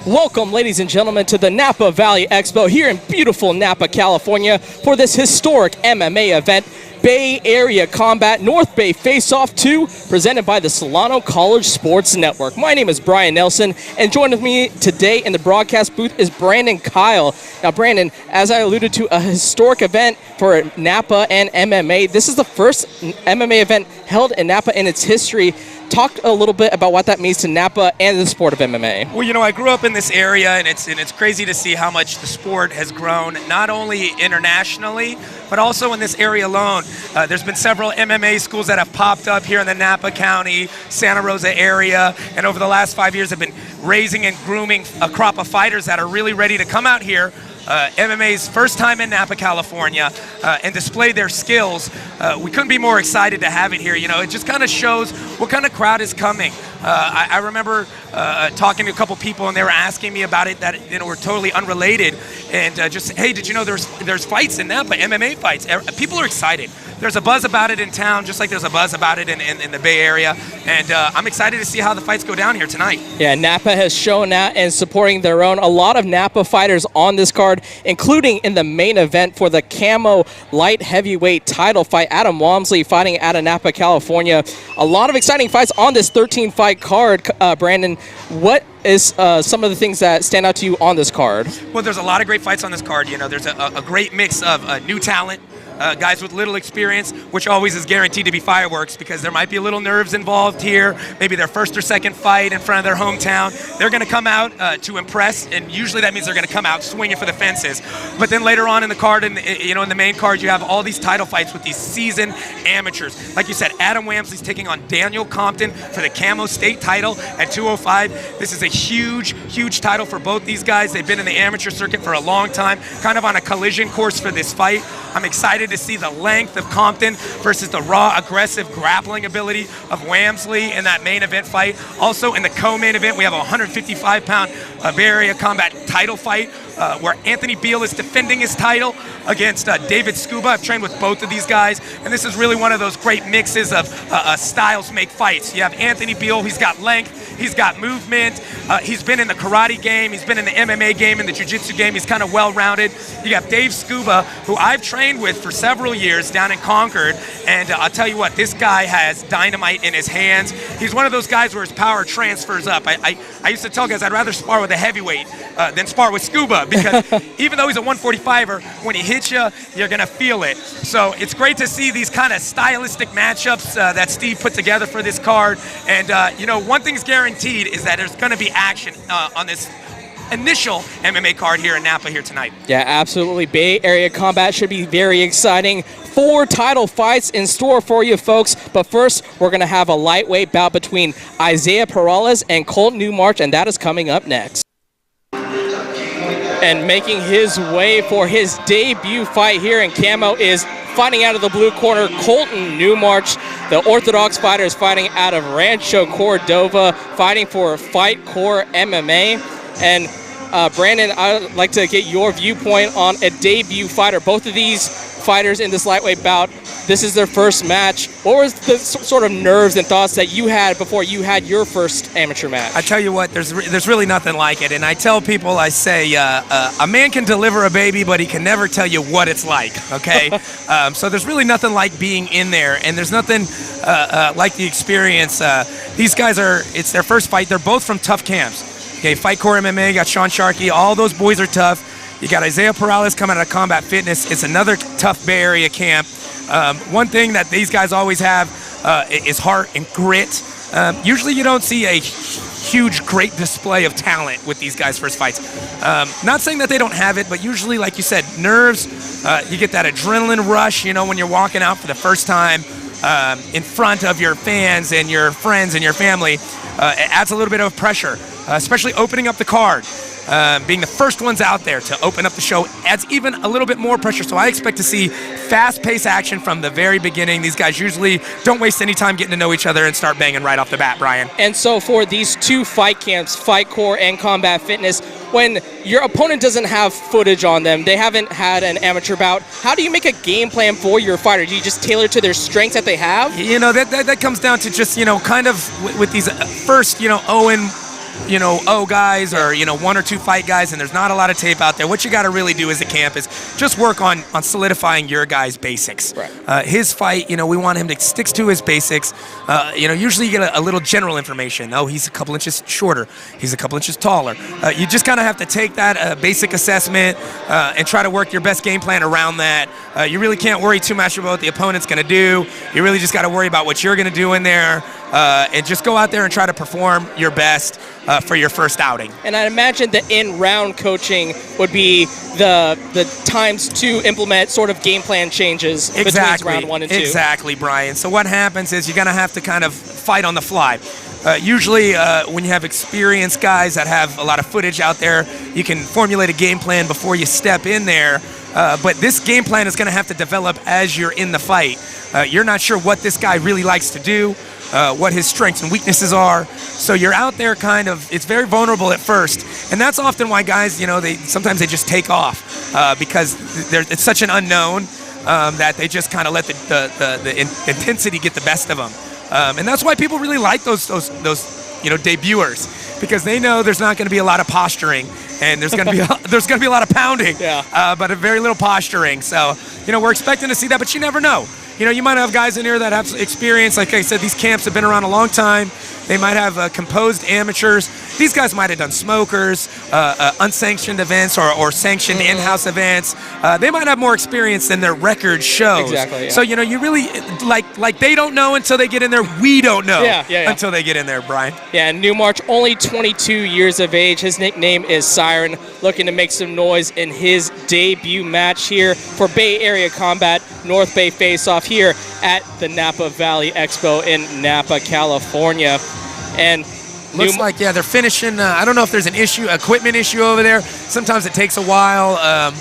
Welcome, ladies and gentlemen, to the Napa Valley Expo here in beautiful Napa, California for this historic MMA event, Bay Area Combat North Bay Face-Off 2, presented by the Solano College Sports Network. My name is Brian Nelson, and joining me today in the broadcast booth is Brandon Kyle. Now, Brandon, as I alluded to, a historic event for Napa and MMA. This is the first MMA event held in Napa in its history. Talk a little bit about what that means to Napa and the sport of MMA. Well, you know, I grew up in this area, and it's crazy to see how much the sport has grown, not only internationally, but also in this area alone. There's been several MMA schools that have popped up here in the Napa County, Santa Rosa area, and over the last 5 years have been raising and grooming a crop of fighters that are really ready to come out here. MMA's first time in Napa, California, and display their skills. We couldn't be more excited to have it here. You know, it just kind of shows what kind of crowd is coming. I remember talking to a couple people, and they were asking me about it that, you know, were totally unrelated, and just, hey, did you know there's fights in Napa, MMA fights? People are excited. There's a buzz about it in town, just like there's a buzz about it in the Bay Area, and I'm excited to see how the fights go down here tonight. Yeah, Napa has shown that and supporting their own. A lot of Napa fighters on this card, including in the main event for the Camo light heavyweight title fight. Adam Wamsley fighting out of Napa, California. A lot of exciting fights on this 13-fight card. Brandon, what is some of the things that stand out to you on this card? Well, there's a lot of great fights on this card. You know, there's a great mix of new talent, guys with little experience, which always is guaranteed to be fireworks because there might be a little nerves involved here, maybe their first or second fight in front of their hometown. They're going to come out to impress, and usually that means they're going to come out swinging for the fences. But then later on in the card, in the main card, you have all these title fights with these seasoned amateurs. Like you said, Adam Wamsley's taking on Daniel Compton for the Camo State title at 205. This is a huge, huge title for both these guys. They've been in the amateur circuit for a long time, kind of on a collision course for this fight. I'm excited to see the length of Compton versus the raw, aggressive grappling ability of Wamsley in that main event fight. Also in the co-main event, we have a 155-pound Bay Area Combat title fight where Anthony Beal is defending his title against David Scuba. I've trained with both of these guys, and this is really one of those great mixes of styles make fights. You have Anthony Beal, he's got length, he's got movement, he's been in the karate game, he's been in the MMA game, in the jiu-jitsu game, he's kind of well-rounded. You have Dave Scuba, who I've trained with for several years down in Concord, and I'll tell you what, this guy has dynamite in his hands. He's one of those guys where his power transfers up. I used to tell guys I'd rather spar with a heavyweight than spar with Scuba, because even though he's a 145er, when he hits you, you're going to feel it. So it's great to see these kind of stylistic matchups that Steve put together for this card. And, you know, one thing's guaranteed is that there's going to be action on this initial MMA card here in Napa here tonight. Yeah, absolutely. Bay Area Combat should be very exciting. 4 title fights in store for you folks. But first, we're going to have a lightweight bout between Isaiah Perales and Colt Newmarch, and that is coming up next. And making his way for his debut fight here in Camo is fighting out of the blue corner, Colton Newmarch. The Orthodox fighter is fighting out of Rancho Cordova, fighting for Fight Core MMA. And Brandon, I'd like to get your viewpoint on a debut fighter. Both of these fighters in this lightweight bout, this is their first match. What was the sort of nerves and thoughts that you had before you had your first amateur match? I tell you what, there's really nothing like it. And I tell people, I say, a man can deliver a baby, but he can never tell you what it's like, okay? So there's really nothing like being in there, and there's nothing like the experience. These guys it's their first fight. They're both from tough camps. Okay, Fight Core MMA, got Sean Sharkey. All those boys are tough. You got Isaiah Perales coming out of Combat Fitness. It's another tough Bay Area camp. One thing that these guys always have is heart and grit. Usually you don't see a huge, great display of talent with these guys' first fights. Not saying that they don't have it, but usually, like you said, nerves, you get that adrenaline rush, you know, when you're walking out for the first time in front of your fans and your friends and your family. It adds a little bit of pressure, especially opening up the card. being the first ones out there to open up the show adds even a little bit more pressure. So I expect to see fast-paced action from the very beginning. These guys usually don't waste any time getting to know each other and start banging right off the bat, Brian. And so for these two fight camps, Fight Core and Combat Fitness, when your opponent doesn't have footage on them, they haven't had an amateur bout, how do you make a game plan for your fighter? Do you just tailor to their strengths that they have? You know, that comes down to just, kind of with these first, 0 guys or, 1 or 2 fight guys, and there's not a lot of tape out there. What you got to really do as a camp is just work on solidifying your guy's basics. Right. His fight, we want him to stick to his basics. Usually you get a little general information. Oh, he's a couple inches shorter. He's a couple inches taller. You just kind of have to take that basic assessment and try to work your best game plan around that. You really can't worry too much about what the opponent's going to do. You really just got to worry about what you're going to do in there. And just go out there and try to perform your best for your first outing. And I imagine the in-round coaching would be the times to implement sort of game plan changes between round 1 and 2. Exactly, Brian. So what happens is you're going to have to kind of fight on the fly. Usually when you have experienced guys that have a lot of footage out there, you can formulate a game plan before you step in there. But this game plan is going to have to develop as you're in the fight. You're not sure what this guy really likes to do, what his strengths and weaknesses are. So you're out there it's very vulnerable at first. And that's often why guys, sometimes they just take off because it's such an unknown that they just kind of let the intensity get the best of them. And that's why people really like those debuters, because they know there's not going to be a lot of posturing and there's going to be a lot of pounding, but a very little posturing. So, we're expecting to see that, but you never know. You might have guys in here that have experience. Like I said, these camps have been around a long time. They might have composed amateurs. These guys might have done smokers, unsanctioned events, or sanctioned in-house events. They might have more experience than their record shows. Exactly. Yeah. So, you really, like they don't know until they get in there. We don't know until they get in there, Brian. Yeah, Newmarch, only 22 years of age. His nickname is Siren, looking to make some noise in his debut match here for Bay Area Combat North Bay Face-Off here at the Napa Valley Expo in Napa, California. And looks like, they're finishing. I don't know if there's an equipment issue over there. Sometimes it takes a while.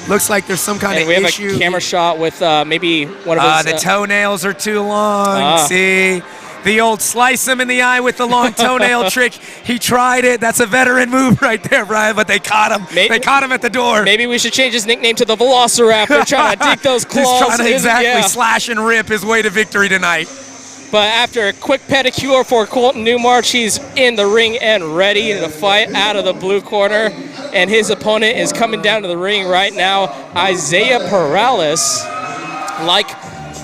Looks like there's some kind of issue. We have a camera shot with maybe one of his... the toenails are too long. See? The old slice him in the eye with the long toenail trick. He tried it. That's a veteran move right there, Brian, but they caught him. They caught him at the door. Maybe we should change his nickname to the Velociraptor, trying to dig those claws. He's trying to slash and rip his way to victory tonight. But after a quick pedicure for Colton Newmarch, he's in the ring and ready to fight out of the blue corner. And his opponent is coming down to the ring right now, Isaiah Perales. Like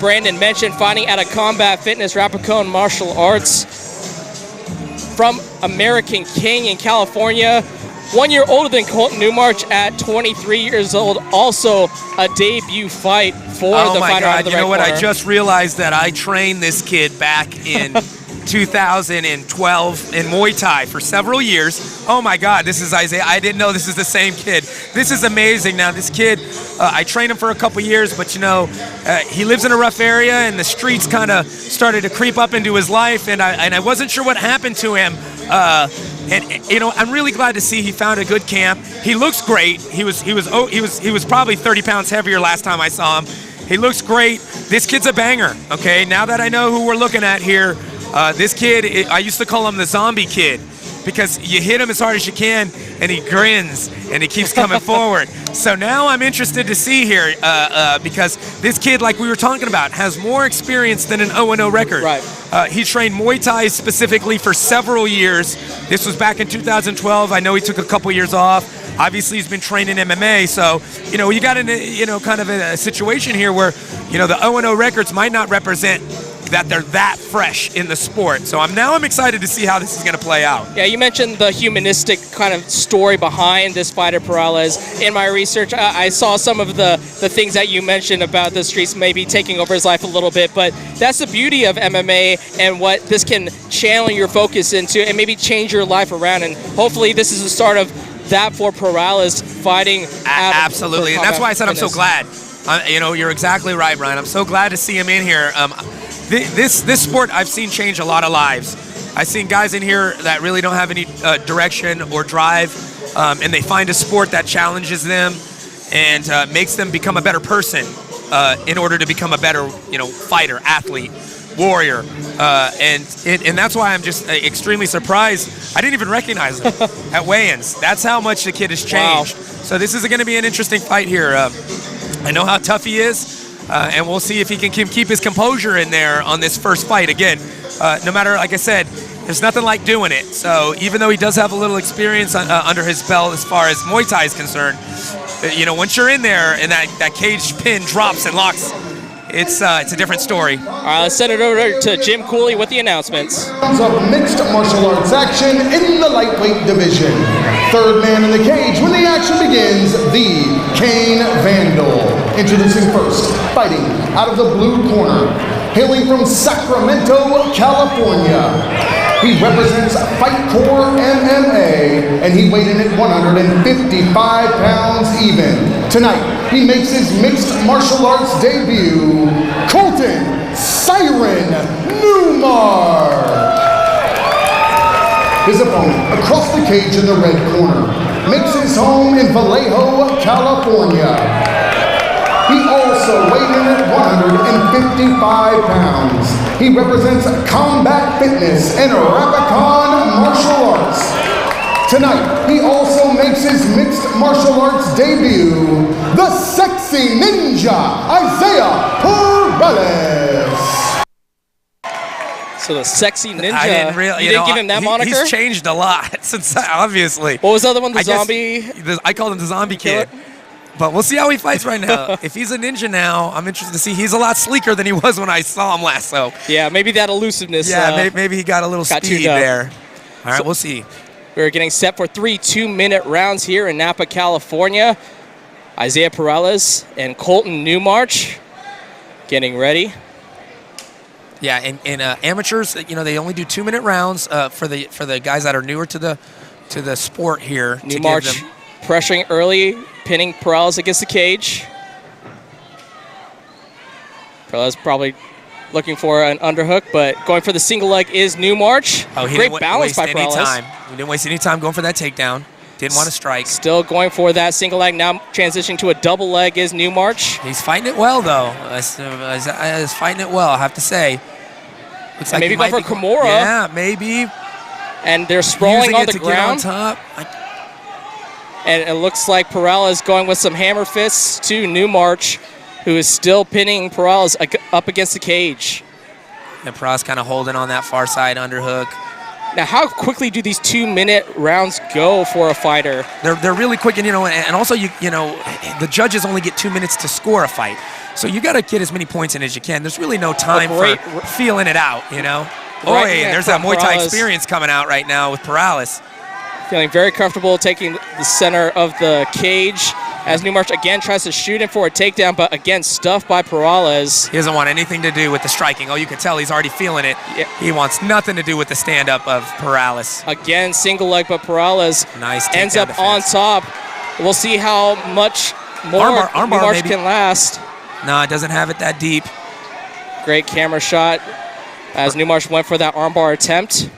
Brandon mentioned, fighting at a Combat Fitness Rapacone Martial Arts from American King in California. 1 year older than Colton Newmarch at 23 years old. Also a debut fight for the fighter out of the red corner. What? I just realized that I trained this kid back in 2012 in Muay Thai for several years. Oh my God, this is Isaiah. I didn't know this is the same kid. This is amazing. Now this kid, I trained him for a couple years, but he lives in a rough area and the streets kind of started to creep up into his life, and I wasn't sure what happened to him. I'm really glad to see he found a good camp. He looks great. He was probably 30 pounds heavier last time I saw him. He looks great. This kid's a banger. Okay, now that I know who we're looking at here, this kid, I used to call him the zombie kid, because you hit him as hard as you can and he grins and he keeps coming forward. So now I'm interested to see here because this kid, like we were talking about, has more experience than an 0-0 record. Right. He trained Muay Thai specifically for several years. This was back in 2012. I know he took a couple years off. Obviously, he's been training MMA. So, you got in kind of a situation here where, the 0-0 records might not represent that they're that fresh in the sport. So I'm excited to see how this is going to play out. Yeah, you mentioned the humanistic kind of story behind this fighter, Perales. In my research, I saw some of the things that you mentioned about the streets maybe taking over his life a little bit, but that's the beauty of MMA and what this can channel your focus into and maybe change your life around. And hopefully this is the start of that for Perales fighting. Absolutely, and that's why I said I'm so glad. You're exactly right, Brian. I'm so glad to see him in here. This sport I've seen change a lot of lives. I've seen guys in here that really don't have any direction or drive, and they find a sport that challenges them and makes them become a better person in order to become a better, fighter, athlete, warrior, and that's why I'm just extremely surprised. I didn't even recognize him at weigh-ins. That's how much the kid has changed. Wow. So this is going to be an interesting fight here. I know how tough he is, and we'll see if he can keep his composure in there on this first fight. Again, no matter, like I said, there's nothing like doing it. So even though he does have a little experience under his belt as far as Muay Thai is concerned, once you're in there and that cage pin drops and locks, it's a different story. All right, let's send it over to Jim Cooley with the announcements. Of mixed martial arts action in the lightweight division. Third man in the cage when the action begins, the Kane Vandal. Introducing first, fighting out of the blue corner, hailing from Sacramento, California. He represents Fight Core MMA, and he weighed in at 155 pounds even. Tonight, he makes his mixed martial arts debut, Colton Siren Newmarch. His opponent, across the cage in the red corner, makes his home in Vallejo, California. He also weighed in at 155 pounds. He represents Combat Fitness and Rapicon Martial Arts. Tonight, he also makes his mixed martial arts debut, the Sexy Ninja, Isaiah Perales. So the Sexy Ninja, I didn't really, you didn't give him that moniker? He's changed a lot since, obviously. What was the other one, the zombie? I called him the Zombie Kid. But we'll see how he fights right now. If he's a ninja now, I'm interested to see. He's a lot sleeker than he was when I saw him last. So yeah, maybe that elusiveness. Yeah, maybe he got a little speed there. All right, we'll see. We're getting set for 3 2-minute rounds here in Napa, California. Isaiah Perales and Colton Newmarch getting ready. Yeah, and amateurs, they only do 2-minute rounds for the guys that are newer to the sport here. Newmarch pressuring early, pinning Perales against the cage. Perales probably looking for an underhook, but going for the single leg is Newmarch. Oh, he Great didn't balance by waste Perales. any time. He didn't waste any time going for that takedown. Didn't want to strike. Still going for that single leg. Now transitioning to a double leg is Newmarch. He's fighting it well, though. He's fighting it well, I have to say. Looks like maybe going for Kimura. Yeah, maybe. And they're sprawling on the ground. Get on top. And it looks like Perales going with some hammer fists to Newmarch, who is still pinning Perales up against the cage. And Perales kind of holding on that far side underhook. Now, how quickly do these 2-minute rounds go for a fighter? They're really quick, and also the judges only get 2 minutes to score a fight, so you got to get as many points in as you can. There's really no time for feeling it out, and there's that Muay Thai experience coming out right now with Perales. Feeling very comfortable taking the center of the cage as Newmarch again tries to shoot him for a takedown, but again stuffed by Perales. He doesn't want anything to do with the striking. Oh, you can tell he's already feeling it. Yeah. He wants nothing to do with the stand-up of Perales. Again, single leg, but Perales ends up defense. On top. We'll see how much more Newmarch can last. No, it doesn't have it that deep. Great camera shot as Newmarch went for that armbar attempt.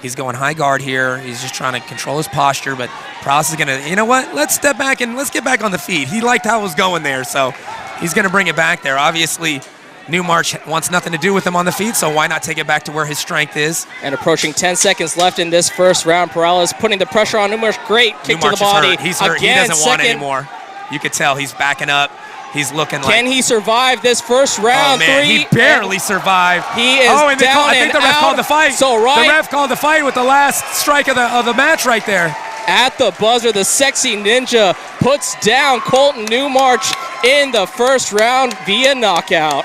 He's going high guard here. He's just trying to control his posture, but Perales is going to, you know what? Let's step back and let's get back on the feet. He liked how it was going there, so he's going to bring it back there. Obviously, Newmarch wants nothing to do with him on the feet, so why not take it back to where his strength is? And approaching 10 seconds left in this first round. Perales putting the pressure on Newmarch. Great kick to the body. Hurt. He's hurt. Again, he doesn't want anymore. You could tell he's backing up. He's looking like... Can he survive this first round? Oh, man, he barely survived. He is down and out. I think the ref called the fight. So the ref called the fight with the last strike of the match right there. At the buzzer, the Sexy Ninja puts down Colton Newmarch in the first round via knockout.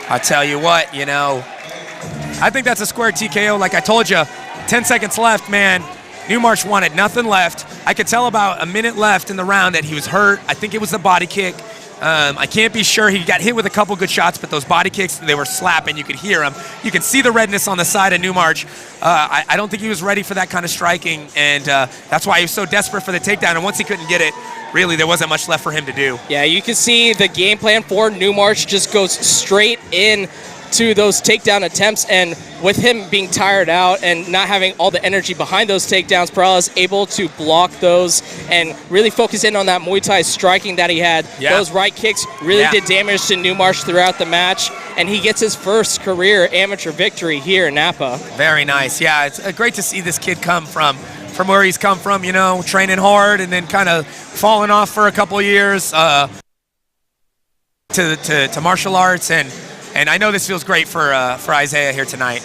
I tell you what, I think that's a square TKO. Like I told you, 10 seconds left, man. Newmarch wanted nothing left. I could tell about a minute left in the round that he was hurt. I think it was the body kick. I can't be sure. He got hit with a couple good shots, but those body kicks, they were slapping. You could hear them. You can see the redness on the side of Newmarch. I don't think he was ready for that kind of striking, and that's why he was so desperate for the takedown. And once he couldn't get it, really, there wasn't much left for him to do. Yeah, you can see the game plan for Newmarch just goes straight in to those takedown attempts, and with him being tired out and not having all the energy behind those takedowns, Perales able to block those and really focus in on that Muay Thai striking that he had. Yeah. Those right kicks really did damage to Newmarch throughout the match, and he gets his first career amateur victory here in Napa. Very nice. Yeah, it's great to see this kid come from where he's come from, you know, training hard and then kind of falling off for a couple of years to martial arts, and I know this feels great for Isaiah here tonight.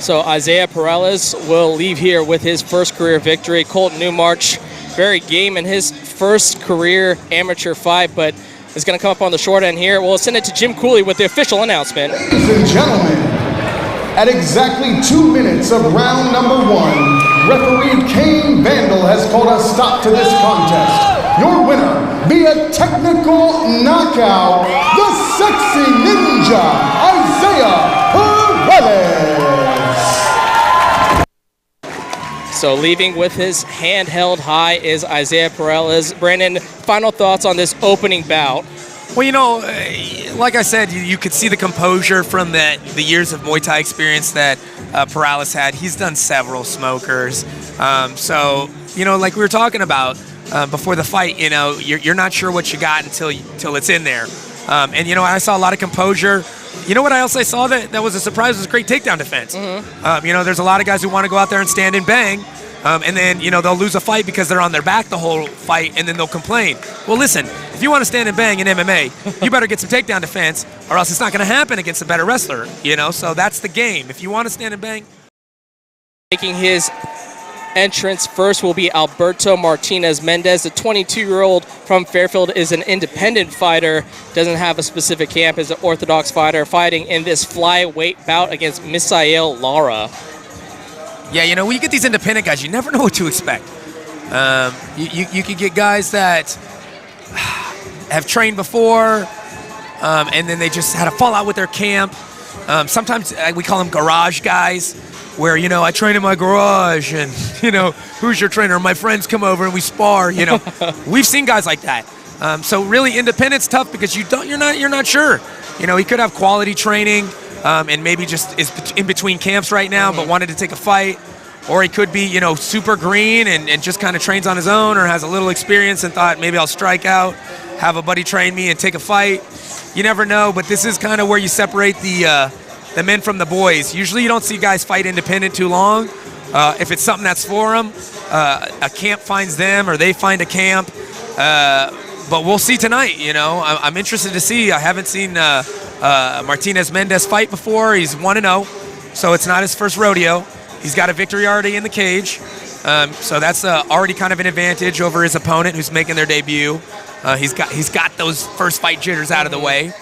So Isaiah Perales will leave here with his first career victory. Colton Newmarch, very game in his first career amateur fight, but is going to come up on the short end here. We'll send it to Jim Cooley with the official announcement. Ladies and gentlemen, at exactly 2 minutes of round number 1, referee Kane Vandal has called a stop to this contest. Your winner, via technical knockout, the sexy ninja, Isaiah Perales. So leaving with his hand held high is Isaiah Perales. Brandon, final thoughts on this opening bout? Well, you know, like I said, you could see the composure from the years of Muay Thai experience that Perales had. He's done several smokers. So, you know, like we were talking about before the fight, you know, you're not sure what you got until it's in there. And, you know, I saw a lot of composure. You know what else I saw that was a surprise was great takedown defense. You know, there's a lot of guys who want to go out there and stand and bang. And then, you know, they'll lose a fight because they're on their back the whole fight, and then they'll complain. Well, listen, if you want to stand and bang in MMA, you better get some takedown defense, or else it's not going to happen against a better wrestler, you know? So that's the game. If you want to stand and bang. Making his entrance first will be Alberto Martinez Mendes. The 22-year-old from Fairfield is an independent fighter, doesn't have a specific camp, is an orthodox fighter, fighting in this flyweight bout against Misael Lara. Yeah, you know, when you get these independent guys, you never know what to expect. You could get guys that have trained before, and then they just had a fallout with their camp. Sometimes we call them garage guys, where, you know, I train in my garage, and, you know, who's your trainer? My friends come over and we spar, you know. We've seen guys like that. So really, independent's tough because you're not sure. You know, he could have quality training. And maybe just is in between camps right now, but wanted to take a fight. Or he could be, you know, super green and just kind of trains on his own, or has a little experience and thought maybe I'll strike out, have a buddy train me and take a fight. You never know, but this is kind of where you separate the men from the boys. Usually you don't see guys fight independent too long. If it's something that's for them, a camp finds them or they find a camp. But we'll see tonight, you know. I'm interested to see. I haven't seen Martinez Mendes fight before. He's 1-0, so it's not his first rodeo. He's got a victory already in the cage, so that's already kind of an advantage over his opponent who's making their debut. He's got those first fight jitters out of the way.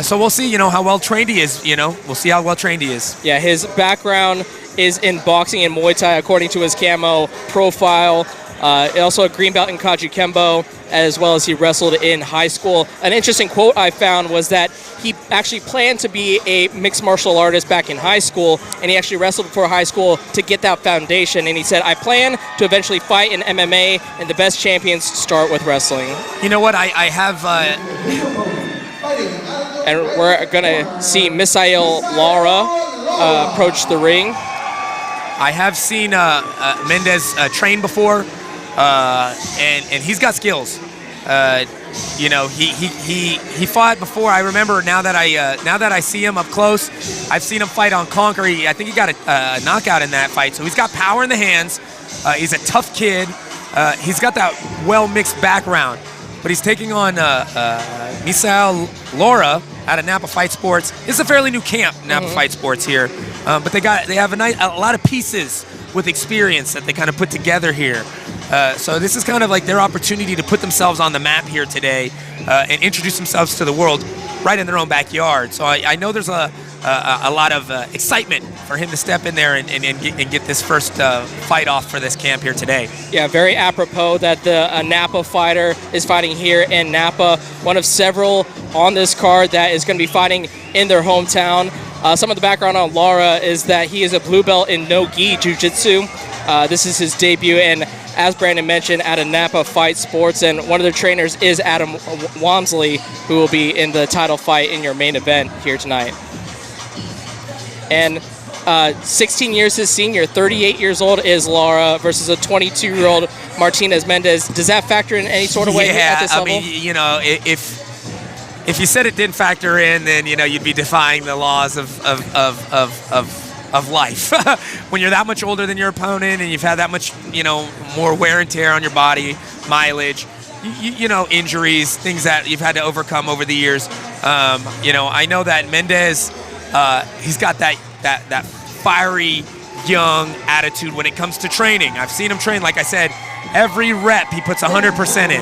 So we'll see, you know, how well trained he is. You know, we'll see how well trained he is. Yeah, his background is in boxing and Muay Thai, according to his camo profile. Also a green belt in Kaji Kembo, as well as he wrestled in high school. An interesting quote I found was that he actually planned to be a mixed martial artist back in high school, and he actually wrestled before high school to get that foundation. And he said, I plan to eventually fight in MMA, and the best champions start with wrestling. You know what, I have... And we're going to see Misael Lara approach the ring. I have seen Mendes train before, and he's got skills. You know, he fought before. I remember now that I see him up close. I've seen him fight on Conquer. I think he got a knockout in that fight. So he's got power in the hands. He's a tough kid. He's got that well-mixed background. But he's taking on Misael Lara out of Napa Fight Sports. It's a fairly new camp, Napa Fight Sports here. But they have a lot of pieces with experience that they kind of put together here. So this is kind of like their opportunity to put themselves on the map here today and introduce themselves to the world right in their own backyard. So I know there's a lot of excitement for him to step in there and get this first fight off for this camp here today. Yeah, very apropos that the Napa fighter is fighting here in Napa, one of several on this card that is going to be fighting in their hometown. Some of the background on Lara is that he is a blue belt in no-gi jiu-jitsu. This is his debut, and as Brandon mentioned, at a Napa Fight Sports, and one of their trainers is Wamsley, who will be in the title fight in your main event here tonight. And 16 years his senior, 38 years old is Lara versus a 22-year-old Martinez Mendes. Does that factor in any sort of way at this level? Yeah, I mean, you know, if you said it didn't factor in, then, you know, you'd be defying the laws of life. When you're that much older than your opponent and you've had that much, you know, more wear and tear on your body, mileage, you know, injuries, things that you've had to overcome over the years. You know, I know that Mendes, he's got that fiery, young attitude when it comes to training. I've seen him train, like I said, every rep he puts 100% in.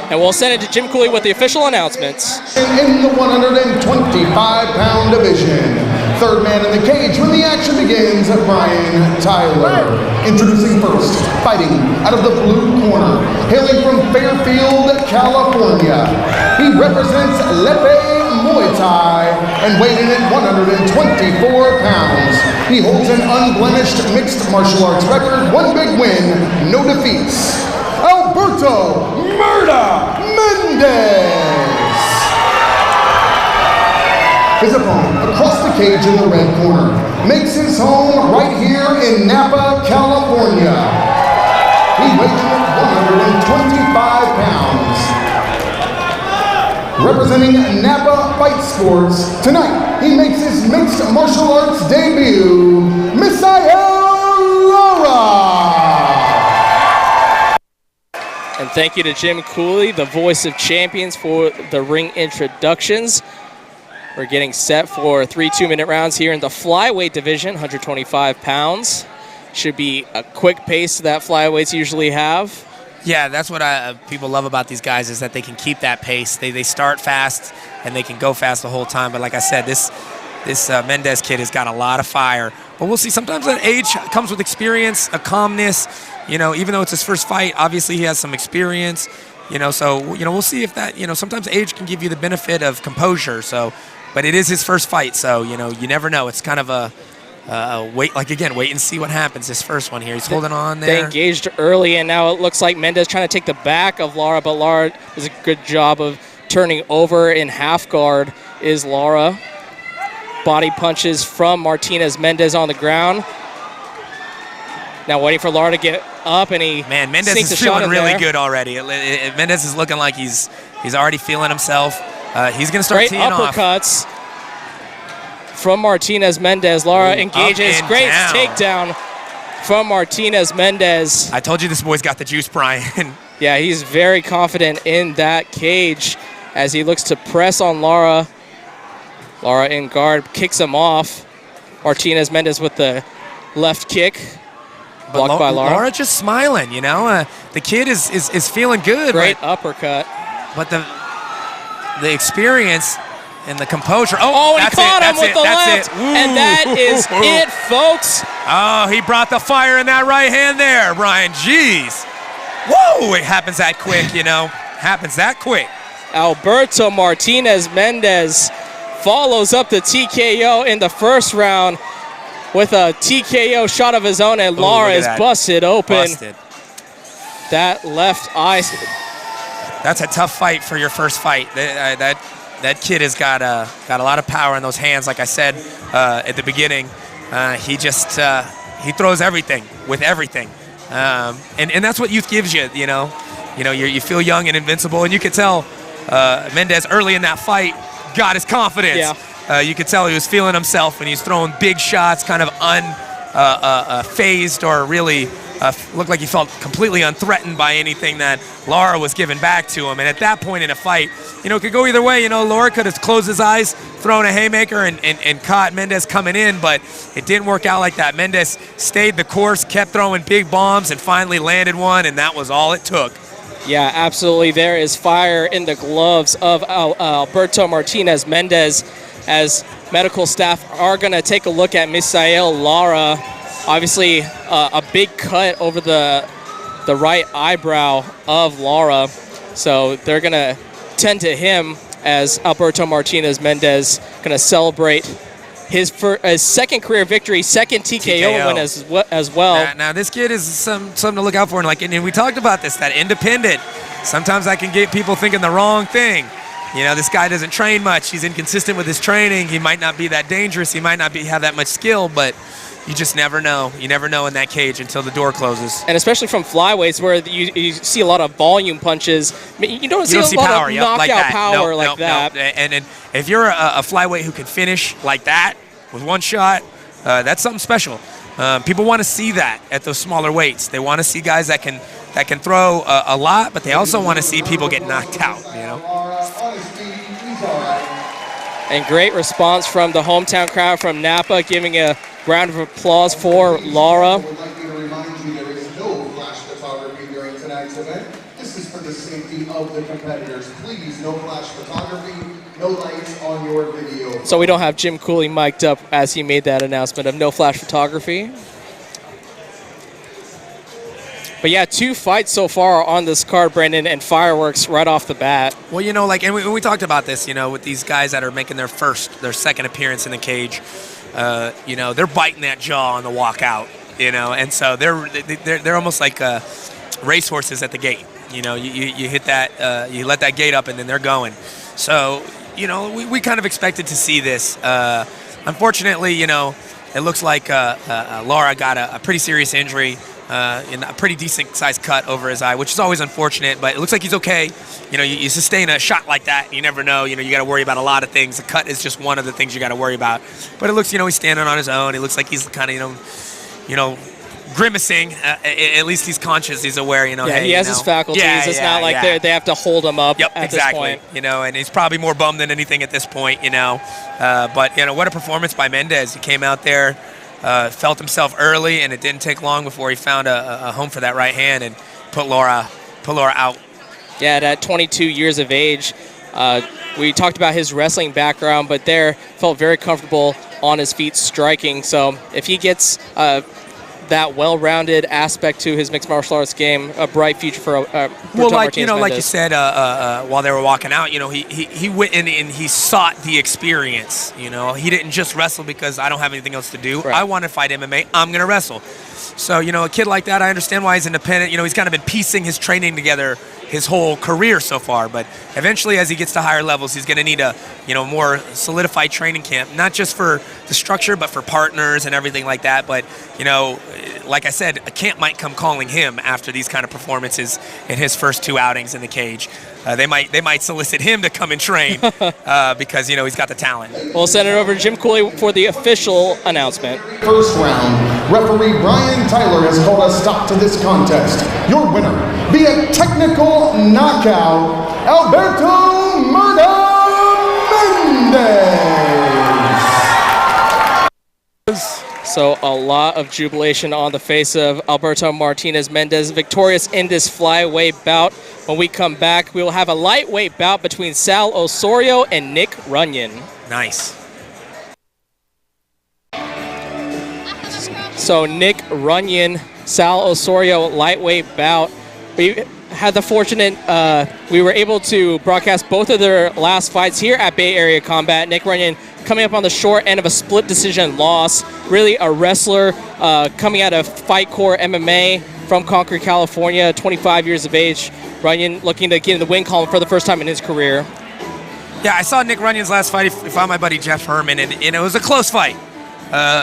And we'll send it to Jim Cooley with the official announcements. In the 125-pound division, third man in the cage when the action begins, Brian Tyler. Introducing first, fighting out of the blue corner, hailing from Fairfield, California. He represents Lepe Muay Thai and weighing in at 124 pounds. He holds an unblemished mixed martial arts record, one big win, no defeats. Alberto Murda Mendes. His opponent, across the cage in the red corner, makes his home right here in Napa, California. He weighs in at 125 pounds. Representing Napa Fight Sports, tonight he makes his mixed martial arts debut, Misael Lara. And thank you to Jim Cooley, the voice of champions, for the ring introductions. We're getting set for 3 2-minute rounds here in the flyweight division, 125 pounds. Should be a quick pace that flyweights usually have. Yeah, that's what people love about these guys, is that they can keep that pace. They start fast and they can go fast the whole time. But like I said, this Mendes kid has got a lot of fire. But we'll see. Sometimes that age comes with experience, a calmness. You know, even though it's his first fight, obviously he has some experience. You know, so, you know, we'll see if that, you know, sometimes age can give you the benefit of composure. So, but it is his first fight, so, you know, you never know. It's kind of a wait and see what happens. This first one here, he's holding on there. They engaged early, and now it looks like Mendes trying to take the back of Lara, but Lara does a good job of turning over in half guard is Lara. Body punches from Martinez Mendes on the ground. Now waiting for Lara to get up, and Mendes is feeling really good already. Mendes is looking like he's already feeling himself. He's going to start teeing off. Great uppercuts from Martinez Mendes. Lara engages. Great takedown from Martinez Mendes. I told you this boy's got the juice, Brian. Yeah, he's very confident in that cage as he looks to press on Lara. Lara in guard, kicks him off. Martinez Mendes with the left kick. Blocked by Lara. Lara just smiling, you know. The kid is feeling good. Great uppercut. But the experience and the composure. Oh, he caught him with the left. And that is it, folks. Oh, he brought the fire in that right hand there, Brian. Jeez. Whoa, it happens that quick, you know. Happens that quick. Alberto Martinez Mendes follows up the TKO in the first round with a TKO shot of his own, and Lara is busted open. That left eye. That's a tough fight for your first fight. That kid has got a lot of power in those hands. Like I said at the beginning, he throws everything with everything, and that's what youth gives you. You know, you feel young and invincible, and you could tell Mendes early in that fight got his confidence. Yeah. You could tell he was feeling himself when he was throwing big shots, kind of unfazed, or really looked like he felt completely unthreatened by anything that Lara was giving back to him. And at that point in a fight, you know, it could go either way. You know, Lara could have closed his eyes, thrown a haymaker, and caught Mendes coming in, but it didn't work out like that. Mendes stayed the course, kept throwing big bombs, and finally landed one, and that was all it took. Yeah, absolutely. There is fire in the gloves of Alberto Martinez Mendes, as medical staff are going to take a look at Misael Lara. Obviously, a big cut over the right eyebrow of Lara. So they're going to tend to him as Alberto Martinez Mendes going to celebrate his second career victory, second TKO win as well. Now this kid is something to look out for. And we talked about this, that independent. Sometimes that can get people thinking the wrong thing. You know, this guy doesn't train much. He's inconsistent with his training. He might not be that dangerous. He might not have that much skill, but you just never know. You never know in that cage until the door closes. And especially from flyweights where you see a lot of volume punches. You don't see a lot power, of knockout like that. power like that. And if you're a flyweight who can finish like that with one shot, that's something special. People want to see that at those smaller weights. They want to see guys that can throw a lot, but they also want to see people get knocked out, you know? And great response from the hometown crowd from Napa, giving a round of applause for Laura. I would like me to remind you there is no flash photography during tonight's event. This is for the safety of the competitors. Please, no flash photography, no lights on your video. So we don't have Jim Cooley mic'd up as he made that announcement of no flash photography. But yeah, 2 fights so far on this card, Brandon, and fireworks right off the bat. Well, you know, like, and we talked about this, you know, with these guys that are making their second appearance in the cage. You know, they're biting that jaw on the walkout, you know, and so they're almost like racehorses at the gate. You know, you hit that, you let that gate up, and then they're going. So, you know, we kind of expected to see this. Unfortunately, you know, it looks like Laura got a pretty serious injury. In a pretty decent-sized cut over his eye, which is always unfortunate, but it looks like he's okay. You know, you sustain a shot like that, you never know. You know, you got to worry about a lot of things. The cut is just one of the things you got to worry about. But it looks, you know, he's standing on his own. It looks like he's kind of, you know, grimacing. At least he's conscious. He's aware, you know. Yeah, hey, he has his faculties. It's not like they have to hold him up at this point. You know, and he's probably more bummed than anything at this point, you know. But, you know, what a performance by Mendes. He came out there. Felt himself early, and it didn't take long before he found a home for that right hand and put Laura out. Yeah, at 22 years of age, we talked about his wrestling background, but felt very comfortable on his feet striking. So if he gets that well-rounded aspect to his mixed martial arts game, a bright future for well, like Martinez you know, Mendes. like you said, while they were walking out, you know, he went in and he sought the experience. You know, he didn't just wrestle because I don't have anything else to do. Right. I want to fight MMA. I'm gonna wrestle. So, you know, a kid like that, I understand why he's independent. You know, he's kind of been piecing his training together his whole career so far. But eventually, as he gets to higher levels, he's going to need a, you know, more solidified training camp, not just for the structure, but for partners and everything like that. But, you know, like I said, a camp might come calling him after these kind of performances in his first 2 outings in the cage. They might solicit him to come and train because, you know, he's got the talent. We'll send it over to Jim Cooley for the official announcement. First round, referee Brian Tyler has called a stop to this contest. Your winner, via technical knockout, Alberto Mendes. So a lot of jubilation on the face of Alberto Martinez Mendes, victorious in this flyweight bout. When we come back, we will have a lightweight bout between Sal Osorio and Nick Runyon. Nice. So Nick Runyon, Sal Osorio lightweight bout. We had the fortunate, we were able to broadcast both of their last fights here at Bay Area Combat. Nick Runyon coming up on the short end of a split decision loss. Really a wrestler coming out of Fight Core MMA from Concord, California, 25 years of age. Runyon looking to get in the win column for the first time in his career. Yeah, I saw Nick Runyon's last fight. He fought my buddy Jeff Herman, and it was a close fight.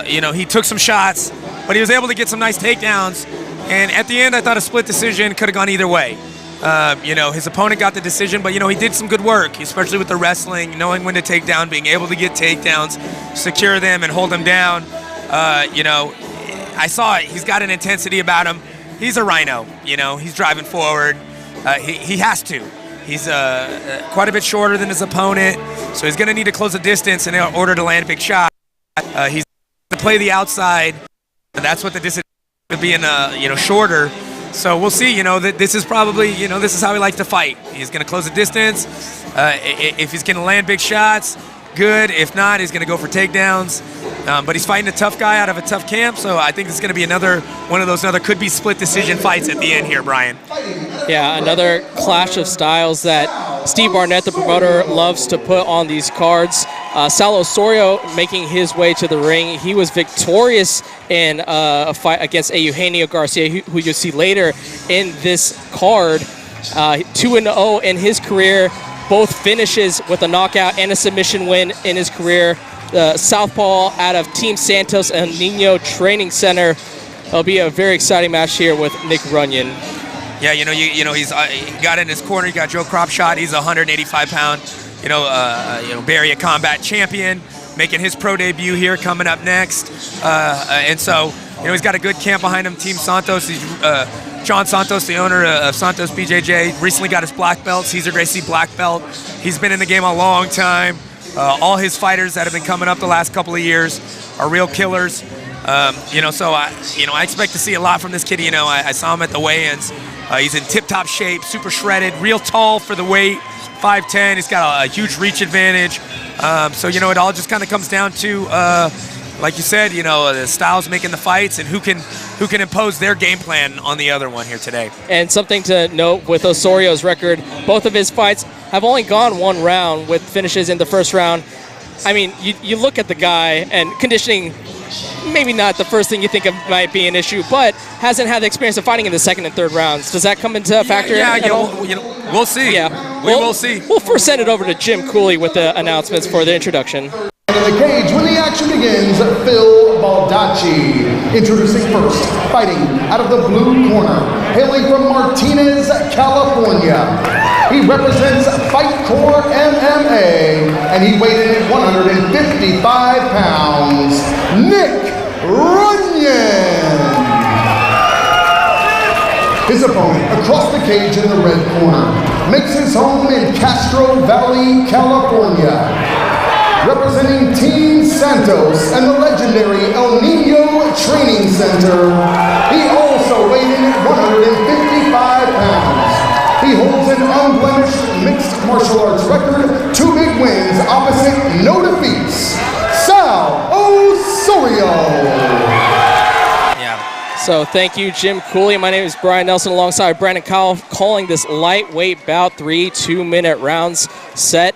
You know, he took some shots, but he was able to get some nice takedowns. And at the end, I thought a split decision could have gone either way. You know, his opponent got the decision, but, you know, he did some good work, especially with the wrestling, knowing when to take down, being able to get takedowns, secure them, and hold them down. You know, I saw it. He's got an intensity about him. He's a rhino, you know. He's driving forward. He has to. He's quite a bit shorter than his opponent, so he's going to need to close the distance in order to land big shots. He's to play the outside, and that's what the disadvantage of being, you know, shorter. So we'll see. You know, that this is probably, you know, this is how he likes to fight. He's going to close the distance. If he's going to land big shots, good. If not, he's going to go for takedowns. But he's fighting a tough guy out of a tough camp, so I think it's going to be another one of those could-be split decision fights at the end here, Brian. Yeah, another clash of styles that Steve Barnett, the promoter, loves to put on these cards. Sal Osorio making his way to the ring. He was victorious in a fight against Eugenio Garcia, who you'll see later in this card. 2-0 in his career. both finishes with a knockout and a submission win in his career. Southpaw out of Team Santos El Nino Training Center. It'll be a very exciting match here with Nick Runyon. Yeah, he's he got in his corner. You got Joe Cropshot. He's a 185-pound, Bay Area combat champion, making his pro debut here coming up next. And so, he's got a good camp behind him. Team Santos. John Santos, the owner of Santos BJJ, recently got his black belt, Cesar Gracie black belt. He's been in the game a long time. All his fighters that have been coming up the last couple of years are real killers. So I expect to see a lot from this kid. I saw him at the weigh-ins. He's in tip-top shape, super shredded, real tall for the weight, 5'10". He's got a huge reach advantage. It all just kind of comes down to, like you said, the styles making the fights and who can impose their game plan on the other one here today. And something to note with Osorio's record, both of his fights have only gone one round with finishes in the first round. I mean, you look at the guy, and conditioning, maybe not the first thing you think of might be an issue, but hasn't had the experience of fighting in the second and third rounds. Does that come into factor at all? We'll see. Yeah. We will see. We'll first send it over to Jim Cooley with the announcements for the introduction. In the cage, when the action begins, Phil Baldacci. Introducing first, fighting out of the blue corner, hailing from Martinez, California. He represents Fight Core MMA, and he weighed in at 155 pounds, Nick Runyon. His opponent, across the cage in the red corner, makes his home in Castro Valley, California. Representing Team Santos and the legendary El Nino Training Center, he also weighed in at 155 pounds. He holds an unblemished mixed martial arts record, 2 big wins opposite no defeats. Sal Osorio. Yeah. So thank you, Jim Cooley. My name is Brian Nelson alongside Brandon Kyle, calling this lightweight bout, 3 2-minute rounds set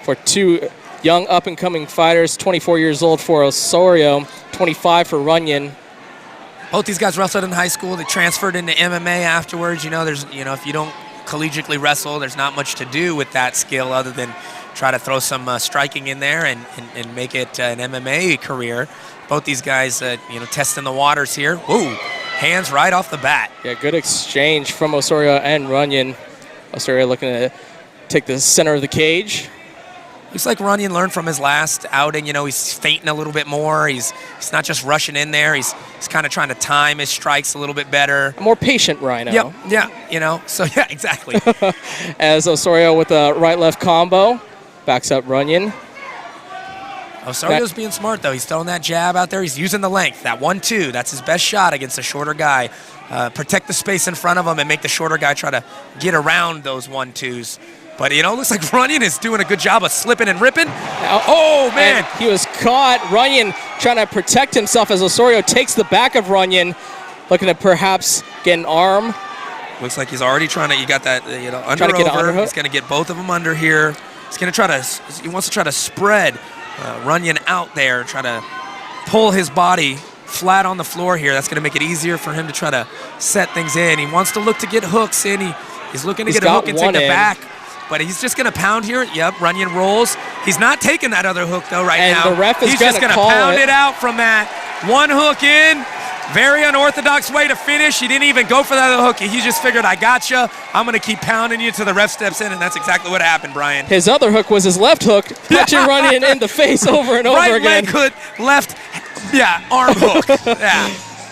for 2 young up-and-coming fighters, 24 years old for Osorio, 25 for Runyon. Both these guys wrestled in high school. They transferred into MMA afterwards. There's, if you don't collegiately wrestle, there's not much to do with that skill other than try to throw some striking in there and make it an MMA career. Both these guys, testing the waters here. Woo, hands right off the bat. Yeah, good exchange from Osorio and Runyon. Osorio looking to take the center of the cage. Looks like Runyon learned from his last outing. He's feinting a little bit more. He's not just rushing in there. He's kind of trying to time his strikes a little bit better. A more patient Rhino. Yep, yeah, So, yeah, exactly. As Osorio with a right-left combo backs up Runyon. Osorio's being smart, though. He's throwing that jab out there. He's using the length. That 1-2, that's his best shot against a shorter guy. Protect the space in front of him and make the shorter guy try to get around those 1-2s. But, looks like Runyon is doing a good job of slipping and ripping. Oh, man. And he was caught. Runyon trying to protect himself as Osorio takes the back of Runyon, looking to perhaps get an arm. Looks like he's already trying to, you got that, under trying to get over. An underhook. He's going to get both of them under here. He wants to try to spread Runyon out there, try to pull his body flat on the floor here. That's going to make it easier for him to try to set things in. He wants to look to get hooks in. He's looking to get a hook and take the back. But he's just going to pound here. Yep, Runyon rolls. He's not taking that other hook, though, now. And the ref is he's just going to pound it out from that one hook in. Very unorthodox way to finish. He didn't even go for that other hook. He just figured, I gotcha. I'm going to keep pounding you till the ref steps in, and that's exactly what happened, Brian. His other hook was his left hook, punching Runyon in the face over and over again. Right leg hook, left, arm hook. Yeah.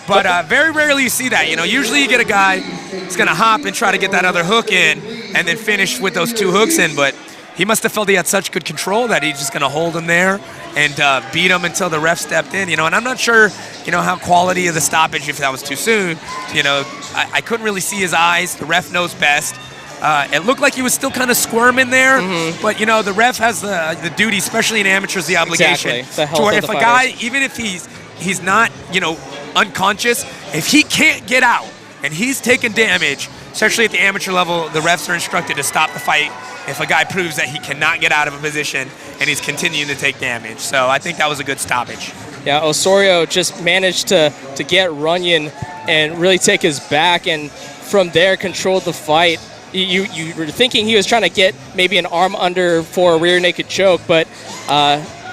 But very rarely you see that. Usually you get a guy who's going to hop and try to get that other hook in and then finish with those 2 hooks in. But he must have felt he had such good control that he's just going to hold him there and beat him until the ref stepped in. And I'm not sure, how quality of the stoppage, if that was too soon. I couldn't really see his eyes. The ref knows best. It looked like he was still kind of squirming there. Mm-hmm. But, the ref has the duty, especially in amateurs, the obligation. Exactly. To where if a guy, even if he's not, unconscious, if he can't get out and he's taking damage, especially at the amateur level, the refs are instructed to stop the fight if a guy proves that he cannot get out of a position and he's continuing to take damage. So I think that was a good stoppage. Yeah, Osorio just managed to get Runyon and really take his back, and from there controlled the fight. you were thinking he was trying to get maybe an arm under for a rear naked choke, but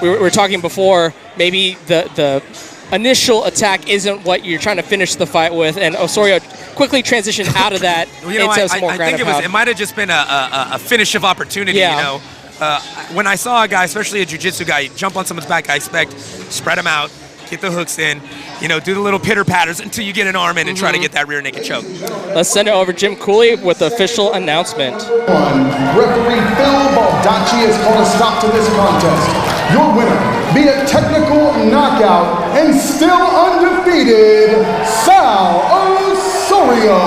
we were talking before, maybe the initial attack isn't what you're trying to finish the fight with, and Osorio quickly transitioned out of that into some more ground and pound. It might have just been a finish of opportunity, you know. When I saw a guy, especially a jiu-jitsu guy, jump on someone's back, I expect spread them out, get the hooks in, you know, do the little pitter patters until you get an arm in and try to get that rear naked choke. Let's send it over to Jim Cooley with the official announcement. Referee Phil Baldacci has called a stop to this contest. Your winner, via technical knockout and still undefeated, Sal Osorio.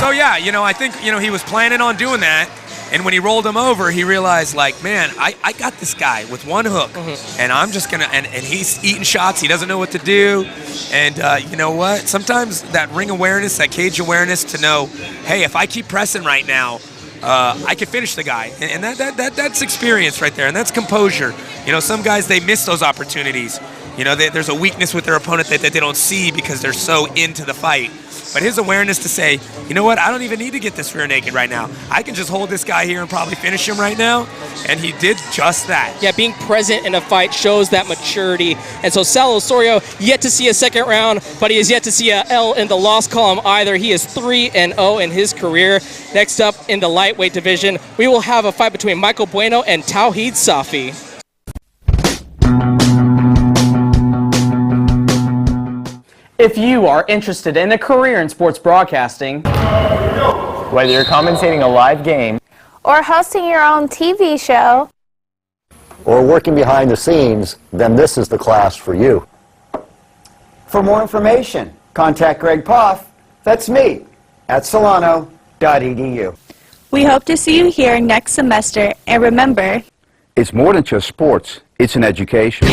So yeah, you know, I think, you know, he was planning on doing that. And when he rolled him over, he realized, like, man, I got this guy with one hook, and I'm just going to, and he's eating shots. He doesn't know what to do. And you know what? Sometimes that ring awareness, that cage awareness to know, hey, if I keep pressing right now, I can finish the guy. And that's experience right there, and that's composure. You know, some guys, they miss those opportunities. You know, there's a weakness with their opponent that they don't see because they're so into the fight. But his awareness to say, you know what, I don't even need to get this rear naked right now. I can just hold this guy here and probably finish him right now. And he did just that. Yeah, being present in a fight shows that maturity. And so Sal Osorio, yet to see a second round, but he is yet to see a L in the loss column either. He is 3-0 in his career. Next up in the lightweight division, we will have a fight between Michael Bueno and Tauheed Safi. If you are interested in a career in sports broadcasting, whether you're commentating a live game, or hosting your own TV show, or working behind the scenes, then this is the class for you. For more information, contact Greg Poff, that's me, at solano.edu. we hope to see you here next semester, and remember, it's more than just sports, it's an education.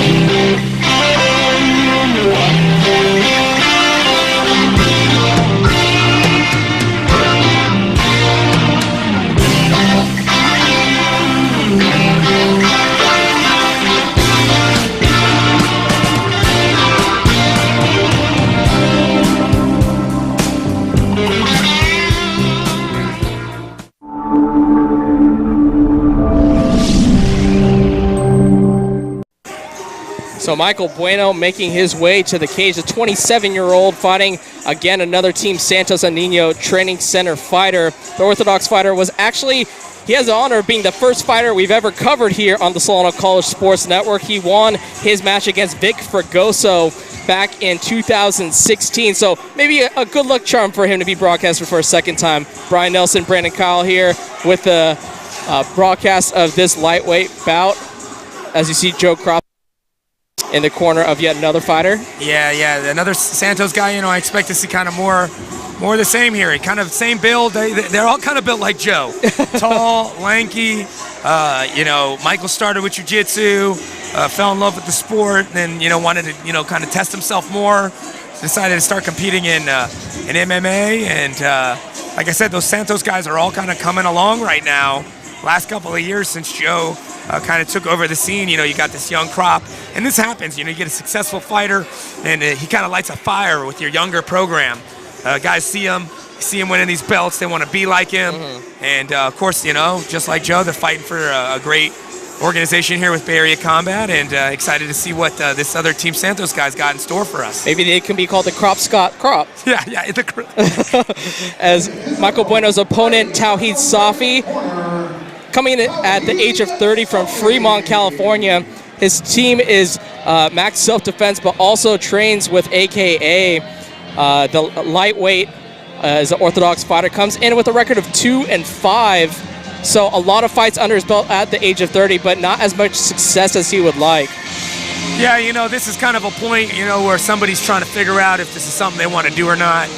So Michael Bueno making his way to the cage, a 27-year-old fighting, again, another Team Santos Anino Training Center fighter. The Orthodox fighter was actually, he has the honor of being the first fighter we've ever covered here on the Solano College Sports Network. He won his match against Vic Fregoso back in 2016. So maybe a good luck charm for him to be broadcasted for a second time. Brian Nelson, Brandon Kyle here with the broadcast of this lightweight bout. As you see, Joe Cross in the corner of yet another fighter. Yeah, another Santos guy. You know, I expect to see kind of more of the same here. Kind of same build. They're all kind of built like Joe. Tall, lanky. You know, Michael started with jiu-jitsu, fell in love with the sport, and then, you know, wanted to, you know, kind of test himself more. Decided to start competing in MMA, and like I said, those Santos guys are all kind of coming along right now. Last couple of years since Joe kind of took over the scene, you know, you got this young crop, and this happens, you know, you get a successful fighter, and he kind of lights a fire with your younger program. Guys see him winning these belts, they want to be like him, and of course, you know, just like Joe, they're fighting for a great organization here with Bay Area Combat, and excited to see what this other Team Santos guys got in store for us. Maybe they can be called the Crop Scott Crop. Yeah. As Michael Bueno's opponent, Tauheed Safi, coming in at the age of 30 from Fremont, California. His team is max self-defense, but also trains with AKA. The lightweight, as an Orthodox fighter, comes in with a record of 2-5. So a lot of fights under his belt at the age of 30, but not as much success as he would like. Yeah, you know, this is kind of a point, you know, where somebody's trying to figure out if this is something they want to do or not.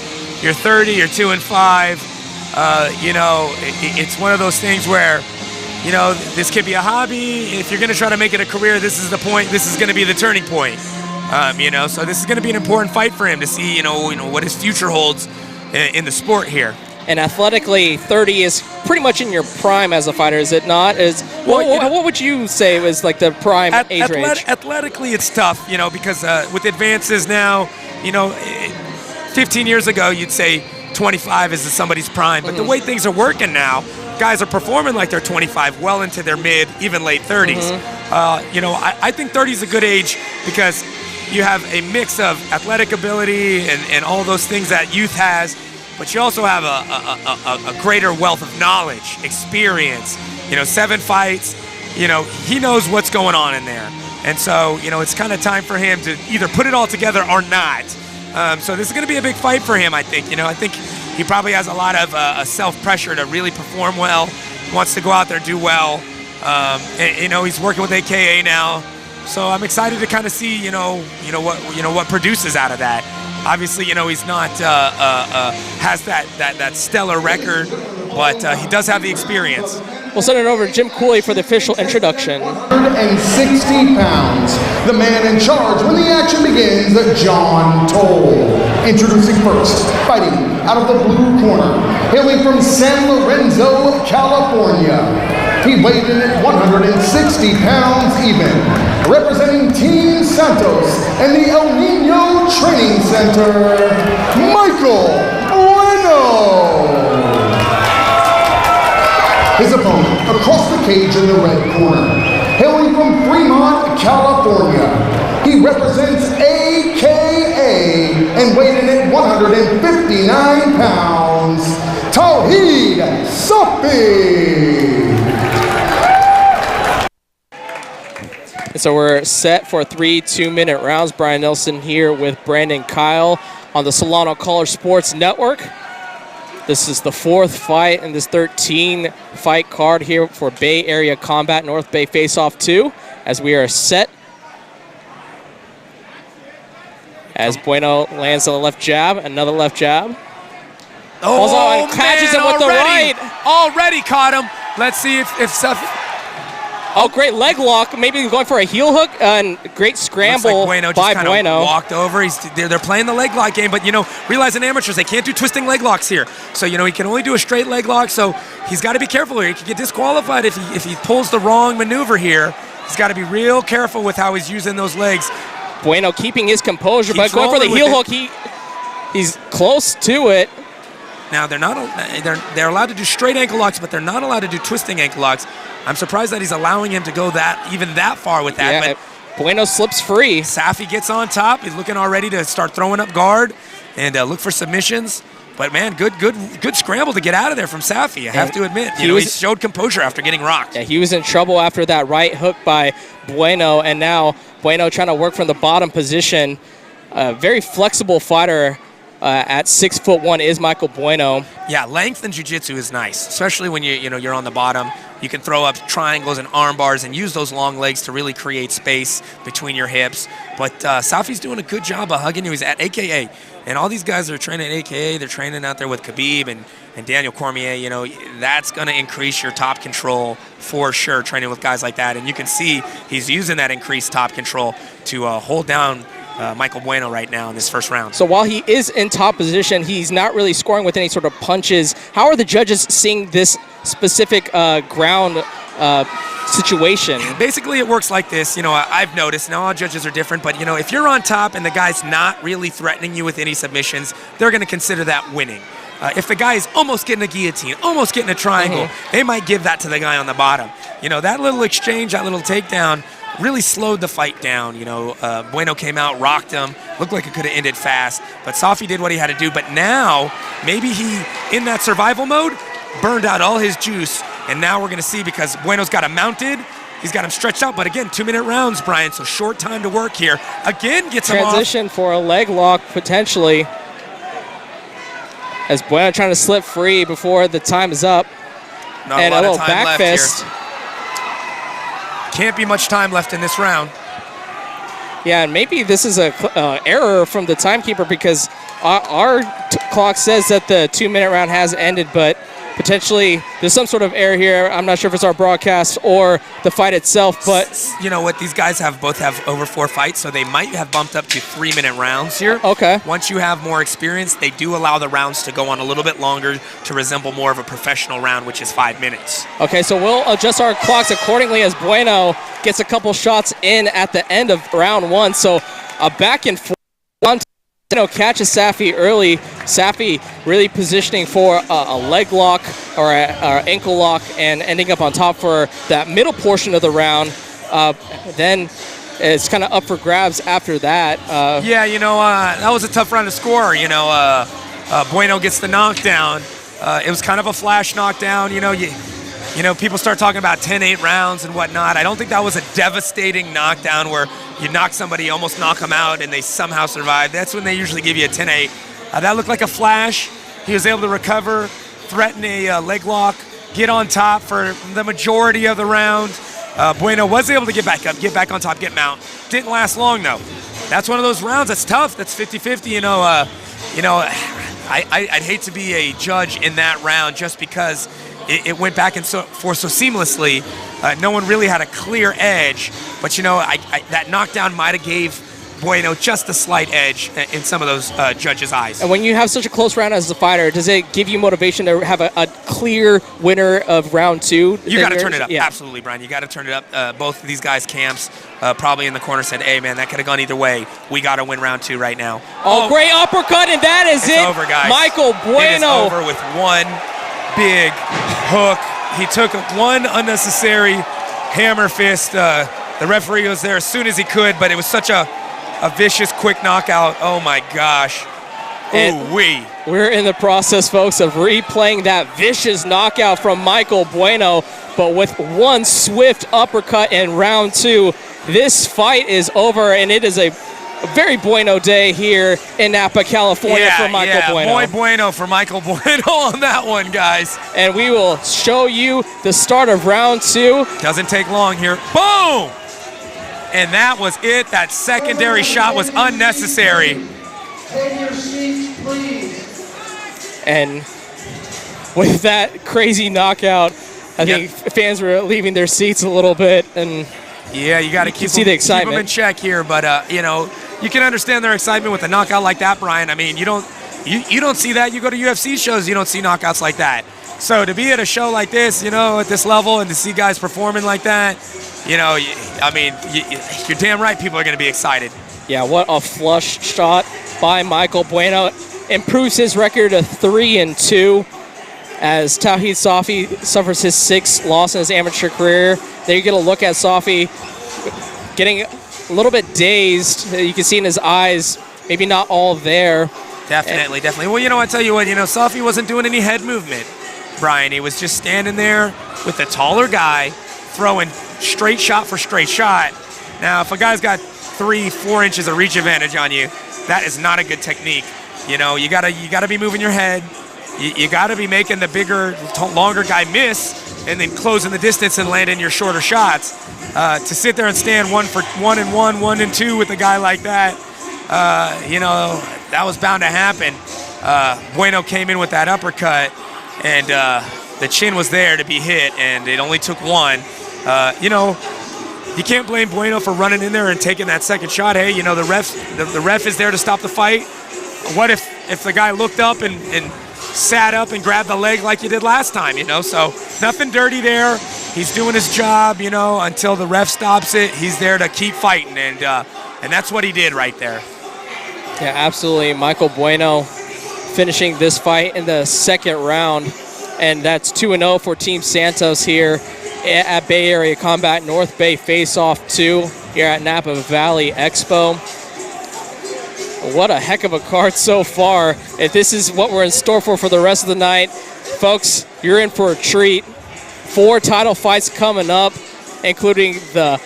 You're 30, you're 2-5. You know, it's one of those things where, you know, this could be a hobby. If you're going to try to make it a career, this is the point. This is going to be the turning point. You know, so this is going to be an important fight for him to see, you know what his future holds in the sport here. And athletically, 30 is pretty much in your prime as a fighter, is it not? What would you say was like the prime age range? Athletically, it's tough, you know, because with advances now, you know, 15 years ago, you'd say 25 is somebody's prime. But the way things are working now, guys are performing like they're 25, well into their mid, even late 30s. I think 30 is a good age because you have a mix of athletic ability and all those things that youth has, but you also have a greater wealth of knowledge, experience, 7 fights, he knows what's going on in there. And so, it's kind of time for him to either put it all together or not. So this is going to be a big fight for him, I think. I think he probably has a lot of self-pressure to really perform well, wants to go out there, do well. He's working with AKA now. So I'm excited to kind of see, what produces out of that. Obviously, he's not has that stellar record, but he does have the experience. We'll send it over to Jim Cooley for the official introduction. 160 pounds. The man in charge when the action begins, John Toll. Introducing first, fighting out of the blue corner, hailing from San Lorenzo, California. He weighed in at 160 pounds even. Representing Team Santos and the El Nino Training Center, Michael Bueno. His opponent across the cage in the red corner, hailing from Fremont, California. He represents AKA and weighed in at 159 pounds, Tawheed Safi. So we're set for 3 2-minute rounds. Brian Nelson here with Brandon Kyle on the Solano College Sports Network. This is the 4th fight in this 13-fight card here for Bay Area Combat North Bay Face-Off 2, as we are set. As Bueno lands on the left jab, another left jab. Oh, catches him with the right. Already caught him. Let's see if Safi. Oh, great leg lock. Maybe he's going for a heel hook and great scramble by by Bueno. Walked over. They're playing the leg lock game, but realizing amateurs, they can't do twisting leg locks here. So he can only do a straight leg lock. So he's got to be careful here. He could get disqualified if he pulls the wrong maneuver here. He's got to be real careful with how he's using those legs. Bueno keeping his composure, but going for the heel hook. He's close to it. Now they're allowed to do straight ankle locks, but they're not allowed to do twisting ankle locks. I'm surprised that he's allowing him to go that far with that. Yeah, but Bueno slips free. Safi gets on top. He's looking already to start throwing up guard and look for submissions. But man, good scramble to get out of there from Safi. I have to admit, he showed composure after getting rocked. Yeah, he was in trouble after that right hook by Bueno, and now Bueno trying to work from the bottom position. Very flexible fighter. At 6'1" is Michael Bueno. Yeah, length in jiu-jitsu is nice, especially when you're on the bottom. You can throw up triangles and arm bars and use those long legs to really create space between your hips. But Safi's doing a good job of hugging you. He's at AKA, and all these guys are training at AKA. They're training out there with Khabib and Daniel Cormier. That's going to increase your top control for sure, training with guys like that. And you can see he's using that increased top control to hold down Michael Bueno right now in this first round. So while he is in top position, he's not really scoring with any sort of punches. How are the judges seeing this specific ground situation? Basically, it works like this. I've noticed, now all judges are different, but if you're on top and the guy's not really threatening you with any submissions, they're going to consider that winning. If the guy is almost getting a guillotine, almost getting a triangle, they might give that to the guy on the bottom. That little exchange, that little takedown really slowed the fight down. Bueno came out, rocked him, looked like it could have ended fast, but Safi did what he had to do. But now, maybe he, in that survival mode, burned out all his juice, and now we're going to see, because Bueno's got him mounted, he's got him stretched out, but again, 2-minute rounds, Brian, so short time to work here. Again, gets him off. Transition for a leg lock, potentially, as Bueno trying to slip free before the time is up. Not and a lot little of time back left fist. Here. Can't be much time left in this round. Yeah, and maybe this is a error from the timekeeper, because our clock says that the 2-minute round has ended, but potentially there's some sort of error here. I'm not sure if it's our broadcast or the fight itself, but you know what? These guys both have over 4 fights, so they might have bumped up to 3-minute rounds here. Okay. Once you have more experience, they do allow the rounds to go on a little bit longer to resemble more of a professional round, which is 5 minutes. Okay, so we'll adjust our clocks accordingly as Bueno gets a couple shots in at the end of round 1. So a back and forth Catches Safi early. Safi really positioning for a leg lock or a ankle lock and ending up on top for that middle portion of the round. Then it's kind of up for grabs after that. That was a tough round to score. Bueno gets the knockdown. It was kind of a flash knockdown. People start talking about 10-8 rounds and whatnot. I don't think that was a devastating knockdown where you knock somebody, almost knock them out, and they somehow survive. That's when they usually give you a 10-8. That looked like a flash. He was able to recover, threaten a leg lock, get on top for the majority of the round. Bueno was able to get back up, get back on top, get mount. Didn't last long, though. That's one of those rounds that's tough. That's 50-50, I'd hate to be a judge in that round just because it went back and forth so seamlessly. No one really had a clear edge, but that knockdown might have gave Bueno just a slight edge in some of those judges' eyes. And when you have such a close round as a fighter, does it give you motivation to have a clear winner of round 2? You got to turn it up. Yeah. Absolutely, Brian. You got to turn it up. Both of these guys' camps probably in the corner said, hey, man, that could have gone either way. We got to win round 2 right now. Oh, great uppercut, and that is it. It's over, guys. Michael Bueno. It is over with one big hook. He took one unnecessary hammer fist. The referee was there as soon as he could, but it was such a vicious, quick knockout. Oh, my gosh. Ooh-wee. We're in the process, folks, of replaying that vicious knockout from Michael Bueno, but with one swift uppercut in round 2. This fight is over, and it is a very Bueno day here in Napa, California for Michael Bueno. Muy bueno for Michael Bueno on that one, guys. And we will show you the start of round 2. Doesn't take long here. Boom! And that was it. That secondary shot was unnecessary. Take your seats, please. And with that crazy knockout, I think fans were leaving their seats a little bit. And yeah, you got to keep the excitement. Keep them in check here. But, you can understand their excitement with a knockout like that, Brian. I mean, you don't see that. You go to UFC shows, you don't see knockouts like that. So to be at a show like this, at this level, and to see guys performing like that, you're damn right people are going to be excited. Yeah, what a flush shot by Michael Bueno. Improves his record to 3-2 as Tauhid Safi suffers his 6th loss in his amateur career. There you get a look at Safi getting a little bit dazed. You can see in his eyes, maybe not all there. Definitely. Well, I tell you what, Safi wasn't doing any head movement, Brian. He was just standing there with a taller guy throwing straight shot for straight shot. Now, if a guy's got 3-4 inches of reach advantage on you, that is not a good technique. You gotta be moving your head. You gotta be making the bigger, longer guy miss, and then closing the distance and landing your shorter shots. To sit there and stand 1-for-1 and 1-1-2 with a guy like that, that was bound to happen. Bueno came in with that uppercut, and the chin was there to be hit, and it only took one. You can't blame Bueno for running in there and taking that second shot. Hey, the ref is there to stop the fight. What if the guy looked up and sat up and grabbed the leg like he did last time, So nothing dirty there. He's doing his job, until the ref stops it. He's there to keep fighting, and that's what he did right there. Yeah, absolutely. Michael Bueno finishing this fight in the 2nd round, and that's 2-0 for Team Santos here at Bay Area Combat North Bay Face-Off 2 here at Napa Valley Expo. What a heck of a card so far. If this is what we're in store for the rest of the night, folks, you're in for a treat. 4 title fights coming up, including the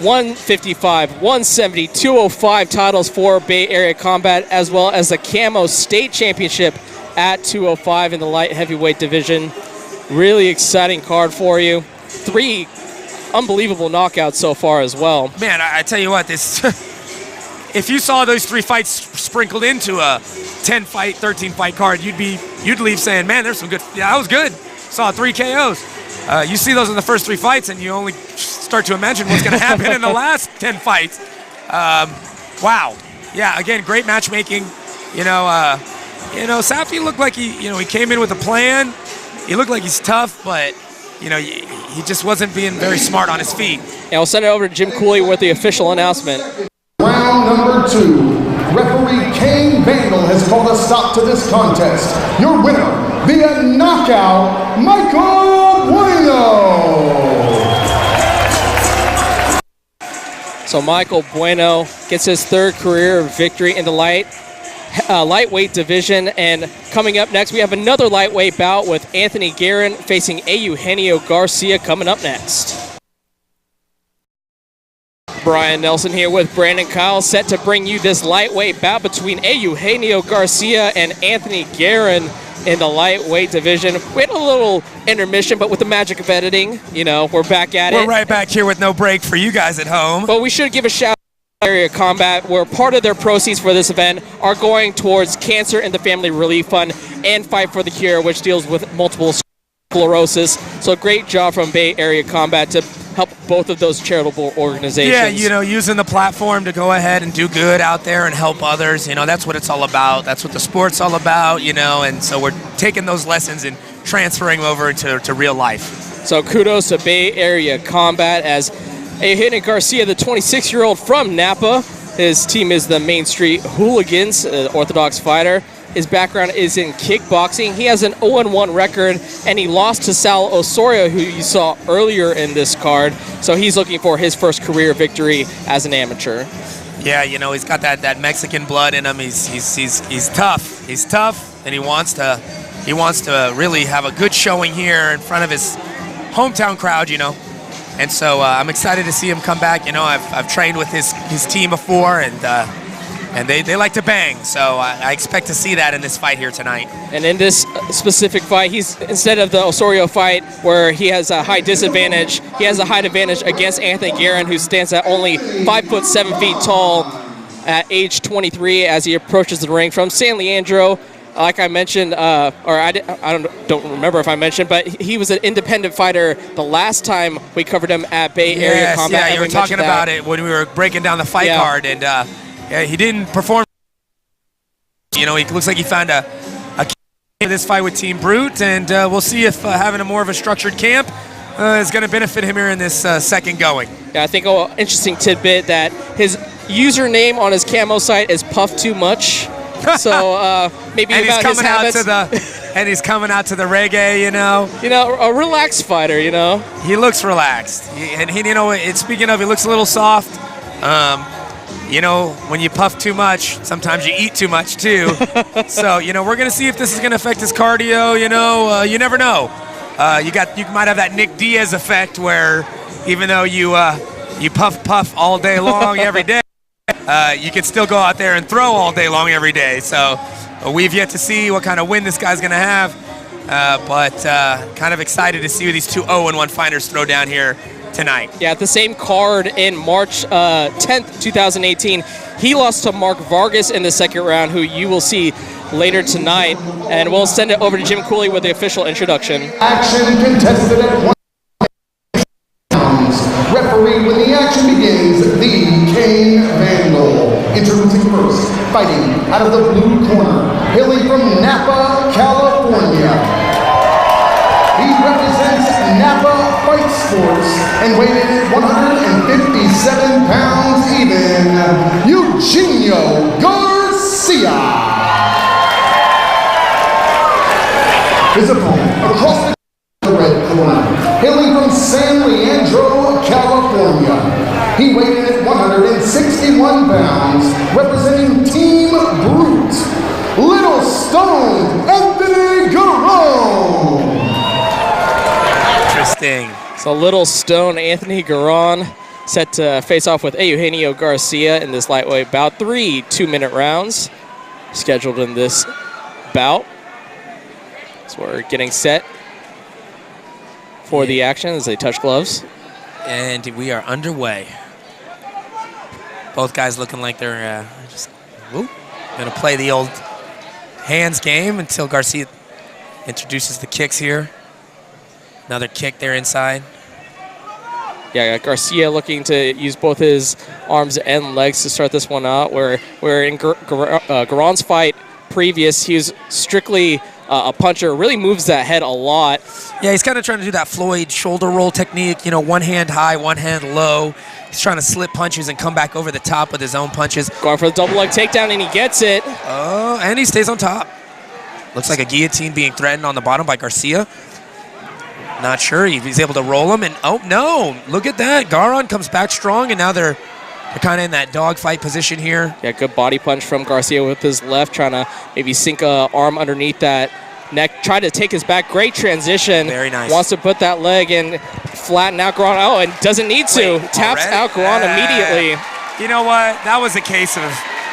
155, 170, 205 titles for Bay Area Combat, as well as the Camo State Championship at 205 in the light heavyweight division. Really exciting card for you. 3 unbelievable knockouts so far as well. Man, I tell you what, if you saw those 3 fights sprinkled into a 10-fight, 13-fight card, you'd leave saying, man, there's some good. Yeah, that was good. Saw 3 KOs. You see those in the first 3 fights, and you only start to imagine what's going to happen in the last 10 fights. Wow. Yeah. Again, great matchmaking. Safi looked like he came in with a plan. He looked like he's tough, but he just wasn't being very smart on his feet. And we'll send it over to Jim Cooley with the official announcement. Round number 2, referee Kane Van has called a stop to this contest. Your winner via knockout, Michael Bueno. So Michael Bueno gets his third career victory in the lightweight division. And coming up next, we have another lightweight bout with Anthony Guerin facing Eugenio Garcia coming up next. Brian Nelson here with Brandon Kyle, set to bring you this lightweight bout between Eugenio Garcia and Anthony Guerin in the lightweight division. We had a little intermission, but with the magic of editing, we're back at it. We're right back here with no break for you guys at home. But we should give a shout out to Area Combat, where part of their proceeds for this event are going towards Cancer and the Family Relief Fund and Fight for the Cure, which deals with multiple sclerosis. So great job from Bay Area Combat to help both of those charitable organizations. Yeah, using the platform to go ahead and do good out there and help others. That's what it's all about. That's what the sport's all about, and so we're taking those lessons and transferring over to real life. So kudos to Bay Area Combat as Eugenio Garcia, the 26-year-old from Napa. His team is the Main Street Hooligans, Orthodox fighter. His background is in kickboxing. He has an 0-1 record, and he lost to Sal Osorio, who you saw earlier in this card. So he's looking for his first career victory as an amateur. Yeah, he's got that Mexican blood in him. He's tough. He's tough, and he wants to really have a good showing here in front of his hometown crowd. And so I'm excited to see him come back. I've trained with his team before, and they like to bang, so I expect to see that in this fight here tonight. And in this specific fight, he's, instead of the Osorio fight where he has a high disadvantage, he has a high advantage against Anthony Guerin, who stands at only 5 foot 7 feet tall at age 23 as he approaches the ring from San Leandro. Like I mentioned, or I don't remember if I mentioned, but he was an independent fighter the last time we covered him at Bay Area Combat. Yeah, you were talking about it when we were breaking down the fight card, and he didn't perform. He looks like he found a in this fight with Team Brute, and we'll see if having a more of a structured camp is going to benefit him here in this second going. Yeah, I think an interesting tidbit that his username on his camo site is Puff Too Much. So maybe and about his habits. And he's coming out to the reggae, a relaxed fighter, He looks relaxed, speaking of, he looks a little soft. When you puff too much, sometimes you eat too much too. So, we're going to see if this is going to affect his cardio. You never know. You might have that Nick Diaz effect where even though you puff all day long every day, you can still go out there and throw all day long every day. So we've yet to see what kind of win this guy's going to have. But kind of excited to see these two 0-1 fighters throw down here tonight. Yeah, at the same card in March 10th, 2018, he lost to Mark Vargas in the second round, who you will see later tonight. And we'll send it over to Jim Cooley with the official introduction. Action contested at 1 rounds. Referee, when the action begins, the Kane Vandal. Introducing first, fighting out of the blue corner, hailing from Napa, California. He represents Napa Fight Sports and weighed in at 157 pounds even, Eugenio Garcia. His opponent across the red corner, hailing from San Leandro, California. He weighed in at 161 pounds, representing Team Brute, Little Stone, Anthony Guerin. Interesting. So Little Stone, Anthony Guerin, set to face off with Eugenio Garcia in this lightweight bout. 3 2-minute rounds scheduled in this bout. So we're getting set for the action as they touch gloves. And we are underway. Both guys looking like they're just going to play the old hands game until Garcia introduces the kicks here. Another kick there inside. Yeah, Garcia looking to use both his arms and legs to start this one out. Where in Guerin's fight previous. He was strictly a puncher, really moves that head a lot. Yeah, he's kind of trying to do that Floyd shoulder roll technique, one hand high, one hand low. He's trying to slip punches and come back over the top with his own punches. Going for the double leg takedown, and he gets it. Oh, and he stays on top. Looks like a guillotine being threatened on the bottom by Garcia. Not sure. He's able to roll him, and oh, no. Look at that. Guerin comes back strong, and now they're kind of in that dogfight position here. Yeah, good body punch from Garcia with his left, trying to maybe sink an arm underneath that neck. Try to take his back. Great transition. Very nice. Wants to put that leg and flatten out Guerin. Oh, and doesn't need to. Taps already? out Guerin immediately. You know what? That was a case of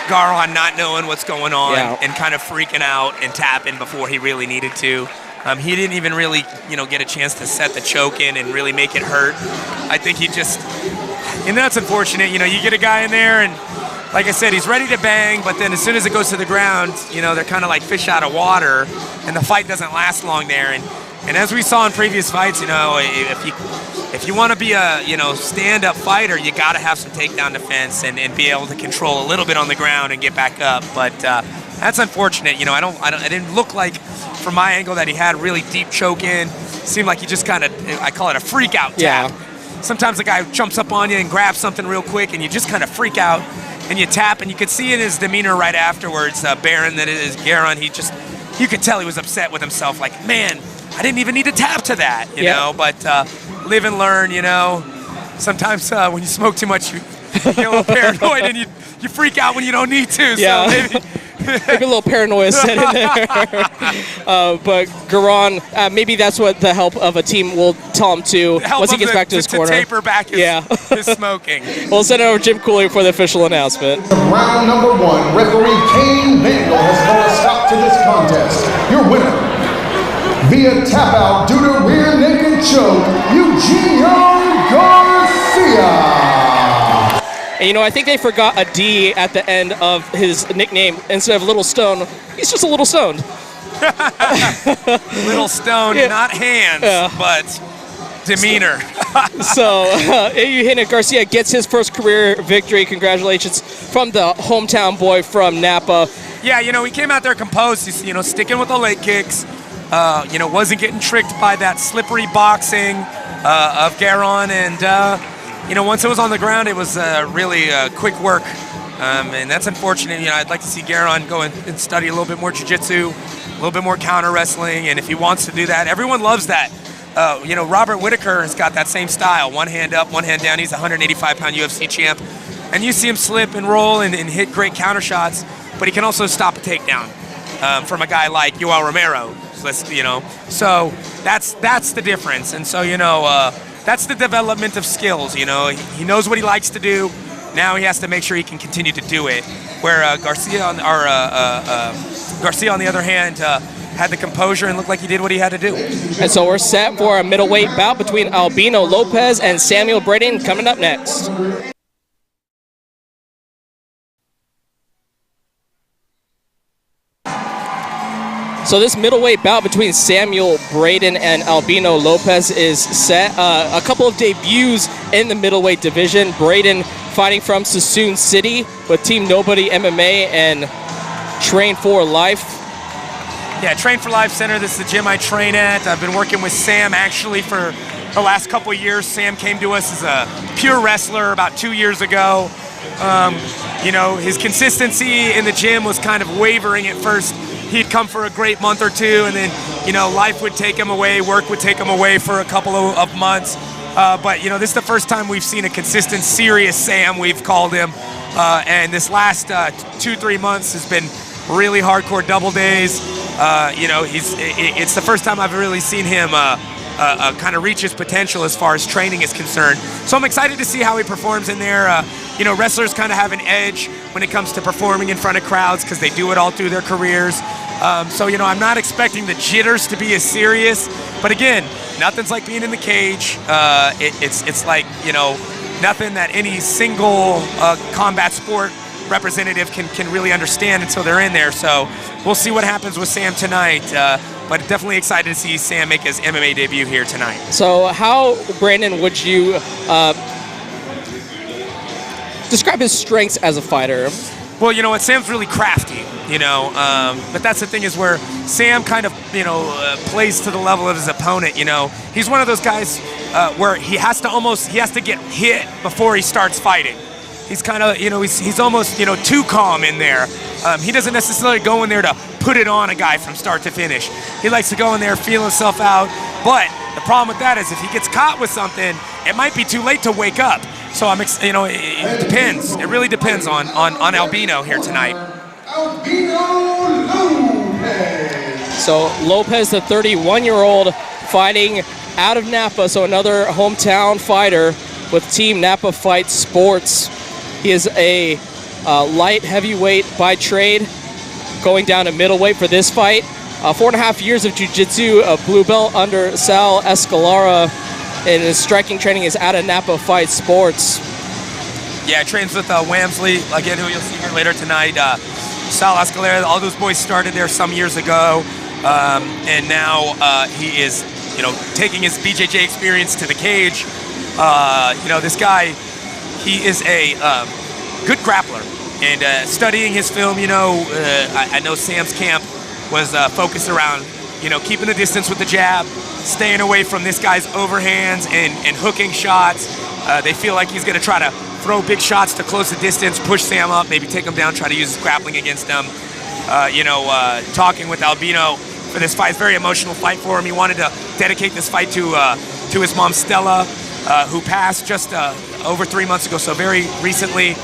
Guerin not knowing what's going on and kind of freaking out and tapping before he really needed to. He didn't even really, get a chance to set the choke in and really make it hurt. I think he just, and that's unfortunate. You get a guy in there, and like I said, he's ready to bang, but then as soon as it goes to the ground, they're kind of like fish out of water, and the fight doesn't last long there. And as we saw in previous fights, if you want to be a stand-up fighter, you got to have some takedown defense and be able to control a little bit on the ground and get back up. But that's unfortunate. I didn't look like from my angle that he had really deep choke in. Seemed like he just kind of, I call it a freak out tap. Yeah. Sometimes the guy jumps up on you and grabs something real quick, and you just kind of freak out and you tap, and you could see in his demeanor right afterwards, Guerin, you could tell he was upset with himself. Like, man, I didn't even need to tap to that, you know. But live and learn, Sometimes when you smoke too much, you get a little paranoid and you freak out when you don't need to. Yeah. So maybe a little paranoia set in there. But Guerin, maybe that's what the help of a team will tell him to once he gets back to his corner. To taper back his smoking. We'll send it over to Jim Cooley for the official announcement. Round number 1, referee Kane Vandal has called a stop to this contest. Your winner, via tap out due to rear naked choke, Eugenio Garcia. And I think they forgot a D at the end of his nickname. Instead of Little Stone, he's just a little stoned. Little stoned, not hands, but demeanor. So Eugenio Garcia gets his first career victory. Congratulations from the hometown boy from Napa. Yeah, he came out there composed. He's, sticking with the leg kicks. Wasn't getting tricked by that slippery boxing of Guerin, and once it was on the ground, it was really quick work, and that's unfortunate. I'd like to see Guerin go and study a little bit more jiu-jitsu, a little bit more counter wrestling, and if he wants to do that, everyone loves that. Robert Whitaker has got that same style, one hand up, one hand down. He's a 185-pound UFC champ, and you see him slip and roll and hit great counter shots, but he can also stop a takedown from a guy like Yoel Romero. So that's the difference, and so that's the development of skills. He knows what he likes to do. Now he has to make sure he can continue to do it. Where Garcia, on the other hand, had the composure and looked like he did what he had to do. And so we're set for a middleweight bout between Albino Lopez and Samuel Braden coming up next. So this middleweight bout between Samuel Braden and Albino Lopez is set. A couple of debuts in the middleweight division. Braden fighting from Sassoon City with Team Nobody MMA and Train for Life. Yeah, Train for Life Center. This is the gym I train at. I've been working with Sam actually for the last couple of years. Sam came to us as a pure wrestler about 2 years ago. His consistency in the gym was kind of wavering at first. He'd come for a great month or two, and then, life would take him away, work would take him away for a couple of months. But this is the first time we've seen a consistent, serious Sam, we've called him. And this last 2-3 months has been really hardcore double days. It's the first time I've really seen him kind of reach his potential as far as training is concerned. So I'm excited to see how he performs in there. Wrestlers kind of have an edge when it comes to performing in front of crowds because they do it all through their careers. So I'm not expecting the jitters to be as serious. But again, nothing's like being in the cage. It's like, nothing that any single combat sport representative can really understand until they're in there. So we'll see what happens with Sam tonight. But definitely excited to see Sam make his MMA debut here tonight. So how, Brandon, would you describe his strengths as a fighter? Well, you know what, Sam's really crafty, you know, but that's the thing is where Sam kind of, you know, plays to the level of his opponent, you know. He's one of those guys where he has to get hit before he starts fighting. He's kind of, you know, he's almost, you know, too calm in there. He doesn't necessarily go in there to put it on a guy from start to finish. He likes to go in there, feel himself out, but the problem with that is if he gets caught with something, it might be too late to wake up. So you know, it depends. It really depends on Albino here tonight. So Lopez, the 31-year-old, fighting out of Napa, so another hometown fighter with Team Napa Fight Sports. He is a light heavyweight by trade, going down to middleweight for this fight. 4.5 years of jiu-jitsu, a blue belt under Sal Escalara, and his striking training is out of Napa Fight Sports. Yeah, trains with Wamsley, again, who you'll see here later tonight. Sal Escalara, all those boys started there some years ago, and now he is, you know, taking his BJJ experience to the cage. You know, this guy, he is a good grappler, and studying his film, you know, I know Sam's camp was focused around, you know, keeping the distance with the jab, staying away from this guy's overhands and hooking shots. They feel like he's going to try to throw big shots to close the distance, push Sam up, maybe take him down, try to use his grappling against him. You know, talking with Albino for this fight, it's a very emotional fight for him. He wanted to dedicate this fight to his mom, Stella, who passed just over 3 months ago, so very recently.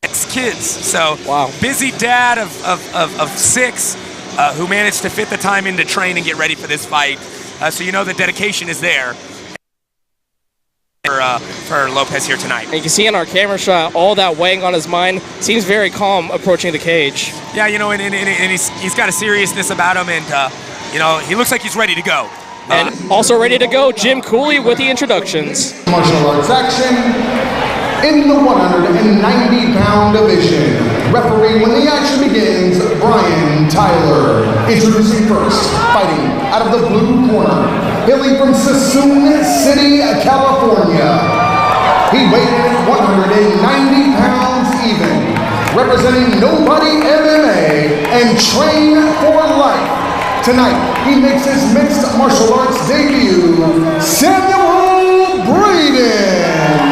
6 kids, so wow. Busy dad of 6 who managed to fit the time in to train and get ready for this fight. So you know the dedication is there for Lopez here tonight. And you can see in our camera shot all that weighing on his mind. Seems very calm approaching the cage. Yeah, you know, and he's got a seriousness about him, and you know, he looks like he's ready to go. And also ready to go, Jim Cooley with the introductions. Martial arts action in the 190-pound division. Referee when the action begins, Brian Tyler. Introducing first, fighting out of the blue corner, hailing from Sassoon City, California. He weighed in at 190 pounds even, representing Nobody MMA and Train for Life. Tonight, he makes his mixed martial arts debut, Samuel Braden.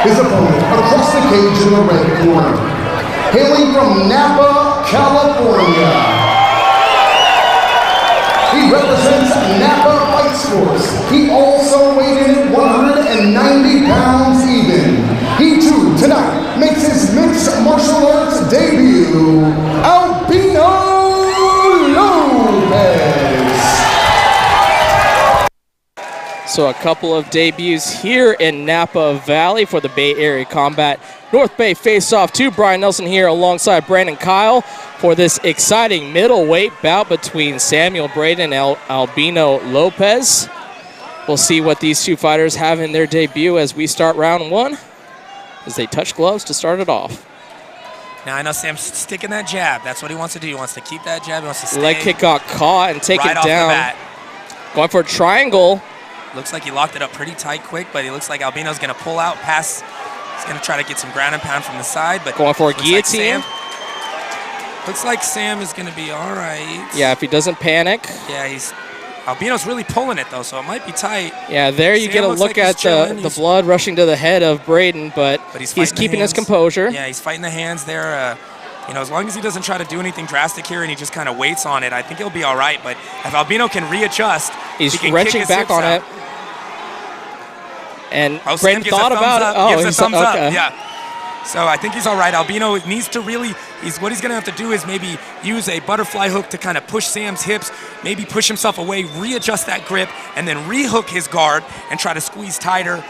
His opponent across the cage in the red corner, hailing from Napa, California. He represents Napa Fight Sports. He also weighed in at 190 pounds even. He too, tonight, makes his mixed martial arts debut, Albino Lopez. So a couple of debuts here in Napa Valley for the Bay Area Combat North Bay Face-Off 2. Brian Nelson here alongside Brandon Kyle for this exciting middleweight bout between Samuel Braden and Albino Lopez. We'll see what these two fighters have in their debut as we start round 1, as they touch gloves to start it off. Now I know Sam's sticking that jab. That's what he wants to do. He wants to keep that jab. He wants to stay. Leg kick got caught and take right it down. Off the bat. Going for a triangle. Looks like he locked it up pretty tight quick, but he looks like Albino's going to pull out, pass. He's going to try to get some ground and pound from the side. But going for a guillotine. Looks like Sam is going to be all right. Yeah, if he doesn't panic. Yeah, Albino's really pulling it, though, so it might be tight. Yeah, there you get a look at the blood rushing to the head of Braden, but he's keeping his composure. Yeah, he's fighting the hands there. You know, as long as he doesn't try to do anything drastic here and he just kind of waits on it, I think he'll be all right. But if Albino can readjust, he's he can wrenching kick his back on out. it. And Braden thought about it. Oh, gives a thumbs up. Yeah. So I think he's all right. Albino needs to really, what he's going to have to do is maybe use a butterfly hook to kind of push Sam's hips, maybe push himself away, readjust that grip, and then rehook his guard and try to squeeze tighter.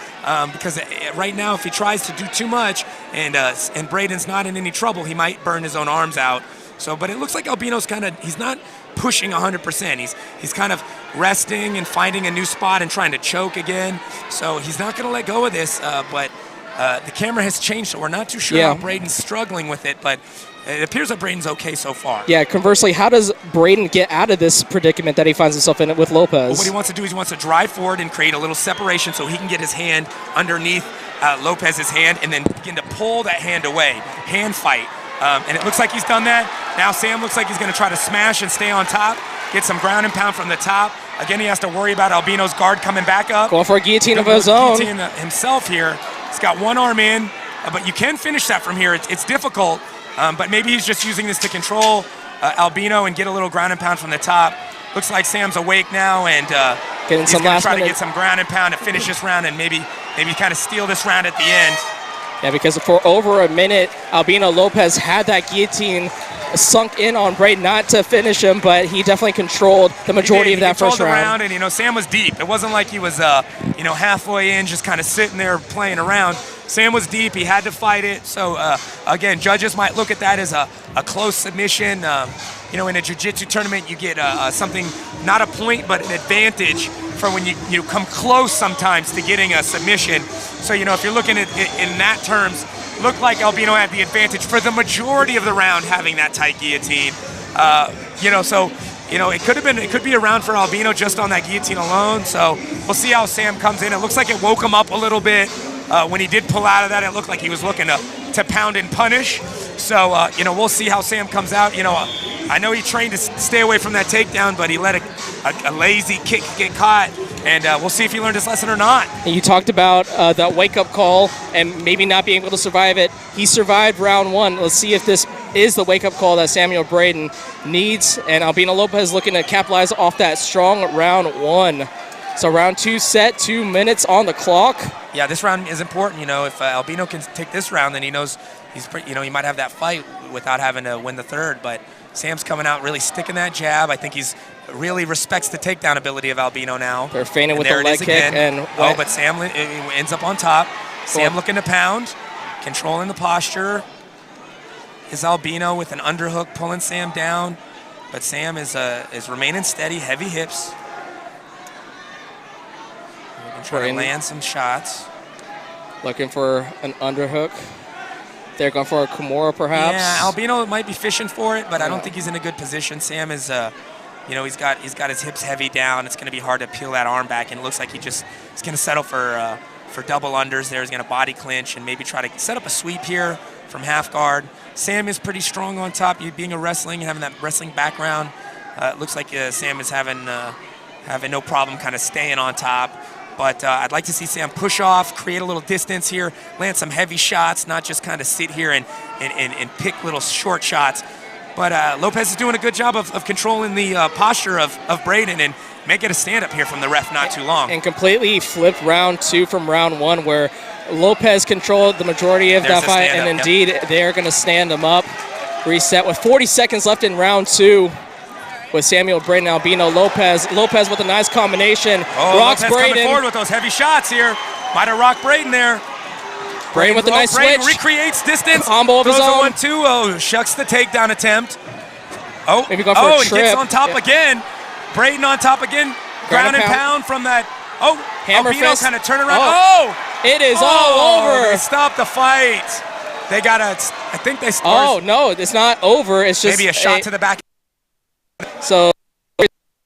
Because right now, if he tries to do too much and Braden's not in any trouble, he might burn his own arms out. So, but it looks like Albino's he's not pushing 100%. He's kind of resting and finding a new spot and trying to choke again. So he's not going to let go of this, but The camera has changed, so we're not too sure how Braden's struggling with it, but it appears that Braden's okay so far. Yeah, conversely, how does Braden get out of this predicament that he finds himself in with Lopez? Well, what he wants to do is he wants to drive forward and create a little separation so he can get his hand underneath Lopez's hand and then begin to pull that hand away. Hand fight. And it looks like he's done that. Now Sam looks like he's going to try to smash and stay on top, get some ground and pound from the top. Again, he has to worry about Albino's guard coming back up. Going for a guillotine of his own. Guillotine himself here. He's got one arm in, but you can finish that from here. It's difficult. But maybe he's just using this to control Albino and get a little ground and pound from the top. Looks like Sam's awake now, and he's going to try to get some ground and pound to finish this round and maybe kind of steal this round at the end. Yeah, because for over a minute, Albino Lopez had that guillotine sunk in on Braden, not to finish him, but he definitely controlled the majority of that first round. And, Sam was deep. It wasn't like he was, halfway in, just kind of sitting there playing around. Sam was deep. He had to fight it. So, again, judges might look at that as a close submission. In a jiu-jitsu tournament, you get something, not a point, but an advantage for when you come close sometimes to getting a submission. So, if you're looking at it in that terms, looked like Albino had the advantage for the majority of the round having that tight guillotine. It could be a round for Albino just on that guillotine alone. So we'll see how Sam comes in. It looks like it woke him up a little bit. When he did pull out of that, it looked like he was looking to pound and punish. So, we'll see how Sam comes out. I know he trained to stay away from that takedown, but he let a lazy kick get caught. And we'll see if he learned his lesson or not. You talked about that wake-up call and maybe not being able to survive it. He survived round one. Let's see if this is the wake-up call that Samuel Braden needs. And Albino Lopez looking to capitalize off that strong round one. So round two set, 2 minutes on the clock. Yeah, this round is important. If Albino can take this round, then he knows he might have that fight without having to win the third. But Sam's coming out really sticking that jab. I think he's really respects the takedown ability of Albino now. They're feigning with the leg kick. But Sam ends up on top. Sam looking to pound, controlling the posture. Is Albino with an underhook pulling Sam down. But Sam is remaining steady, heavy hips. Trying to land some shots. Looking for an underhook. They're going for a Kimura, perhaps. Yeah, Albino might be fishing for it, but I don't think he's in a good position. Sam is, he's got his hips heavy down. It's going to be hard to peel that arm back, and it looks like he's going to settle for double unders there. He's going to body clinch and maybe try to set up a sweep here from half guard. Sam is pretty strong on top. Being a wrestling and having that wrestling background, it looks like Sam is having no problem kind of staying on top. But I'd like to see Sam push off, create a little distance here, land some heavy shots, not just kind of sit here and pick little short shots. But Lopez is doing a good job of controlling the posture of Braden and make it a stand-up here from the ref not too long. And completely flipped round two from round one, where Lopez controlled the majority of that fight, and indeed they're going to stand him up. Reset with 40 seconds left in round two. With Samuel Braden, Albino Lopez. Lopez with a nice combination. Rocks Lopez Braden. Coming forward with those heavy shots here. Might have rocked Braden there. Braden with a nice Braden switch. Recreates distance. Combo of his own. 1-2. Oh, shucks the takedown attempt. Oh, maybe going for a trip. Gets on top again. Braden on top again. Ground and pound from that. Oh, hammer Albino fist. kind of turn around. Oh, it is all over. They stopped the fight. They got I think they scored. Oh, no, it's not over. It's just maybe a shot to the back. So,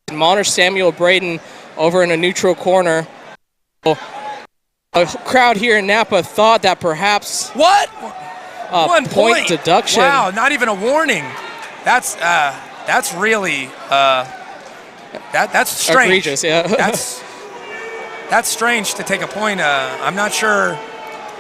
admonish Samuel Braden over in a neutral corner. A crowd here in Napa thought that perhaps what? 1 point deduction. Wow, not even a warning. That's really that's strange. Egregious, yeah. that's strange to take a point. I'm not sure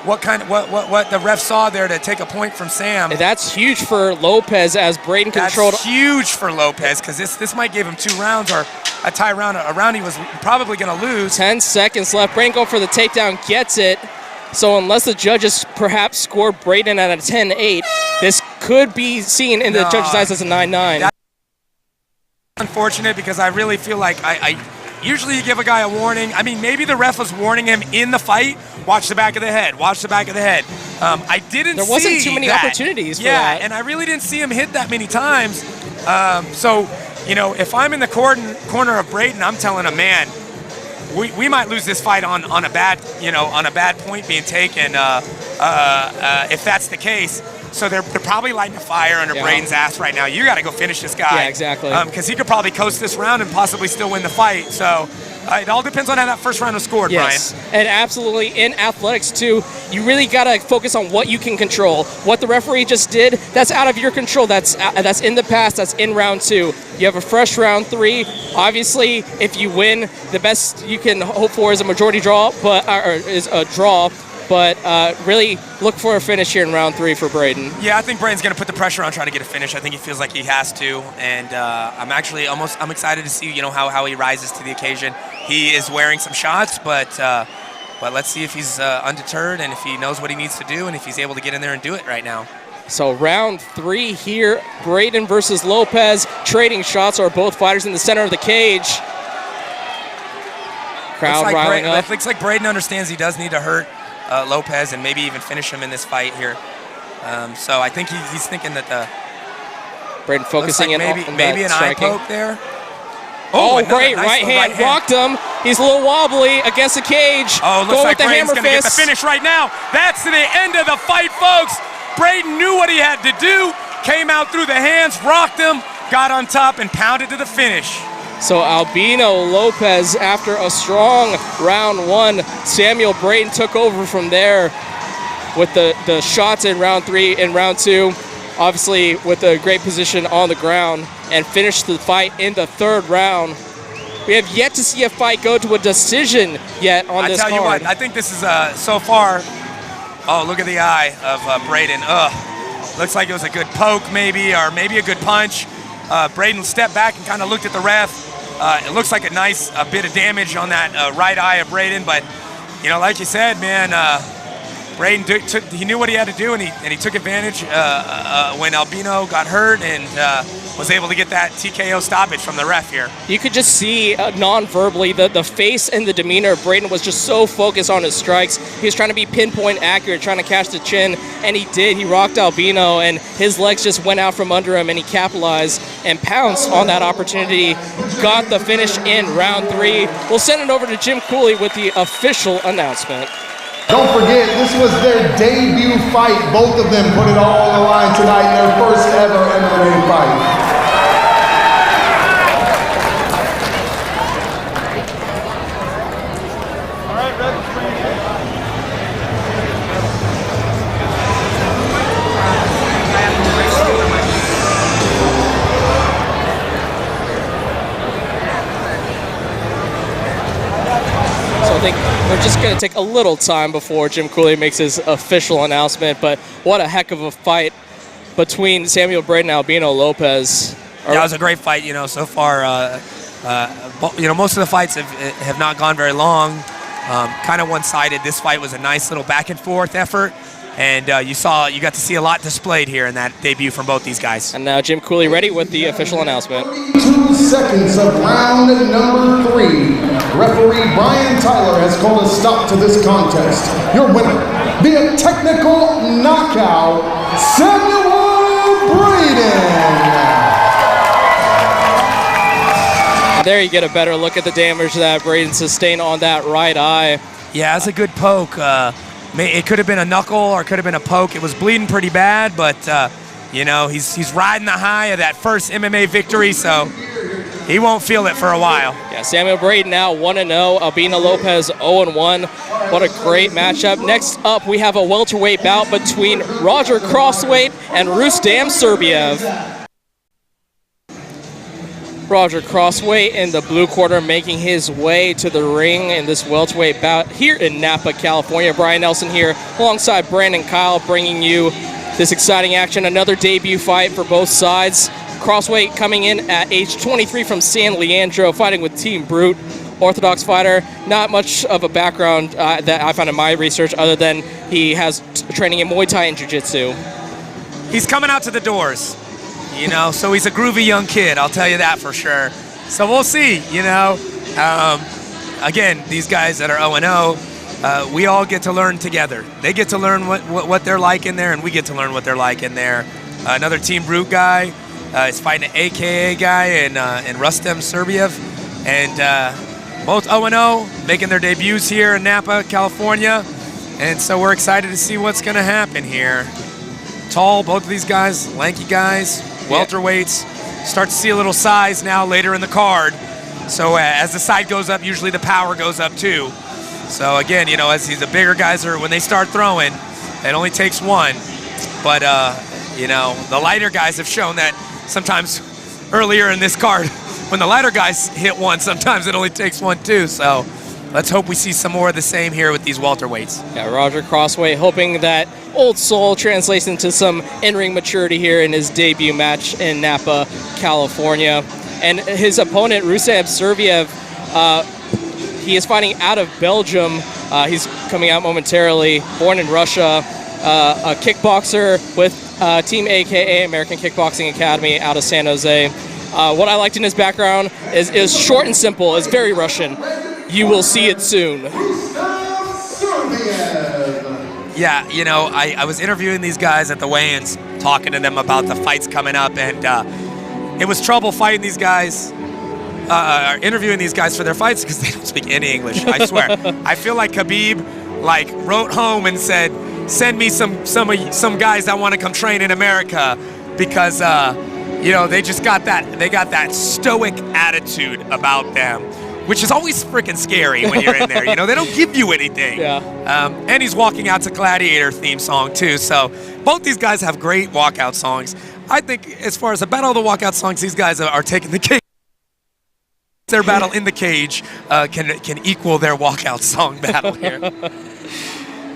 what the ref saw there to take a point from Sam. That's huge for Lopez as Braden controlled. That's huge for Lopez because this might give him 2 rounds or a tie round, a round he was probably going to lose. 10 seconds left. Braden going for the takedown, gets it. So unless the judges perhaps score Braden at a 10-8, this could be seen in the judges' eyes as a 9-9. That's unfortunate because I really feel like I usually you give a guy a warning. I mean, maybe the ref was warning him in the fight. Watch the back of the head. Watch the back of the head. I didn't see There wasn't too many opportunities for that. Yeah, and I really didn't see him hit that many times. So, if I'm in the corner of Braden, I'm telling him, man, we might lose this fight on a bad point being taken if that's the case. So they're probably lighting a fire under Braden's ass right now. You got to go finish this guy. Yeah, exactly. Because he could probably coast this round and possibly still win the fight. So it all depends on how that first round was scored, yes. Brian. And absolutely, in athletics too, you really got to focus on what you can control. What the referee just did, that's out of your control. That's in the past. That's in round 2. You have a fresh round 3. Obviously, if you win, the best you can hope for is a majority draw, or is a draw. But really look for a finish here in round 3 for Braden. Yeah, I think Braden's going to put the pressure on trying to get a finish. I think he feels like he has to, and I'm actually I'm excited to see how he rises to the occasion. He is wearing some shots, but let's see if he's undeterred and if he knows what he needs to do and if he's able to get in there and do it right now. So round 3 here, Braden versus Lopez, trading shots. Are both fighters in the center of the cage. Crowd riling up. It looks like Braden understands he does need to hurt Lopez and maybe even finish him in this fight here. So I think he's thinking that Braden focusing like on maybe an striking. eye poke there. Oh, great nice right hand rocked him. He's a little wobbly against the cage. Oh, looks like Braden's going to get the finish right now. That's the end of the fight, folks. Braden knew what he had to do, came out through the hands, rocked him, got on top, and pounded to the finish. So Albino Lopez, after a strong round 1, Samuel Braden took over from there with the shots in round 3 and round 2, obviously with a great position on the ground, and finished the fight in the 3rd round. We have yet to see a fight go to a decision yet on this card. I tell you what, I think this is so far. Oh, look at the eye of Braden. Looks like it was a good poke maybe, or maybe a good punch. Braden stepped back and kind of looked at the ref. It looks like a nice bit of damage on that right eye of Braden, but like you said, man, Braden he knew what he had to do, and he took advantage when Albino got hurt and was able to get that TKO stoppage from the ref here. You could just see non-verbally the face and the demeanor of Braden was just so focused on his strikes. He was trying to be pinpoint accurate, trying to catch the chin, and he did. He rocked Albino, and his legs just went out from under him, and he capitalized and pounced on that opportunity. Got the finish in round 3. We'll send it over to Jim Cooley with the official announcement. Don't forget, this was their debut fight. Both of them put it all on the line tonight, their first ever MMA fight. I think we're just going to take a little time before Jim Cooley makes his official announcement, but what a heck of a fight between Samuel Braden and Albino Lopez. Yeah, it was a great fight, so far. Most of the fights have not gone very long, kind of one-sided. This fight was a nice little back-and-forth effort, and you got to see a lot displayed here in that debut from both these guys. And now Jim Cooley ready with the official announcement. 2 seconds of round number 3. Referee Brian Tyler has called a stop to this contest. Your winner, via technical knockout, Samuel Braden. There you get a better look at the damage that Braden sustained on that right eye. Yeah, it's a good poke. It could have been a knuckle or it could have been a poke. It was bleeding pretty bad, but he's riding the high of that first MMA victory, so he won't feel it for a while. Yeah, Samuel Braden now 1-0, Albino Lopez 0-1. What a great matchup. Next up, we have a welterweight bout between Roger Crossway and Rustam Serbia. Roger Crossway in the blue corner, making his way to the ring in this welterweight bout here in Napa, California. Brian Nelson here alongside Brandon Kyle, bringing you this exciting action. Another debut fight for both sides. Crossway coming in at age 23 from San Leandro, fighting with Team Brute. Orthodox fighter, not much of a background that I found in my research other than he has training in Muay Thai and Jiu-Jitsu. He's coming out to the doors. So he's a groovy young kid, I'll tell you that for sure. So we'll see, Again, these guys that are 0-0, we all get to learn together. They get to learn what they're like in there, and we get to learn what they're like in there. Another Team Brute guy is fighting an AKA guy in Rustam Serbia. And both 0-0, making their debuts here in Napa, California. And so we're excited to see what's going to happen here. Tall, both of these guys, lanky guys, welterweights. Start to see a little size now later in the card. So as the side goes up, usually the power goes up too. So again, you know, as these the bigger guys when they start throwing, it only takes one. But you know, the lighter guys have shown that sometimes earlier in this card, when the lighter guys hit one, sometimes it only takes one too. So let's hope we see some more of the same here with these welterweights. Yeah, Roger Crossway hoping that old soul translates into some in-ring maturity here in his debut match in Napa, California. And his opponent, Rusev Serbia, he is fighting out of Belgium. He's coming out momentarily, born in Russia, a kickboxer with Team AKA, American Kickboxing Academy, out of San Jose. What I liked in his background is short and simple. It's very Russian. You will see it soon. Yeah, you know, I was interviewing these guys at the weigh-ins, talking to them about the fights coming up, and it was trouble fighting these guys, interviewing these guys for their fights because they don't speak any English, I swear. I feel like Khabib, wrote home and said, send me some guys that want to come train in America because, you know, they got that stoic attitude about them, which is always freaking scary when you're in there. You know, they don't give you anything. Yeah. And he's walking out to Gladiator theme song too. So both these guys have great walkout songs. I think as far as the battle of the walkout songs, these guys are taking the cake. Their battle in the cage can equal their walkout song battle here.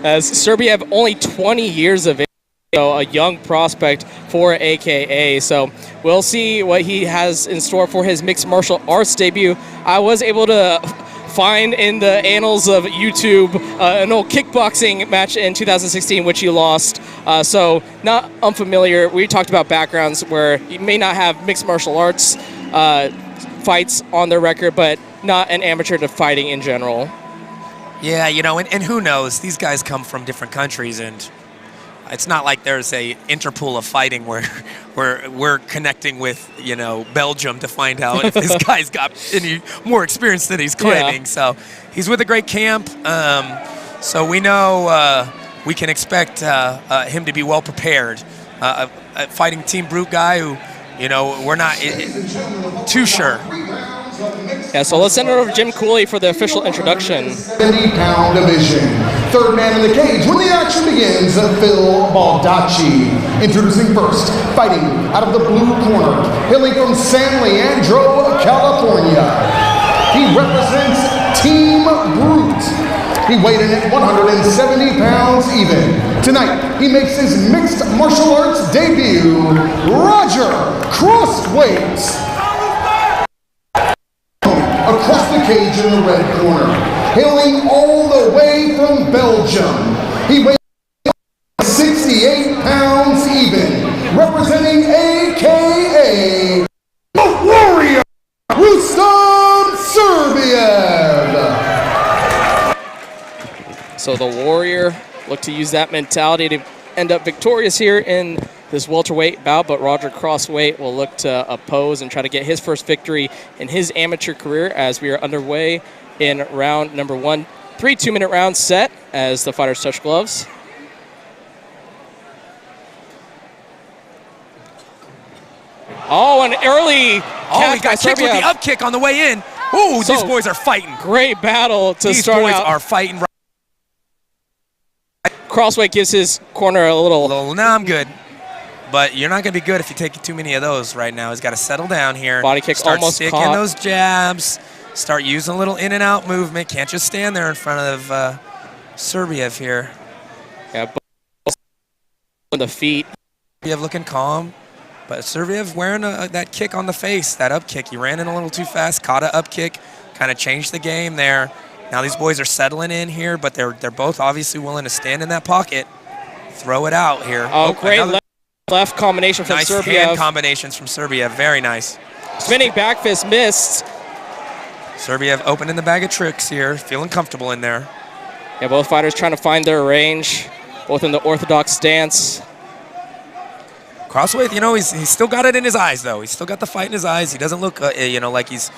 As Serbia have only 20 years of age, so a young prospect for AKA. So we'll see what he has in store for his mixed martial arts debut. I was able to find in the annals of YouTube an old kickboxing match in 2016, which he lost. So not unfamiliar. We talked about backgrounds where you may not have mixed martial arts fights on their record, but not an amateur to fighting in general. Yeah, you know, and who knows? These guys come from different countries, and it's not like there's a interpool of fighting where we're connecting with, you know, Belgium to find out if this guy's got any more experience than he's claiming. Yeah. So he's with a great camp. So we know we can expect him to be well prepared. A fighting Team Brute guy who, you know, we're not too sure. Yeah, so let's send it over to Jim Cooley for the official introduction. 70-pound division. Third man in the cage when the action begins, Phil Baldacci. Introducing first, fighting out of the blue corner, hailing from San Leandro, California. He represents Team Brute. He weighed in at 170 pounds even. Tonight, he makes his mixed martial arts debut, Roger Crossway. Across the cage in the red corner, hailing all the way from Belgium. He weighs 68 pounds even, representing AKA the Warrior, Rustam Serbia. So the Warrior looked to use that mentality to end up victorious here in this welterweight bout, but Roger Crossway will look to oppose and try to get his first victory in his amateur career as we are underway in round number 1. 3 2-minute rounds set as the fighters touch gloves. Oh, an early he got kicked with the up kick on the way in. Ooh, so these boys are fighting. Great battle to start out. These boys are fighting. Crossway gives his corner a little... No, I'm good. But you're not going to be good if you take too many of those right now. He's got to settle down here. Body kick almost sticking caught. Those jabs. Start using a little in and out movement. Can't just stand there in front of Serbiev here. Yeah, on the feet. Serbiev looking calm. But Serbiev wearing that kick on the face, that up kick. He ran in a little too fast, caught a up kick, kind of changed the game there. Now these boys are settling in here, but they're both obviously willing to stand in that pocket, throw it out here. Oh, great left combination from Serbia. Nice hand combinations from Serbia, very nice. Spinning back fist missed. Serbia opening the bag of tricks here, feeling comfortable in there. Yeah, both fighters trying to find their range, both in the orthodox stance. Crossway, you know, he's still got it in his eyes, though. He's still got the fight in his eyes. He doesn't look, you know, like he's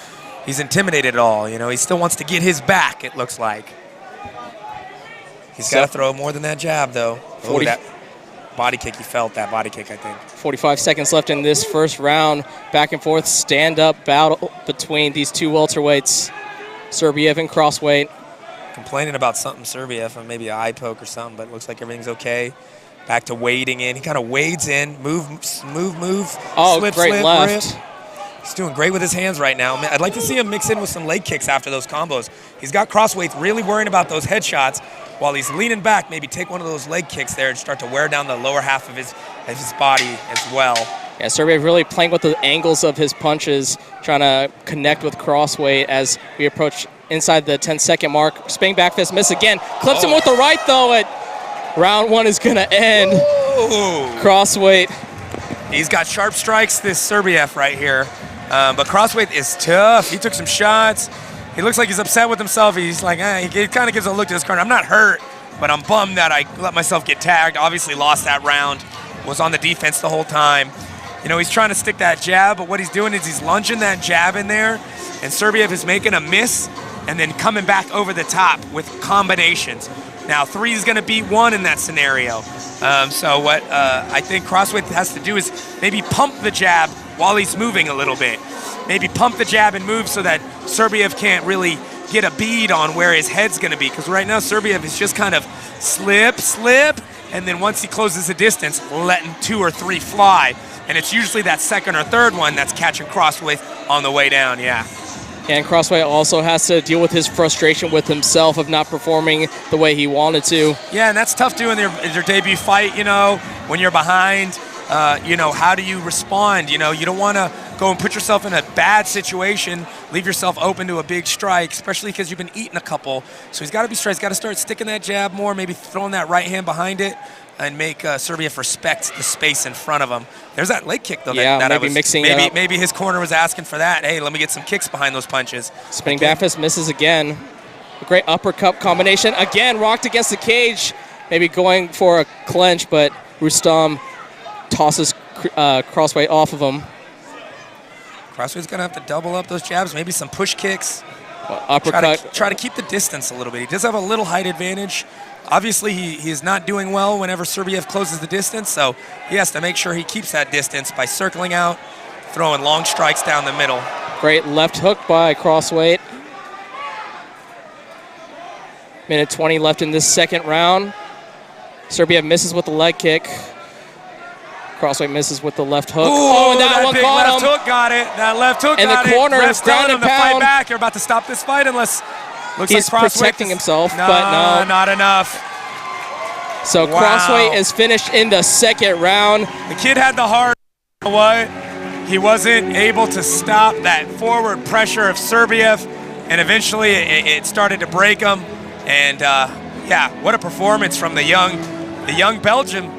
he's intimidated at all. You know, he still wants to get his back, it looks like. He's got to throw more than that jab, though. 40. That body kick, he felt that body kick, I think. 45 seconds left in this first round. Back and forth stand-up battle between these two welterweights, Serbia and Crossway. Complaining about something, Serbia, from maybe an eye poke or something, but it looks like everything's okay. Back to wading in. He kind of wades in, move. Oh, slip, great left. Rip. He's doing great with his hands right now. I'd like to see him mix in with some leg kicks after those combos. He's got Crossway really worrying about those headshots. While he's leaning back, maybe take one of those leg kicks there and start to wear down the lower half of his body as well. Yeah, Serbia really playing with the angles of his punches, trying to connect with Crossway as we approach inside the 10-second mark. Spinning back fist, miss again. Clips him with the right, though. Round one is going to end. Ooh. Crossway. He's got sharp strikes, this Serbiev right here. But Crossway is tough. He took some shots. He looks like he's upset with himself. He's like, he kind of gives a look to his corner. I'm not hurt, but I'm bummed that I let myself get tagged. Obviously lost that round. Was on the defense the whole time. You know, he's trying to stick that jab, but what he's doing is he's lunging that jab in there, and Serbiev is making a miss and then coming back over the top with combinations. Now, 3 is going to beat 1 in that scenario. So what I think Crossway has to do is maybe pump the jab while he's moving a little bit. Maybe pump the jab and move so that Serbiev can't really get a bead on where his head's going to be. Because right now, Serbiev is just kind of slip, and then once he closes the distance, letting 2 or 3 fly. And it's usually that second or third one that's catching Crossway on the way down, yeah. And Crossway also has to deal with his frustration with himself of not performing the way he wanted to. Yeah, and that's tough doing your debut fight, you know, when you're behind. You know, how do you respond? You know, you don't want to go and put yourself in a bad situation, leave yourself open to a big strike, especially because you've been eating a couple. So he's got to be straight. He's got to start sticking that jab more, maybe throwing that right hand behind it, and make Serbia respect the space in front of him. There's that leg kick, though. Yeah, that maybe mixing it up. Maybe his corner was asking for that. Hey, let me get some kicks behind those punches. Spinning back fist misses again. A great uppercut combination. Again, rocked against the cage. Maybe going for a clinch, but Rustam tosses Crossway off of him. Crossway's going to have to double up those jabs, maybe some push kicks. Uppercut. Try to keep the distance a little bit. He does have a little height advantage. Obviously, he is not doing well whenever Serbiev closes the distance, so he has to make sure he keeps that distance by circling out, throwing long strikes down the middle. Great left hook by Crossway. Minute 20 left in this second round. Serbia misses with the leg kick. Crossway misses with the left hook. Ooh, and that one big caught left him. Hook got it. That left hook in got the corner, it. Ref's telling him to fight pound. back. You're about to stop this fight unless looks he's like Crossway protecting himself, but no. Not enough. So wow. Crossway is finished in the second round. The kid had the heart. You know what? He wasn't able to stop that forward pressure of Serbiev, and eventually it started to break him. And yeah, what a performance from the young Belgian.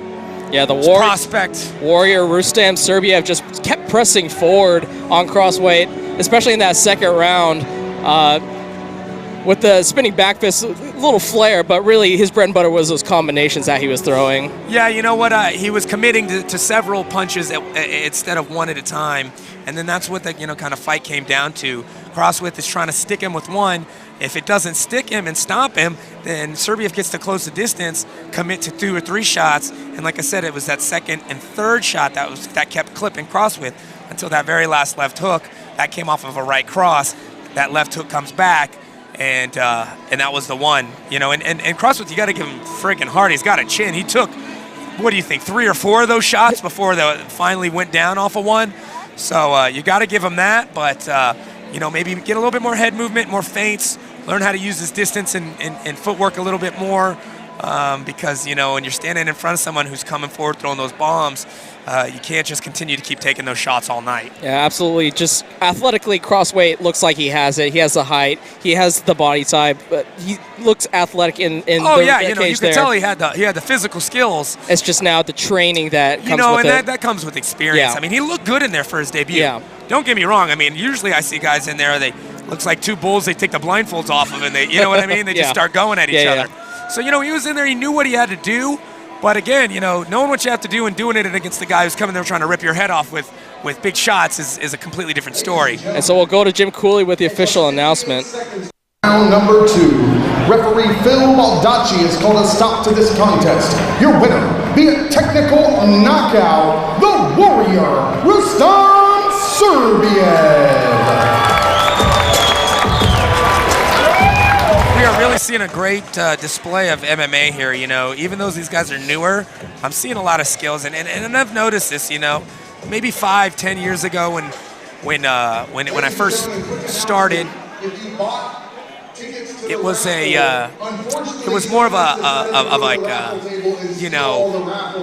Yeah, the prospect. Warrior Rustam Serbiev just kept pressing forward on Crossway, especially in that second round. With the spinning back fist, a little flare, but really his bread and butter was those combinations that he was throwing. Yeah, you know what? He was committing to several punches instead of one at a time, and then that's what the kind of fight came down to. Crossway is trying to stick him with one. If it doesn't stick him and stop him, then Serbiev gets to close the distance, commit to 2 or 3 shots, and like I said, it was that second and third shot that kept clipping Crossway until that very last left hook that came off of a right cross. That left hook comes back. And that was the one, and Crossway, you got to give him freaking hard. He's got a chin. He took, what do you think, 3 or 4 of those shots before they finally went down off of one. So you got to give him that, but maybe get a little bit more head movement, more feints, learn how to use his distance and footwork a little bit more, because when you're standing in front of someone who's coming forward throwing those bombs, you can't just continue to keep taking those shots all night. Yeah, absolutely. Just athletically, Crossway looks like he has it. He has the height. He has the body type. But he looks athletic in the cage you can tell he had the physical skills. It's just now the training that comes with it. That comes with experience. Yeah. I mean, he looked good in there for his debut. Yeah. Don't get me wrong. I mean, usually I see guys in there, they looks like 2 bulls. They take the blindfolds off of, and they, you know what I mean? They just start going at each other. So he was in there. He knew what he had to do. But again, knowing what you have to do and doing it against the guy who's coming there trying to rip your head off with big shots is a completely different story. And so we'll go to Jim Cooley with the official announcement. Round number 2. Referee Phil Baldacci has called a stop to this contest. Your winner, via technical knockout, the Warrior, Rustam Serbia. We are really seeing a great display of MMA here. Even though these guys are newer, I'm seeing a lot of skills, and I've noticed this. Maybe 5-10 years ago when I first started, it was more of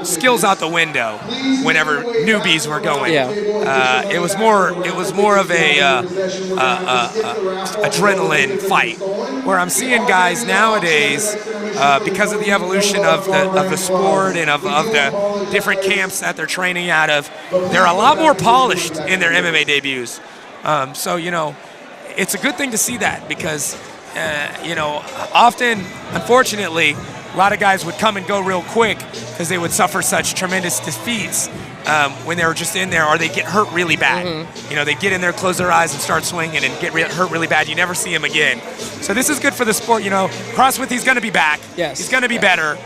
skills out the window whenever newbies were going. Yeah. It was more of a adrenaline fight. Where I'm seeing guys nowadays, because of the evolution of the sport and of the different camps that they're training out of, they're a lot more polished in their MMA debuts. So it's a good thing to see that, because often, unfortunately, a lot of guys would come and go real quick because they would suffer such tremendous defeats when they were just in there, or they get hurt really bad. Mm-hmm. They get in there, close their eyes, and start swinging and get hurt really bad. You never see them again. So this is good for the sport. Crossway, he's going to be back. Yes. He's going to be better.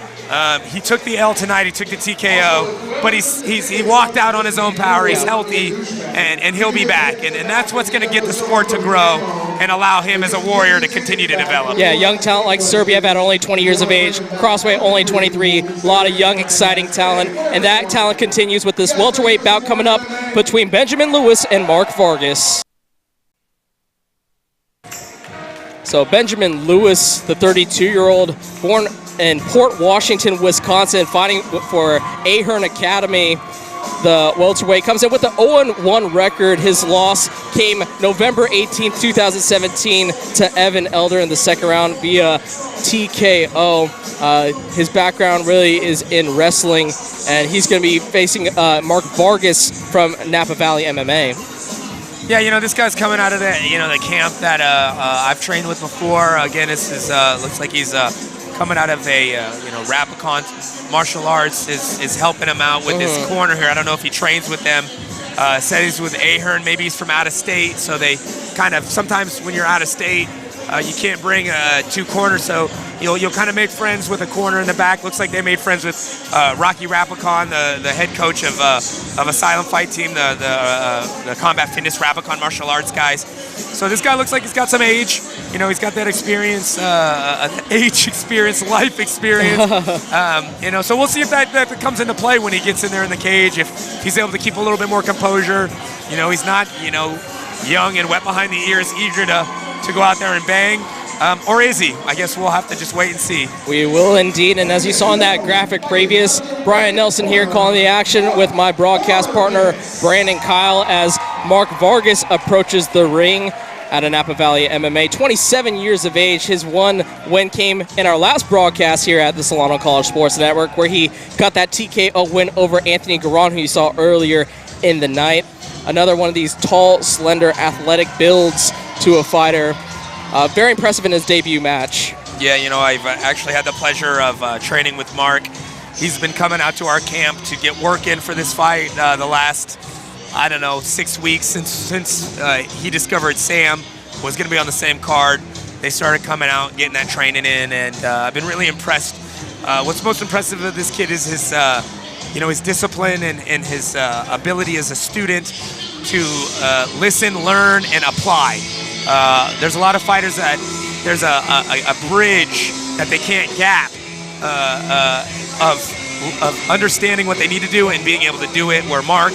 He took the L tonight. He took the TKO, but he walked out on his own power. He's healthy, and he'll be back. And that's what's going to get the sport to grow and allow him as a warrior to continue to develop. Yeah, young talent like Serbia at only 20 years of age. Crossway only 23. A lot of young, exciting talent, and that talent continues with this welterweight bout coming up between Benjamin Lewis and Mark Vargas. So Benjamin Lewis, the 32-year-old, born in Port Washington, Wisconsin, fighting for Ahern Academy. The welterweight comes in with an 0-1 record. His loss came November 18, 2017 to Evan Elder in the second round via TKO. His background really is in wrestling, and he's going to be facing Mark Vargas from Napa Valley MMA. Yeah, this guy's coming out of the camp that I've trained with before. Again, this is looks like he's coming out of a Rapicon martial arts is helping him out with this corner here. I don't know if he trains with them. Said he's with Ahern. Maybe he's from out of state, so they kind of sometimes when you're out of state, you can't bring two corners, so you'll kind of make friends with a corner in the back. Looks like they made friends with Rocky Rapicon, the head coach of a silent fight team, the Combat Fitness Rapicon martial arts guys. So this guy looks like he's got some age. He's got that experience, age experience, life experience. So we'll see if that comes into play when he gets in there in the cage. If he's able to keep a little bit more composure. He's not young and wet behind the ears, eager to go out there and bang. Or is he? I guess we'll have to just wait and see. We will indeed, and as you saw in that graphic previous, Brian Nelson here calling the action with my broadcast partner, Brandon Kyle, as Mark Vargas approaches the ring out of Napa Valley MMA. 27 years of age. His one win came in our last broadcast here at the Solano College Sports Network, where he got that TKO win over Anthony Guerin, who you saw earlier in the night. Another one of these tall, slender, athletic builds to a fighter. Very impressive in his debut match. Yeah, I've actually had the pleasure of training with Mark. He's been coming out to our camp to get work in for this fight the last, 6 weeks since he discovered Sam was going to be on the same card. They started coming out, getting that training in, and I've been really impressed. What's most impressive of this kid is his discipline and his ability as a student to listen, learn, and apply. There's a lot of fighters that there's a bridge that they can't gap of understanding what they need to do and being able to do it, where Mark,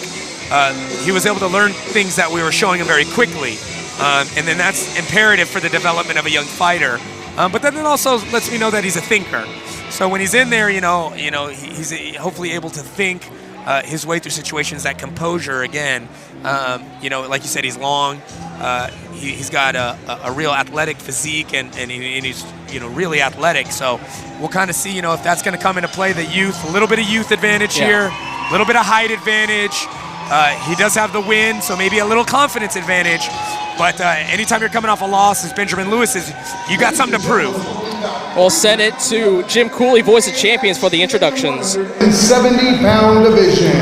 he was able to learn things that we were showing him very quickly. And then that's imperative for the development of a young fighter. But then it also lets me know that he's a thinker. So when he's in there, he's hopefully able to think his way through situations. That composure again. Like you said, he's long. He's got a real athletic physique, and he's really athletic. So we'll kind of see if that's going to come into play. The youth, a little bit of youth advantage here, a little bit of height advantage. He does have the win, so maybe a little confidence advantage. But anytime you're coming off a loss, as Benjamin Lewis is, you got something to prove. We'll send it to Jim Cooley, voice of champions, for the introductions. 70-pound division.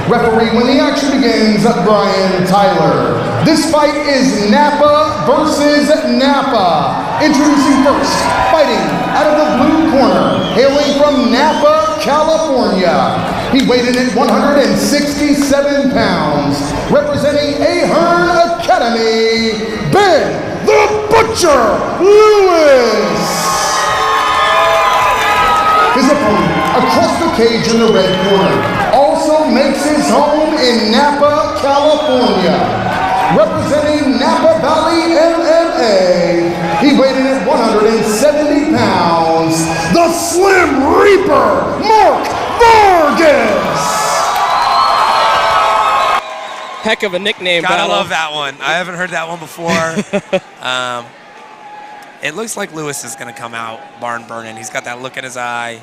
Referee when the action begins, Brian Tyler. This fight is Napa versus Napa. Introducing first, fighting out of the blue corner, hailing from Napa, California. He weighed in at 167 pounds, representing Ahern Academy, Ben the Butcher Lewis. His opponent, across the cage in the red corner, also makes his home in Napa, California. Representing Napa Valley MMA, he weighed in at 170 pounds, the Slim Reaper, Mark Vargas. Heck of a nickname. Gotta battle. love that one. I haven't heard that one before. It looks like Lewis is going to come out barn burning. He's got that look in his eye.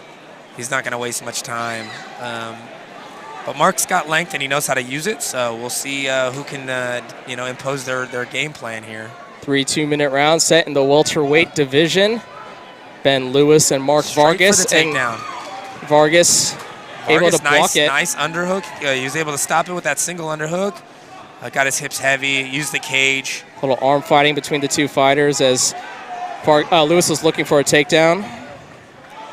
He's not going to waste much time. But Mark's got length and he knows how to use it. So we'll see who can, impose their game plan here. 3 2-minute rounds set in the welterweight division. Ben Lewis and Mark Vargas. For the takedown. Vargas able to block it. Nice underhook. He was able to stop it with that single underhook. Got his hips heavy, used the cage. A little arm fighting between the two fighters as Lewis was looking for a takedown.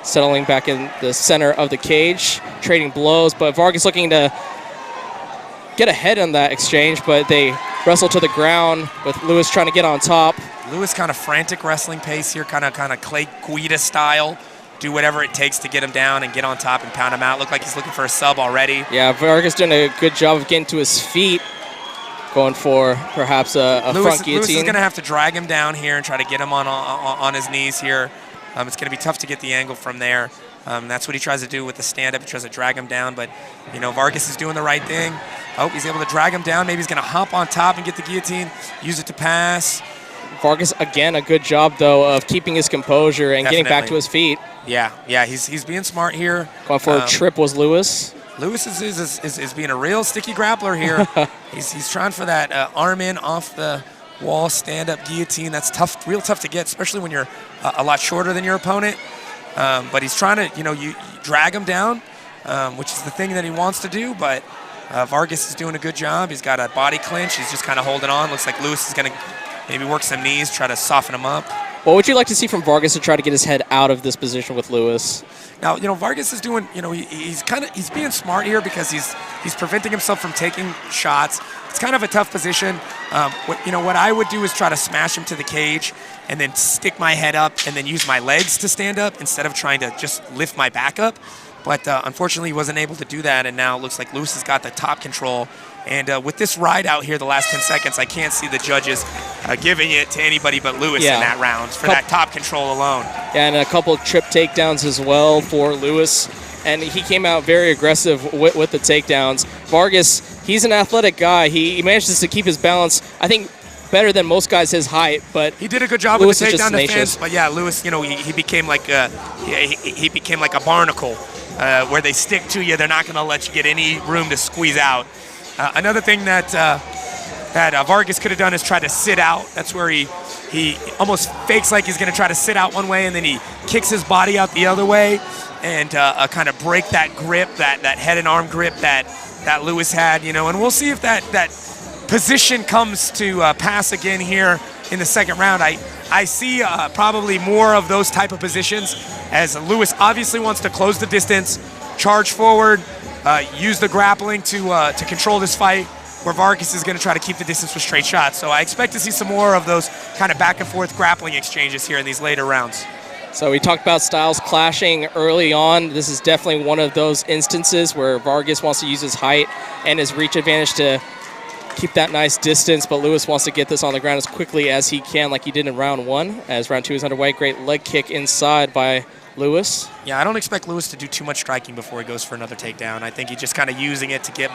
Settling back in the center of the cage, trading blows, but Vargas looking to get ahead on that exchange, but they wrestle to the ground with Lewis trying to get on top. Lewis kind of frantic wrestling pace here, kind of Clay Guida style. Do whatever it takes to get him down and get on top and pound him out. Look like he's looking for a sub already. Yeah, Vargas doing a good job of getting to his feet, going for perhaps a front guillotine. Lewis is going to have to drag him down here and try to get him on his knees here. It's going to be tough to get the angle from there. That's what he tries to do with the stand-up. He tries to drag him down, but, Vargas is doing the right thing. Oh, he's able to drag him down. Maybe he's going to hop on top and get the guillotine, use it to pass. Vargas, again, a good job, though, of keeping his composure and getting back to his feet. Yeah, he's being smart here. Going for a trip was Lewis. Lewis is being a real sticky grappler here. he's trying for that arm in off the wall stand-up guillotine. That's tough, real tough to get, especially when you're a lot shorter than your opponent. But he's trying to, you drag him down, which is the thing that he wants to do. But Vargas is doing a good job. He's got a body clinch. He's just kind of holding on. Looks like Lewis is going to maybe work some knees, try to soften him up. What would you like to see from Vargas to try to get his head out of this position with Lewis? Now, Vargas is doing, he's being smart here because he's preventing himself from taking shots. It's kind of a tough position. What I would do is try to smash him to the cage and then stick my head up and then use my legs to stand up instead of trying to just lift my back up. But unfortunately, he wasn't able to do that, and now it looks like Lewis has got the top control. And with this ride out here the last 10 seconds, I can't see the judges giving it to anybody but Lewis in that round for that top control alone. Yeah, and a couple of trip takedowns as well for Lewis. And he came out very aggressive with the takedowns. Vargas, he's an athletic guy. He manages to keep his balance, I think, better than most guys his height. But he did a good job Lewis with the takedown defense. But yeah, Lewis, he became like he became like a barnacle where they stick to you. They're not going to let you get any room to squeeze out. Another thing that Vargas could have done is try to sit out. That's where he almost fakes like he's going to try to sit out one way, and then he kicks his body out the other way and kind of break that grip, that head and arm grip that Lewis had, and we'll see if that position comes to pass again here in the second round. I see probably more of those type of positions as Lewis obviously wants to close the distance, charge forward, use the grappling to control this fight, where Vargas is going to try to keep the distance with straight shots. So I expect to see some more of those kind of back and forth grappling exchanges here in these later rounds. So we talked about styles clashing early on. This is definitely one of those instances where Vargas wants to use his height and his reach advantage to keep that nice distance, but Lewis wants to get this on the ground as quickly as he can, like he did in round one. As round two is underway, great leg kick inside by Lewis. Yeah, I don't expect Lewis to do too much striking before he goes for another takedown. I think he's just kind of using it to get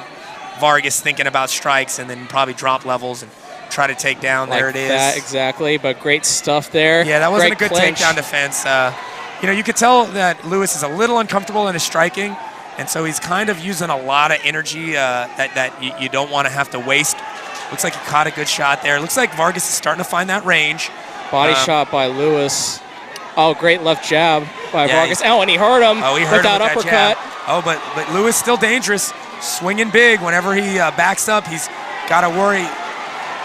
Vargas thinking about strikes and then probably drop levels and try to take down. Like there it is. That, exactly, but great stuff there. Yeah, that wasn't great a good clinch. takedown defense. You could tell that Lewis is a little uncomfortable in his striking, and so he's kind of using a lot of energy that you don't want to have to waste. Looks like he caught a good shot there. Looks like Vargas is starting to find that range. Body shot by Lewis. Oh, great left jab by Yeah, Vargas. Oh, and he hurt him he hurt with him that with uppercut. jab. Oh, but Lewis still dangerous, swinging big. Whenever he backs up, he's got to worry.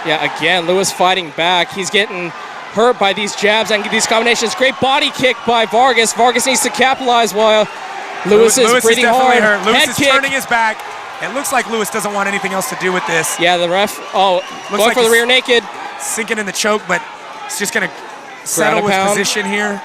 Yeah, again, Lewis fighting back. He's getting hurt by these jabs and these combinations. Great body kick by Vargas. Vargas needs to capitalize while Lewis is breathing hard. Hurt. Lewis is kick. turning his back. It looks like Lewis doesn't want anything else to do with this. Yeah, the ref, going like for the rear naked. Sinking in the choke, but he's just going to settle his position here.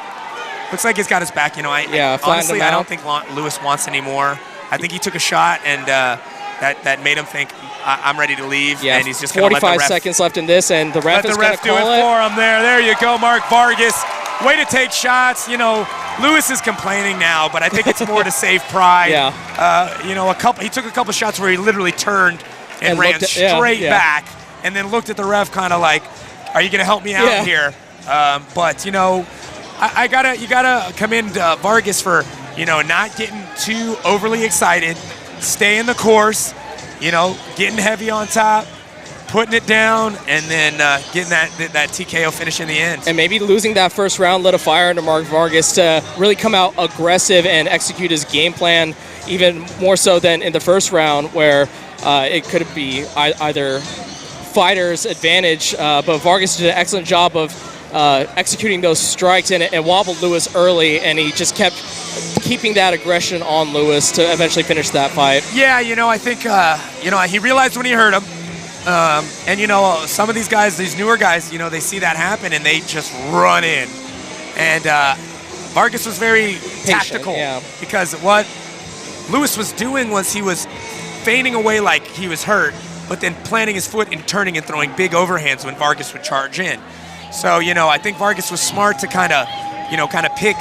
Looks like he's got his back. Honestly, I don't think Lewis wants any more. I think he took a shot, and that made him think, I'm ready to leave, and he's just going to let the ref. 45 seconds left in this, and the ref is going to call it. Let the ref do it for him there. There you go, Mark Vargas. Way to take shots. Lewis is complaining now, but I think it's more to save pride. He took a couple shots where he literally turned and ran straight back, and then looked at the ref kind of like, are you going to help me out here? But you gotta commend Vargas for not getting too overly excited, staying the course, getting heavy on top, putting it down, and then getting that TKO finish in the end. And maybe losing that first round lit a fire under Mark Vargas to really come out aggressive and execute his game plan, even more so than in the first round, where it could be either fighter's advantage, but Vargas did an excellent job of executing those strikes and wobbled Lewis early, and he just kept keeping that aggression on Lewis to eventually finish that fight. Yeah, I think he realized when he hurt him, and some of these guys, these newer guys, they see that happen and they just run in, and Vargas was very tactical, because what Lewis was doing was he was feigning away like he was hurt, but then planting his foot and turning and throwing big overhands when Vargas would charge in. So, I think Vargas was smart to kind of pick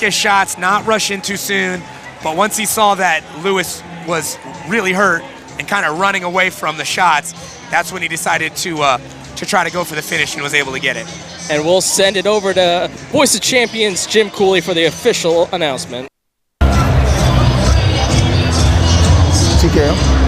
his shots, not rush in too soon. But once he saw that Lewis was really hurt and kind of running away from the shots, that's when he decided to try to go for the finish and was able to get it. And we'll send it over to Voice of Champions Jim Cooley for the official announcement. TKO.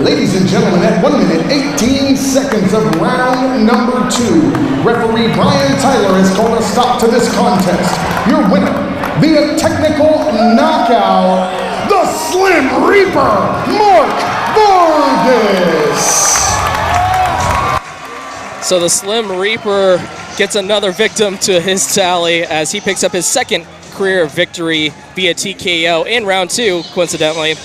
Ladies and gentlemen, at 1 minute, 18 seconds of round number 2, referee Brian Tyler has called a stop to this contest. Your winner, via technical knockout, the Slim Reaper, Mark Vargas. So the Slim Reaper gets another victim to his tally as he picks up his second career victory via TKO in round 2, coincidentally.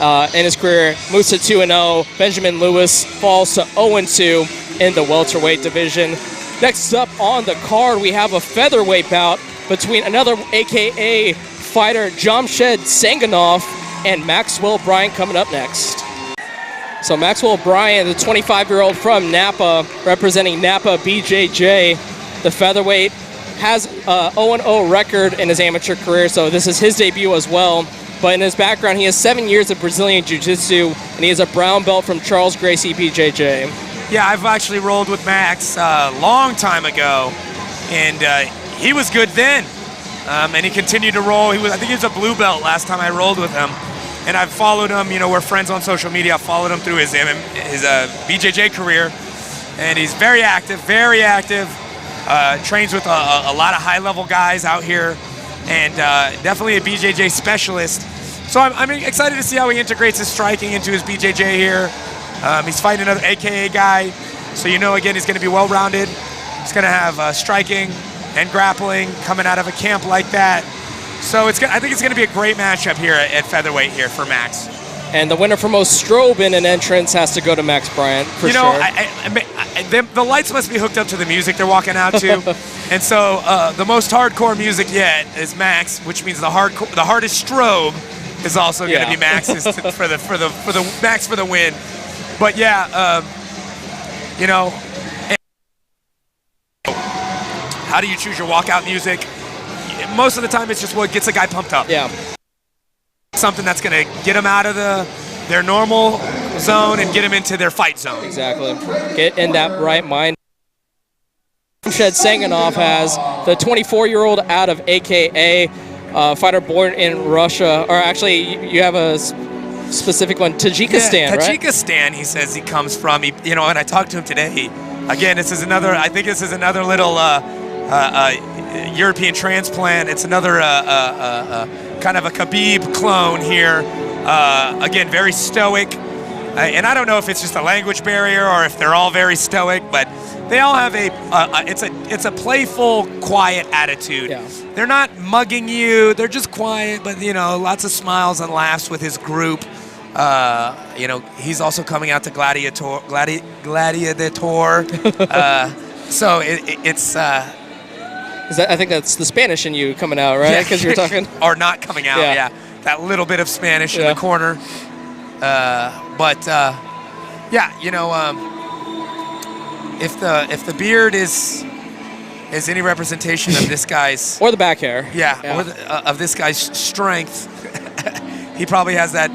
In his career, moves to 2-0. Benjamin Lewis falls to 0-2 in the welterweight division. Next up on the card, we have a featherweight bout between another AKA fighter, Jamshed Sanganoff, and Maxwell Bryant coming up next. So Maxwell Bryant, the 25-year-old from Napa, representing Napa BJJ. The featherweight has a 0-0 record in his amateur career, so this is his debut as well. But in his background, he has 7 years of Brazilian Jiu-Jitsu, and he is a brown belt from Charles Gracie BJJ. Yeah, I've actually rolled with Max a long time ago, and he was good then. And he continued to roll. I think he was a blue belt last time I rolled with him. And I've followed him, we're friends on social media. I followed him through his BJJ career, and he's very active, trains with a lot of high-level guys out here, and definitely a BJJ specialist. So I'm excited to see how he integrates his striking into his BJJ here. He's fighting another AKA guy, so again, he's going to be well-rounded. He's going to have striking and grappling coming out of a camp like that. So I think it's going to be a great matchup here at featherweight here for Max. And the winner for most strobe in an entrance has to go to Max Bryant, for sure. The lights must be hooked up to the music they're walking out to. And so the most hardcore music yet is Max, which means the hardest strobe is also going to be Max's for the Max for the win. But yeah, how do you choose your walkout music? Most of the time, it's just what gets a guy pumped up. Yeah. Something that's going to get them out of their normal zone and get them into their fight zone. Exactly. Get in that right mind. Jamshed Sanganoff has the 24-year-old out of AKA, fighter born in Russia. Or actually, you have a specific one, Tajikistan, yeah, right? Tajikistan, he says he comes from. And I talked to him today. Again, this is another. I think this is another little European transplant. It's another kind of a Khabib clone here. Again, very stoic. And I don't know if it's just a language barrier or if they're all very stoic, but they all have it's a playful, quiet attitude. Yeah. They're not mugging you. They're just quiet, but lots of smiles and laughs with his group. He's also coming out to Gladiator. So it's. I think that's the Spanish in you coming out, right? Because you're talking. Or not coming out. Yeah. That little bit of Spanish in the corner. If the beard is any representation of this guy's or the back hair, or of this guy's strength, he probably has that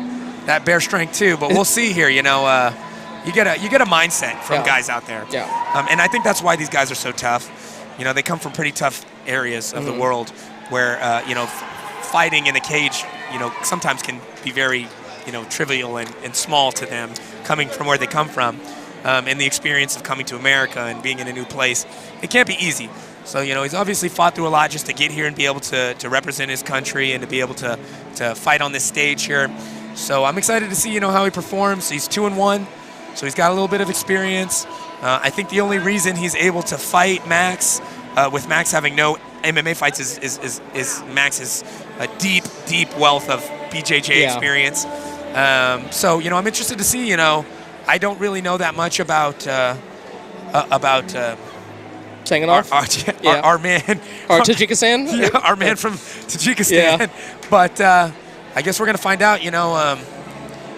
bear strength too. But we'll see here. You get a mindset from guys out there. Yeah. And I think that's why these guys are so tough. They come from pretty tough areas of the world where fighting in a cage, sometimes can be very trivial and small to them, coming from where they come from, and the experience of coming to America and being in a new place. It can't be easy. So, he's obviously fought through a lot just to get here and be able to represent his country and to be able to fight on this stage here. So I'm excited to see, how he performs. He's 2-1, so he's got a little bit of experience. I think the only reason he's able to fight Max, with Max having no MMA fights, is Max's deep wealth of BJJ experience. So, I'm interested to see, I don't really know that much about Sanganoff? Our man. Tajikistan? Our man from Tajikistan. Yeah. But I guess we're going to find out,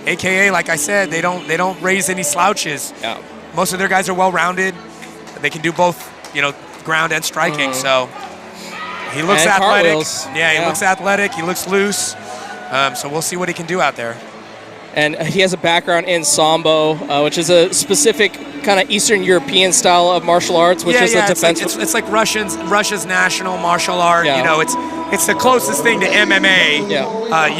AKA, like I said, they don't raise any slouches. Yeah. Most of their guys are well-rounded. They can do both, ground and striking. So he looks athletic. He looks athletic. He looks loose. So we'll see what he can do out there. And he has a background in Sambo, which is a specific kind of Eastern European style of martial arts, which is a defense. It's like Russia's national martial art. Yeah. It's the closest thing to MMA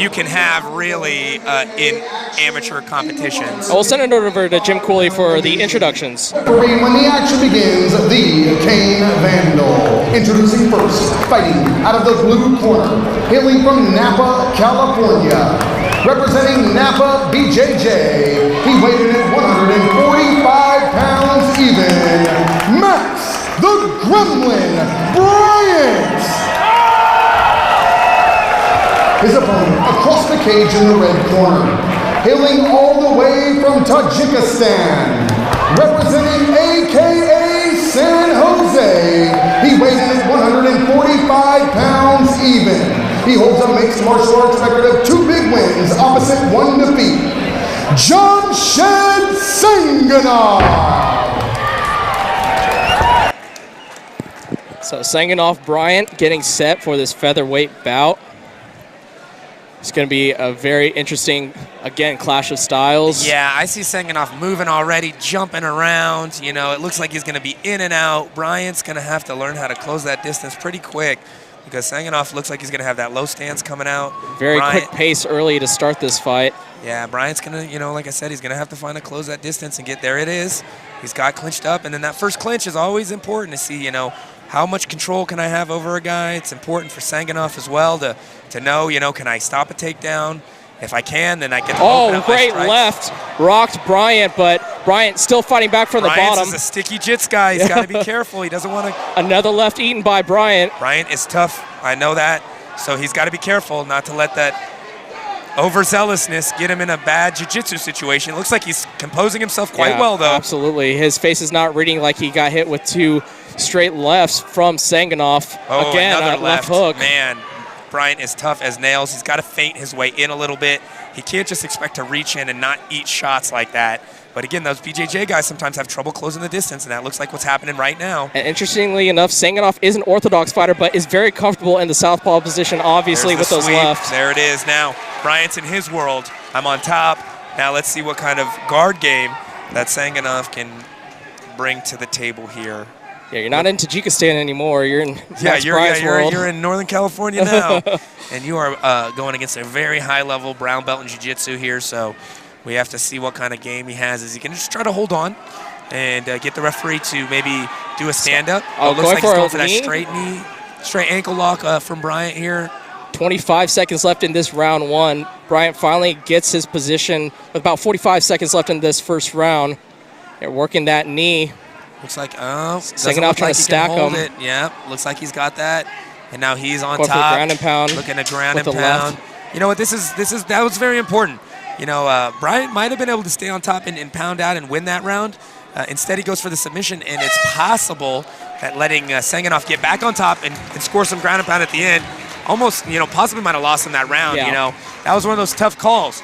you can have really in amateur competitions. We'll send it over to Jim Cooley for the introductions. When the action begins, the Cane Vandal. Introducing first, fighting out of the blue corner, hailing from Napa, California. Representing Napa BJJ, he weighed in at 145 pounds even, Max the Gremlin Bryant. His opponent across the cage in the red corner, hailing all the way from Tajikistan, representing AKA San Jose, he weighed in at 145 pounds even. He holds a mixed martial arts record of 2 big wins, opposite 1 defeat. Jamshed Sanganoff. So Sanganoff Bryant getting set for this featherweight bout. It's going to be a very interesting, again, clash of styles. Yeah, I see Sanganoff moving already, jumping around. It looks like he's going to be in and out. Bryant's going to have to learn how to close that distance pretty quick, because Sanganoff looks like he's going to have that low stance coming out. Very quick pace early to start this fight. Yeah, Bryant's going to, like I said, he's going to have to find a close that distance and get there. It is. He's got clinched up, and then that first clinch is always important to see, how much control can I have over a guy. It's important for Sanganoff as well to know, can I stop a takedown? If I can, then I can open up my great strikes. left. Rocked Bryant, but Bryant still fighting back from the bottom. Bryant's a sticky jits guy. He's got to be careful. He doesn't want to. Another left eaten by Bryant. Bryant is tough. I know that. So he's got to be careful not to let that overzealousness get him in a bad jiu-jitsu situation. It looks like he's composing himself quite well, though. Absolutely. His face is not reading like he got hit with 2 straight lefts from Sanganoff. Oh, again, another left hook. Man, Bryant is tough as nails. He's got to feint his way in a little bit. He can't just expect to reach in and not eat shots like that. But again, those BJJ guys sometimes have trouble closing the distance, and that looks like what's happening right now. And interestingly enough, Sanganoff is an orthodox fighter, but is very comfortable in the southpaw position, obviously, with those lefts. There it is now. Bryant's in his world. I'm on top. Now let's see what kind of guard game that Sanganoff can bring to the table here. Yeah, you're not in Tajikistan anymore. You're in Max Bryant's world. You're in Northern California now. And you are going against a very high-level brown belt in jiu-jitsu here, so we have to see what kind of game he has. Is he going to just try to hold on and get the referee to maybe do a stand-up. Oh, looks like he's going for that knee? straight knee, straight ankle lock from Bryant here. 25 seconds left in this round one. Bryant finally gets his position with about 45 seconds left in this first round. They're working that knee. Looks like, Sanganoff trying to stack him. Yeah, looks like he's got that. And now he's on Going for top. the ground and pound. Looking to ground and with the pound. left. You know what, that was very important. You know, Bryant might have been able to stay on top and pound out and win that round. Instead, he goes for the submission, and it's possible that letting Sanganoff get back on top and score some ground and pound at the end almost, possibly might have lost him that round. Yeah. That was one of those tough calls.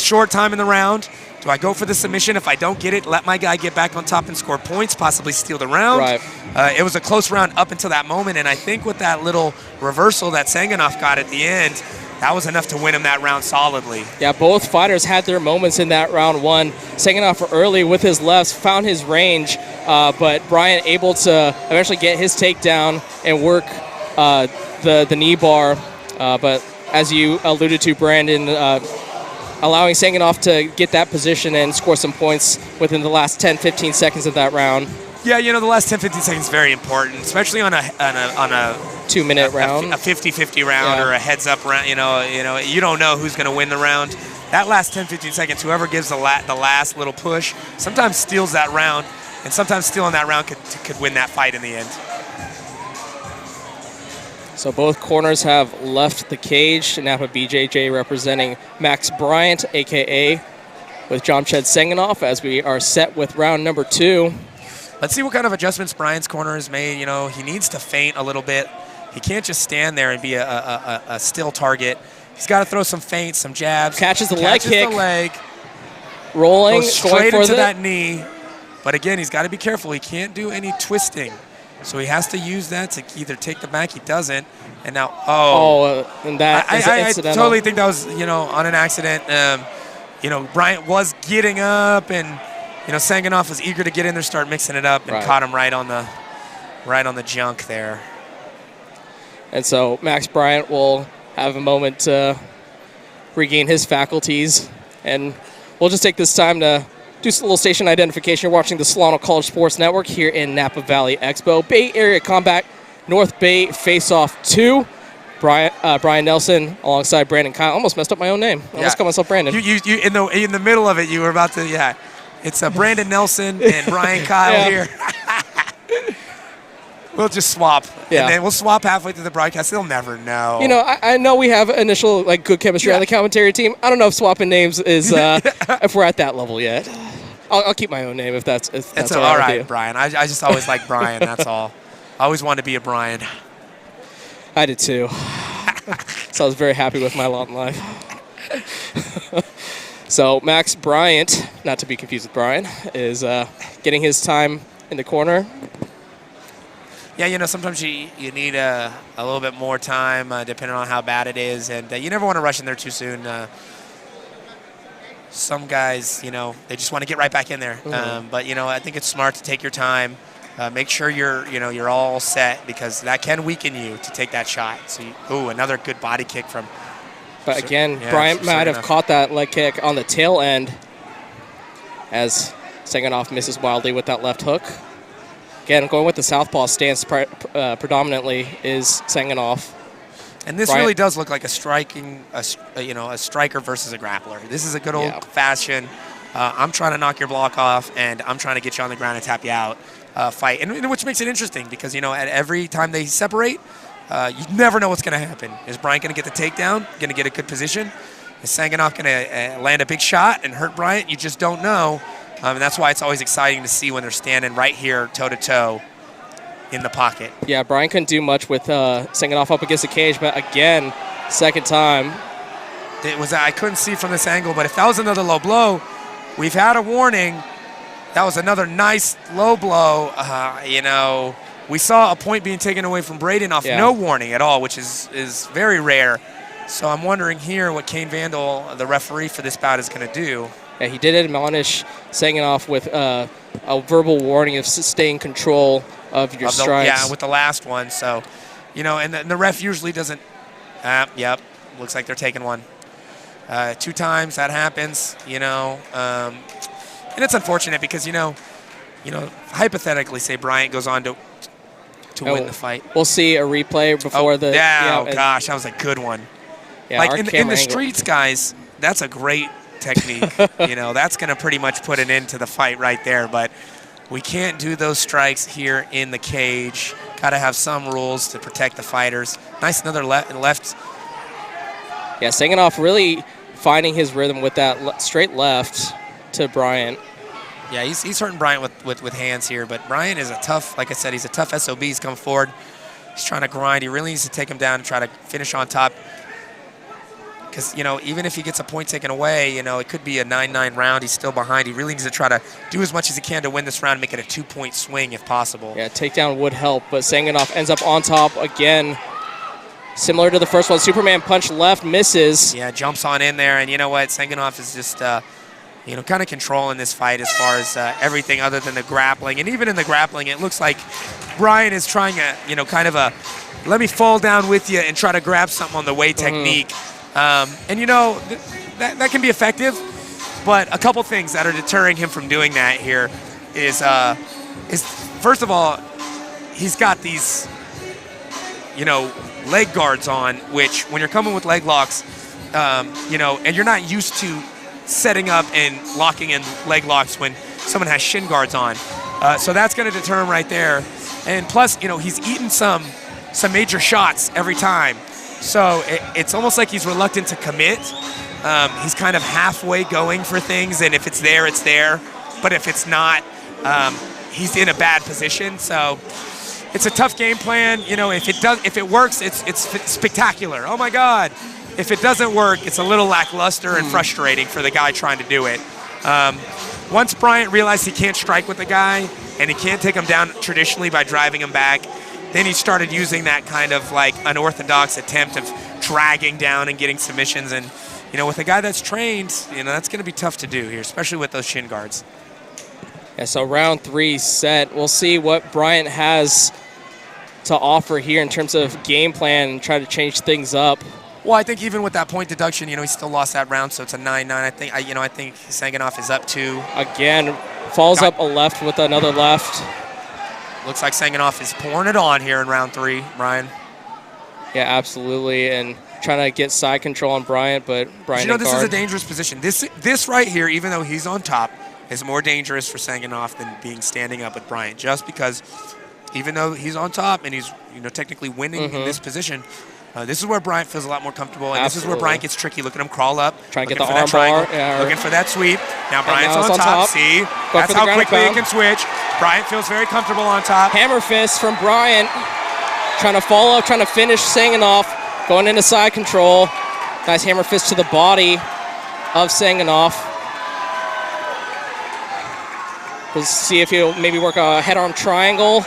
Short time in the round. Do I go for the submission? If I don't get it, let my guy get back on top and score points, possibly steal the round. Right. It was a close round up until that moment, and I think with that little reversal that Sanganoff got at the end, that was enough to win him that round solidly. Yeah, both fighters had their moments in that round one. Sanganoff early with his lefts, found his range, but Bryant able to eventually get his takedown and work the knee bar. But as you alluded to, Brandon, allowing Sanganoff to get that position and score some points within the last 10-15 seconds of that round. Yeah, the last 10-15 seconds is very important, especially on a 2-minute round, a 50-50 round, or a heads-up round. You don't know who's going to win the round. That last 10-15 seconds, whoever gives the last little push, sometimes steals that round, and sometimes stealing that round could win that fight in the end. So both corners have left the cage. Napa BJJ representing Max Bryant, a.k.a. with Jamshed Sanganoff, as we are set with round number 2. Let's see what kind of adjustments Bryant's corner has made. He needs to feint a little bit. He can't just stand there and be a still target. He's got to throw some feints, some jabs. Catches the leg kick. The leg. Rolling. Goes straight into that knee. But again, he's got to be careful. He can't do any twisting. So he has to use that to either take the back. He doesn't. And now, and that is I incidental. totally think that was, on an accident. Bryant was getting up, and Sanganoff was eager to get in there, start mixing it up, and caught him right on the junk there. And so Max Bryant will have a moment to regain his faculties, and we'll just take this time to do a little station identification. You're watching the Solano College Sports Network here in Napa Valley Expo. Bay Area Combat North Bay Face-Off 2. Brian Nelson alongside Brandon Kyle. Almost messed up my own name. I almost called myself Brandon. You in the middle of it, you were about to, It's Brandon Nelson and Brian Kyle here. We'll just swap. Yeah. And then we'll swap halfway through the broadcast. They'll never know. I know we have initial good chemistry on the commentary team. I don't know if swapping names is if we're at that level yet. I'll keep my own name if that's all right, Brian. I just always like Brian. That's all. I always wanted to be a Brian. I did too. So I was very happy with my lot in life. So Max Bryant, not to be confused with Brian, is getting his time in the corner. Yeah, sometimes you need a little bit more time depending on how bad it is, and you never want to rush in there too soon. Some guys, they just want to get right back in there. Mm-hmm. But I think it's smart to take your time. Make sure you're all set, because that can weaken you to take that shot. So, another good body kick from. But again, Bryant might have caught that leg kick on the tail end, as Sanganoff misses wildly with that left hook. Again, going with the southpaw stance predominantly is Sanganoff. And this really does look like a striker versus a grappler. This is a good old-fashioned, I'm trying to knock your block off, and I'm trying to get you on the ground and tap you out fight. And which makes it interesting, because, at every time they separate, you never know what's going to happen. Is Bryant going to get the takedown, going to get a good position? Is Sanganoff going to land a big shot and hurt Bryant? You just don't know. And that's why it's always exciting to see when they're standing right here toe-to-toe in the pocket. Yeah, Bryant couldn't do much with Sanganoff up against the cage, but again, second time. I couldn't see from this angle, but if that was another low blow, we've had a warning. That was another nice low blow. We saw a point being taken away from Braden off no warning at all, which is very rare. So I'm wondering here what Kane Vandal, the referee for this bout, is going to do. Yeah, he did admonish Sanganoff with a verbal warning of staying control of your strikes. Yeah, with the last one. So, and the ref usually doesn't. Yep, looks like they're taking one. 2 times that happens, and it's unfortunate because, hypothetically say Bryant goes on to win the fight. We'll see a replay before the. Gosh, that was a good one. Yeah, like in the streets, guys, that's a great technique. That's going to pretty much put an end to the fight right there. But we can't do those strikes here in the cage. Got to have some rules to protect the fighters. Nice another left. Yeah, Sanganoff really finding his rhythm with that straight left to Bryant. Yeah, he's hurting Bryant with hands here, but Bryant is a tough, like I said, he's a tough SOB. He's come forward. He's trying to grind. He really needs to take him down and try to finish on top. Because, even if he gets a point taken away, it could be a 9-9 round. He's still behind. He really needs to try to do as much as he can to win this round and make it a 2-point swing if possible. Yeah, takedown would help, but Sanganoff ends up on top again. Similar to the first one, Superman punch left, misses. Yeah, jumps on in there, and you know what? Sanganoff is just, kind of controlling this fight as far as everything other than the grappling. And even in the grappling, it looks like Bryant is trying a, kind of a, let me fall down with you and try to grab something on the way technique. That can be effective, but a couple things that are deterring him from doing that here is first of all, he's got these, leg guards on, which when you're coming with leg locks, and you're not used to setting up and locking in leg locks when someone has shin guards on. So that's going to deter him right there. And plus, he's eaten some major shots every time. So it's almost like he's reluctant to commit. He's kind of halfway going for things, and if it's there, it's there. But if it's not, he's in a bad position. So it's a tough game plan. If it works, it's spectacular. Oh my God. If it doesn't work, it's a little lackluster and frustrating for the guy trying to do it. Once Bryant realized he can't strike with the guy and he can't take him down traditionally by driving him back, then he started using that kind of like unorthodox attempt of dragging down and getting submissions. And, with a guy that's trained, that's going to be tough to do here, especially with those shin guards. Yeah, so round 3 set. We'll see what Bryant has to offer here in terms of game plan and try to change things up. Well, I think even with that point deduction, he still lost that round, so it's a 9-9. I think Sanganoff is up 2. Again, falls up a left with another left. Looks like Sanganoff is pouring it on here in round 3, Brian. Yeah, absolutely, and trying to get side control on Bryant, but Bryant this is a dangerous position. This right here, even though he's on top, is more dangerous for Sanganoff than being standing up with Bryant, just because even though he's on top and he's technically winning in this position, this is where Bryant feels a lot more comfortable, and this is where Bryant gets tricky. Look at him crawl up, trying to get the arm bar, looking for that sweep. Now Bryant's on top. See, that's how quickly he can switch. Bryant feels very comfortable on top. Hammer fist from Bryant, trying to follow up, trying to finish Sanganoff, going into side control. Nice hammer fist to the body of Sanganoff. We'll see if he'll maybe work a head-arm triangle.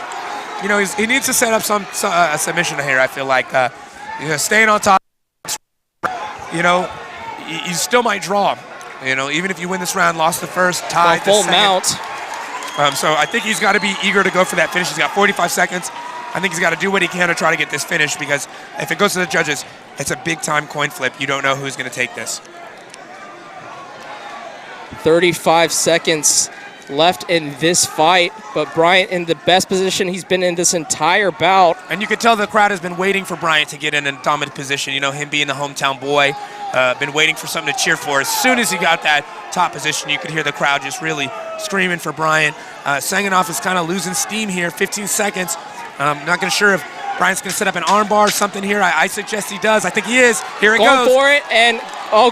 He needs to set up a submission here, I feel like. Staying on top, you still might draw. Even if you win this round, lost the first, tied the full second. mount. So I think he's got to be eager to go for that finish. He's got 45 seconds. I think he's got to do what he can to try to get this finish, because if it goes to the judges, it's a big-time coin flip. You don't know who's going to take this. 35 seconds left in this fight, but Bryant in the best position he's been in this entire bout. And you can tell the crowd has been waiting for Bryant to get in a dominant position. Him being the hometown boy, been waiting for something to cheer for. As soon as he got that top position, you could hear the crowd just really screaming for Bryant. Sanganoff is kind of losing steam here, 15 seconds. I'm not sure if Bryant's going to set up an armbar or something here. I suggest he does. I think he is. Here it goes. Going for it, and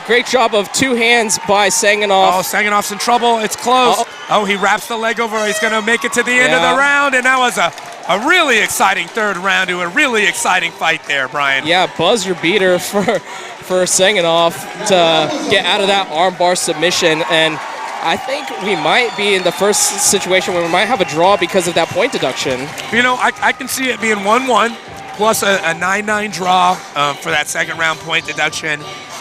great job of 2 hands by Sanganoff. Oh, Sanganoff's in trouble. It's close. Oh, he wraps the leg over. He's going to make it to the end of the round, and that was a really exciting third round to a really exciting fight there, Brian. Yeah, buzzer beater for Sanganoff to get out of that armbar submission, and I think we might be in the first situation where we might have a draw because of that point deduction. I can see it being 1-1 plus a 9-9 draw for that second round point deduction.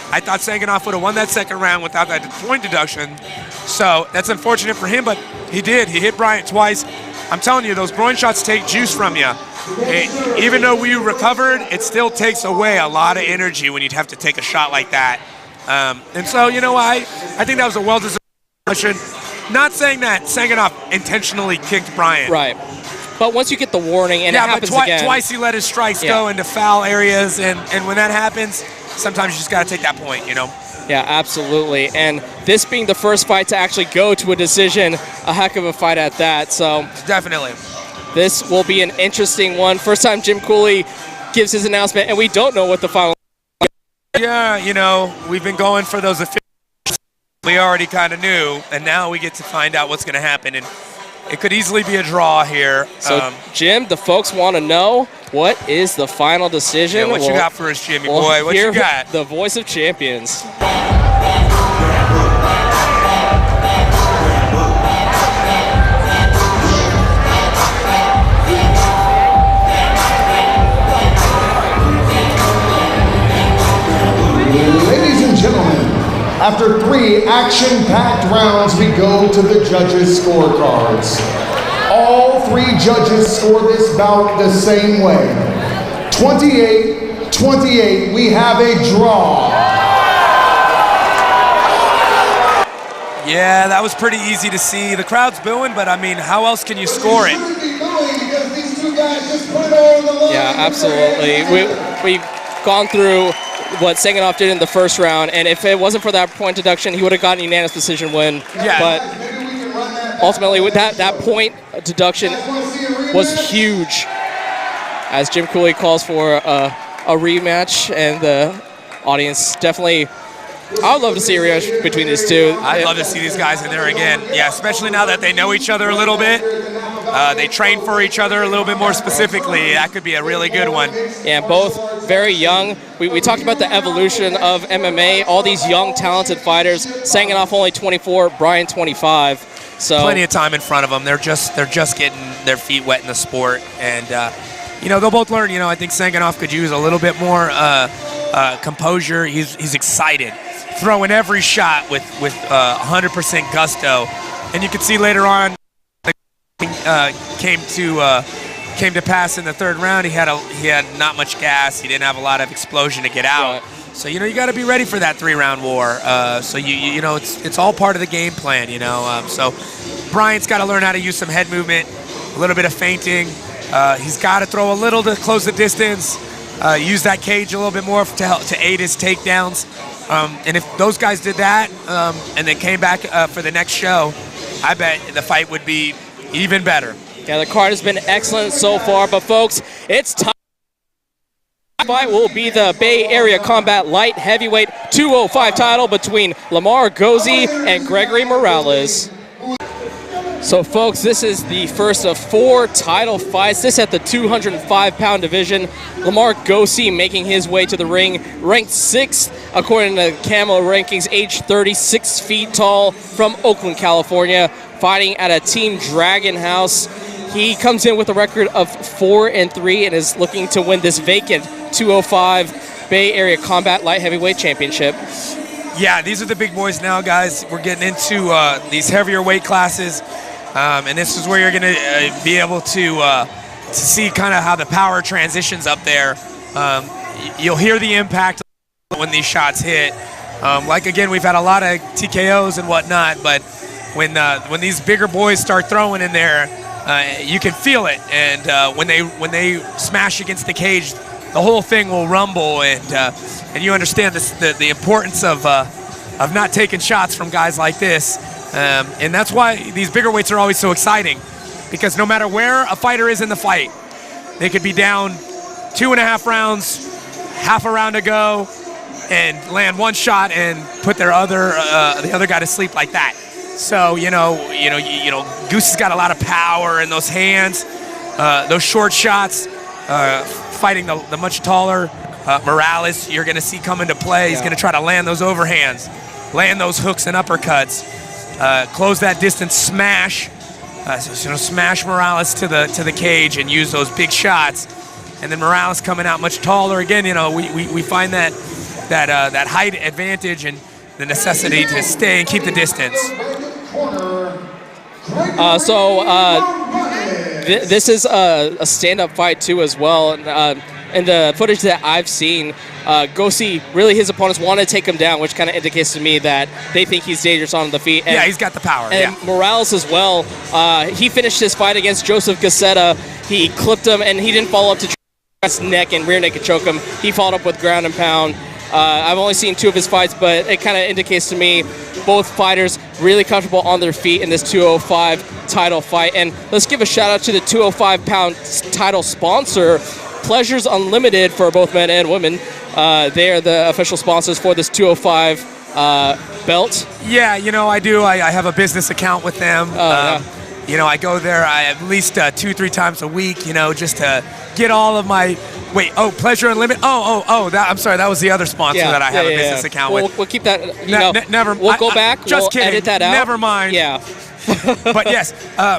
I thought Sanganoff would have won that second round without that point deduction. So that's unfortunate for him, but he did. He hit Bryant twice. I'm telling you, those groin shots take juice from you. Even though we recovered, it still takes away a lot of energy when you'd have to take a shot like that. And so, I think that was a well-deserved deduction. Not saying that Sanganoff intentionally kicked Bryant. Right. But once you get the warning and it happens again. Twice he let his strikes go into foul areas, and when that happens, sometimes you just got to take that point, you know? Yeah, absolutely. And this being the first fight to actually go to a decision, a heck of a fight at that. So definitely. This will be an interesting one. First time Jim Cooley gives his announcement, and we don't know what the final. Yeah, you know, we've been going for those officials. We already kind of knew, and now we get to find out what's going to happen. And it could easily be a draw here. So, Jim, the folks want to know, what is the final decision? Yeah, what you got for us, Jimmy boy? What you got? The voice of champions. Ladies and gentlemen, after 3 action-packed rounds, we go to the judges' scorecards. All 3 judges score this bout the same way. 28-28, we have a draw. Yeah, that was pretty easy to see. The crowd's booing, but I mean, how else can you score it? Yeah, absolutely. We've gone through what Sanganoff did in the first round, and if it wasn't for that point deduction, he would have gotten a unanimous decision win. Yeah. But ultimately, with that point deduction was huge, as Jim Cooley calls for a rematch, and the audience definitely. I would love to see a rematch between these two. I'd love to see these guys in there again. Yeah, especially now that they know each other a little bit. They train for each other a little bit more specifically. That could be a really good one. Yeah, both very young. We talked about the evolution of MMA. All these young, talented fighters. Sanganoff only 24, Bryant 25. So plenty of time in front of them. They're just getting their feet wet in the sport, and you know, they'll both learn. You know, I think Sanganoff could use a little bit more composure. He's excited, throwing every shot with 100% gusto, and you can see later on came to pass in the third round. He had not much gas. He didn't have a lot of explosion to get out. Right. So you know, you got to be ready for that 3-round war. So you know, it's all part of the game plan. You know, so Bryant's got to learn how to use some head movement, a little bit of feinting. He's got to throw a little to close the distance. Use that cage a little bit more to aid his takedowns. And if those guys did that and then came back for the next show, I bet the fight would be even better. Yeah, the card has been excellent so far, but folks, it's time. The fight will be the Bay Area Combat Light Heavyweight 205 title between Lamar Gozi and Gregory Morales. So folks, this is the first of 4 title fights. This at the 205-pound division. Lamar Gozi making his way to the ring, ranked 6th according to Camo rankings, age 36 feet tall, from Oakland, California, fighting at a Team Dragon House. He comes in with a record of 4-3 and is looking to win this vacant 205 Bay Area Combat Light Heavyweight Championship. Yeah, these are the big boys now, guys. We're getting into these heavier weight classes, and this is where you're going to be able to see kind of how the power transitions up there. You'll hear the impact when these shots hit. Like, again, we've had a lot of TKOs and whatnot, but when these bigger boys start throwing in there, you can feel it. And when they smash against the cage, the whole thing will rumble, and you understand the importance of not taking shots from guys like this. And that's why these bigger weights are always so exciting, because no matter where a fighter is in the fight, they could be down 2.5 rounds, half a round to go, and land one shot and put the other guy to sleep like that. So you know, Goose has got a lot of power in those hands, those short shots. Fighting the much taller Morales, you're going to see come into play. He's going to try to land those overhands, land those hooks and uppercuts, close that distance, smash Morales to the cage and use those big shots. And then Morales coming out much taller. Again, you know, we find that height advantage and the necessity to stay and keep the distance. This is a stand-up fight too as well. And in the footage that I've seen, Gosi, really his opponents want to take him down, which kind of indicates to me that they think he's dangerous on the feet. And, yeah, he's got the power. And Morales as well. He finished his fight against Joseph Gazzetta. He clipped him, and he didn't follow up to his neck and rear naked choke him. He followed up with ground and pound. I've only seen 2 of his fights, but it kind of indicates to me both fighters really comfortable on their feet in this 205 title fight. And let's give a shout out to the 205-pound title sponsor, Pleasures Unlimited, for both men and women. They are the official sponsors for this 205 belt. Yeah, I do. I have a business account with them. I go there at least 2-3 times a week, just to get all of my... Wait, Pleasure Unlimited? I'm sorry, that was the other sponsor that I have a business account with. We'll keep that, never. We'll go back, just kidding. Edit that out. Never mind. Yeah. But yes,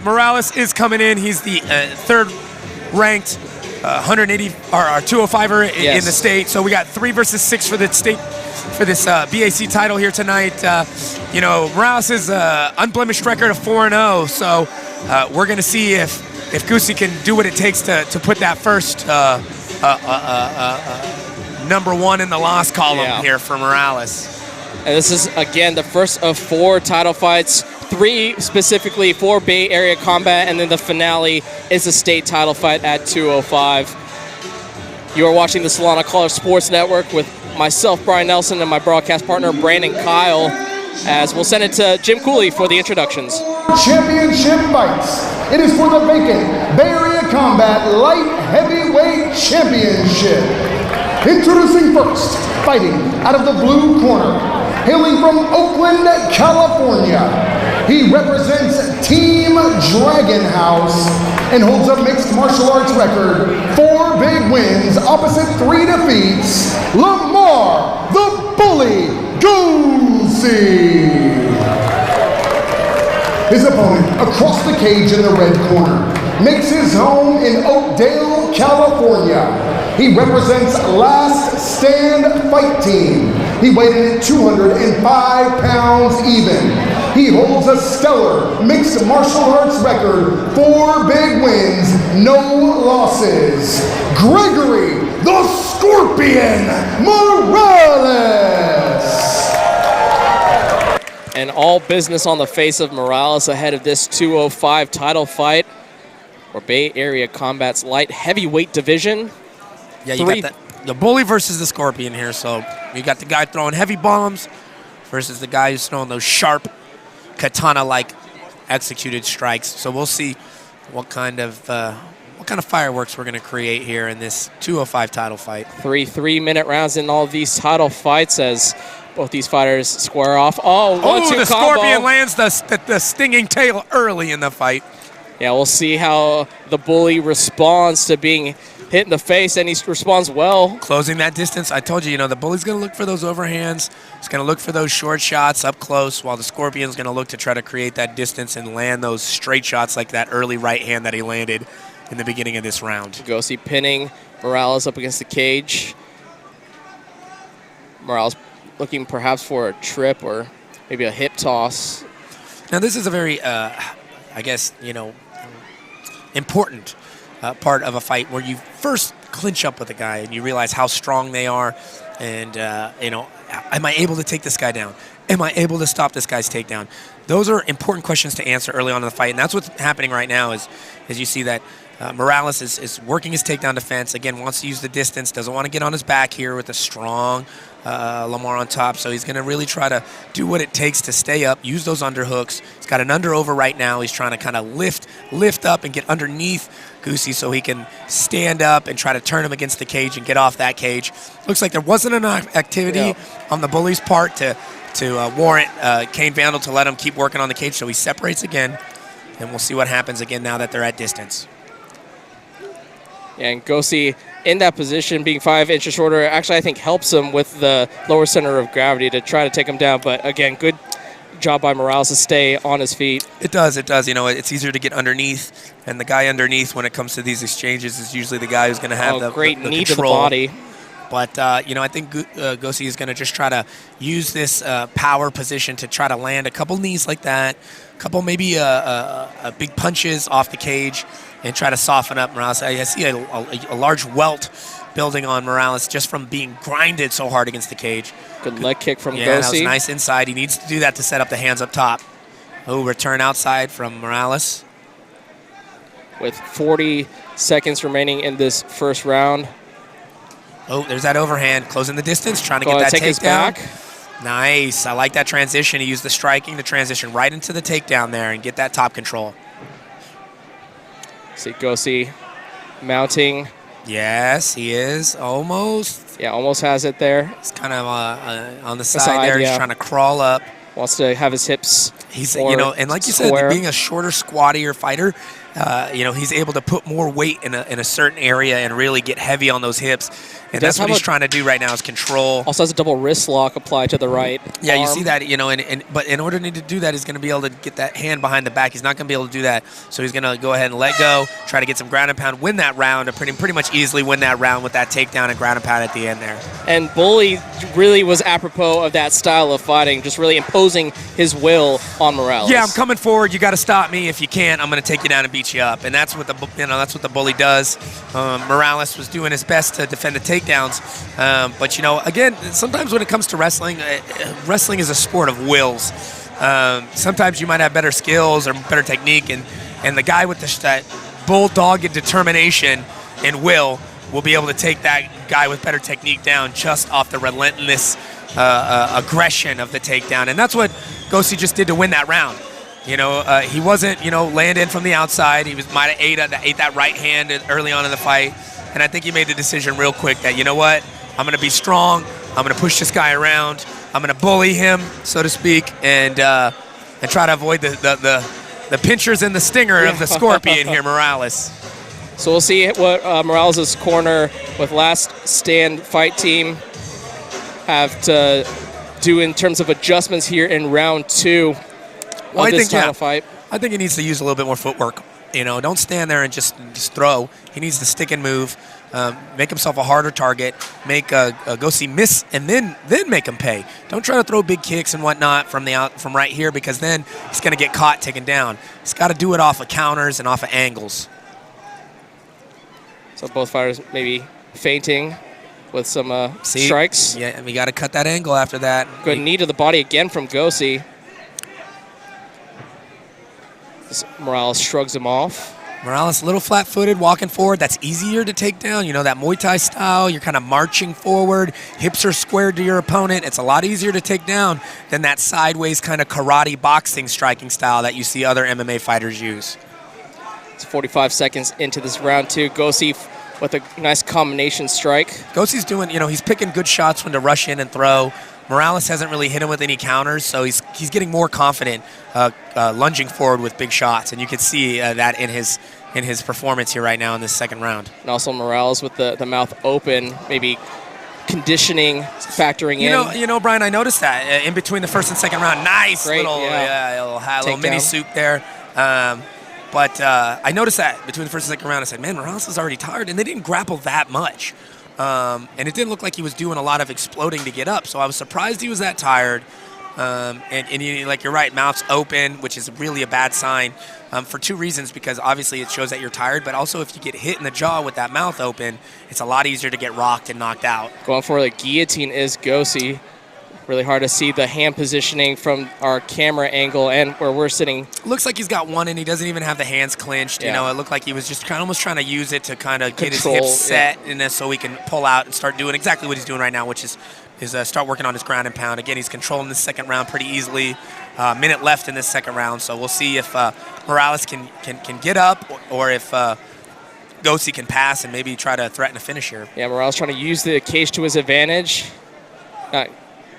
Morales is coming in. He's the third-ranked 180 or 205er in the state. So we got 3 versus 6 for the state for this BAC title here tonight. Morales is unblemished record of 4-0. So we're going to see if Goosey can do what it takes to put that first number 1 in the loss column here for Morales. And this is, again, the first of 4 title fights, 3 specifically for Bay Area Combat, and then the finale is a state title fight at 205. You are watching the Solano College Sports Network with myself, Brian Nelson, and my broadcast partner, Brandon Kyle, as we'll send it to Jim Cooley for the introductions. Championship fights. It is for the vacant Bay Area Combat Light Heavyweight Championship. Introducing first, fighting out of the blue corner, hailing from Oakland, California. He represents Team Dragon House and holds a mixed martial arts record, 4 big wins, opposite 3 defeats. Lamar the Bully Goosey. His opponent, across the cage in the red corner, makes his home in Oakdale, California. He represents Last Stand Fight Team. He weighed in at 205 pounds even. He holds a stellar mixed martial arts record, 4 big wins, no losses. Gregory the Scorpion Morales. And all business on the face of Morales ahead of this 205 title fight for Bay Area Combat's light heavyweight division. Yeah, you got the bully versus the Scorpion here. So you got the guy throwing heavy bombs versus the guy who's throwing those sharp katana-like executed strikes. So we'll see what kind of fireworks we're going to create here in this 205 title fight. 3 3-minute rounds in all of these title fights as both these fighters square off. Oh, 1-2 the combo. Scorpion lands the stinging tail early in the fight. Yeah, we'll see how the bully responds to being hit in the face, and he responds well. Closing that distance. I told you, the bully's going to look for those overhands. He's going to look for those short shots up close, while the Scorpion's going to look to try to create that distance and land those straight shots like that early right hand that he landed in the beginning of this round. Gosi pinning Morales up against the cage. Morales looking perhaps for a trip or maybe a hip toss. Now this is a very, important part of a fight where you first clinch up with a guy and you realize how strong they are, and am I able to take this guy down? Am I able to stop this guy's takedown? Those are important questions to answer early on in the fight, and that's what's happening right now. Is you see that Morales is working his takedown defense. Again, wants to use the distance, doesn't want to get on his back here with a strong Lamar on top. So he's going to really try to do what it takes to stay up, use those underhooks. He's got an under over right now. He's trying to kind of lift up and get underneath Goosey so he can stand up and try to turn him against the cage and get off that cage. Looks like there wasn't enough activity on the bully's part to warrant Kane Vandal to let him keep working on the cage. So he separates again, and we'll see what happens again now that they're at distance. And Gosi in that position, being 5 inches shorter, actually I think helps him with the lower center of gravity to try to take him down. But again, good job by Morales to stay on his feet. It does. It's easier to get underneath, and the guy underneath when it comes to these exchanges is usually the guy who's going to have the great the knee control. to the body. But, I think Gosi is going to just try to use this power position to try to land a couple knees like that, a couple maybe big punches off the cage, and try to soften up Morales. I see a large welt building on Morales just from being grinded so hard against the cage. Good leg kick from Gosi. Yeah, that was nice inside. He needs to do that to set up the hands up top. Oh, return outside from Morales. With 40 seconds remaining in this first round. Oh, there's that overhand. Closing the distance, trying to get that takedown. Back. Nice. I like that transition. He used the striking, the transition right into the takedown there and get that top control. See Gosi mounting. Yes, he is. Almost. Yeah, almost has it there. He's kind of on the side there. He's trying to crawl up. Wants to have his hips. He's, and like you said, being a shorter, squattier fighter, he's able to put more weight in a certain area and really get heavy on those hips. And that's what he's trying to do right now is control. Also has a double wrist lock applied to the right Yeah, arm. you see that, but in order to do that, he's going to be able to get that hand behind the back. He's not going to be able to do that. So he's going to go ahead and let go, try to get some ground and pound, win that round, pretty much easily win that round with that takedown and ground and pound at the end there. And Bully really was apropos of that style of fighting, just really imposing his will on Morales. Yeah, I'm coming forward. You got to stop me. If you can't, I'm going to take you down and beat you up. And that's what the Bully does. Morales was doing his best to defend the takedowns. But, again, sometimes when it comes to wrestling, wrestling is a sport of wills. Sometimes you might have better skills or better technique, and the guy with that bulldog and determination and will be able to take that guy with better technique down just off the relentless aggression of the takedown. And that's what Gosi just did to win that round. He wasn't, landing from the outside. He might have ate that right hand early on in the fight. And I think he made the decision real quick that, I'm going to be strong. I'm going to push this guy around. I'm going to bully him, so to speak, and try to avoid the pinchers and the stinger of the scorpion here, Morales. So we'll see what Morales' corner with Last Stand fight team have to do in terms of adjustments here in round 2 of this title fight. I think he needs to use a little bit more footwork. Don't stand there and just throw. He needs to stick and move, make himself a harder target, make Gosi miss, and then make him pay. Don't try to throw big kicks and whatnot from right here, because then he's going to get caught taken down. He's got to do it off of counters and off of angles. So both fighters maybe feinting with some strikes. Yeah, and we got to cut that angle after that. Good knee to the body again from Gosi. Morales shrugs him off. Morales a little flat-footed, walking forward. That's easier to take down. That Muay Thai style. You're kind of marching forward. Hips are squared to your opponent. It's a lot easier to take down than that sideways kind of karate boxing striking style that you see other MMA fighters use. It's 45 seconds into this round 2. Gosi with a nice combination strike. Gosi's doing, he's picking good shots when to rush in and throw. Morales hasn't really hit him with any counters, so he's getting more confident lunging forward with big shots, and you can see that in his performance here right now in this second round. And also Morales with the mouth open, maybe conditioning factoring in. Brian, I noticed that in between the first and second round. Nice. Great, little mini soup there. But I noticed that between the first and second round. I said, man, Morales is already tired, and they didn't grapple that much. And it didn't look like he was doing a lot of exploding to get up, so I was surprised he was that tired. You're right, mouth's open, which is really a bad sign for 2 reasons, because obviously it shows that you're tired, but also if you get hit in the jaw with that mouth open, it's a lot easier to get rocked and knocked out. Going for the guillotine is Gosi. Really hard to see the hand positioning from our camera angle and where we're sitting. Looks like he's got one, and he doesn't even have the hands clinched. It looked like he was just almost trying to use it to kind of get his hips set, and then so he can pull out and start doing exactly what he's doing right now, which is start working on his ground and pound. Again, he's controlling the second round pretty easily. Minute left in this second round, so we'll see if Morales can get up, or if Gosi can pass and maybe try to threaten a finish here. Yeah, Morales trying to use the cage to his advantage.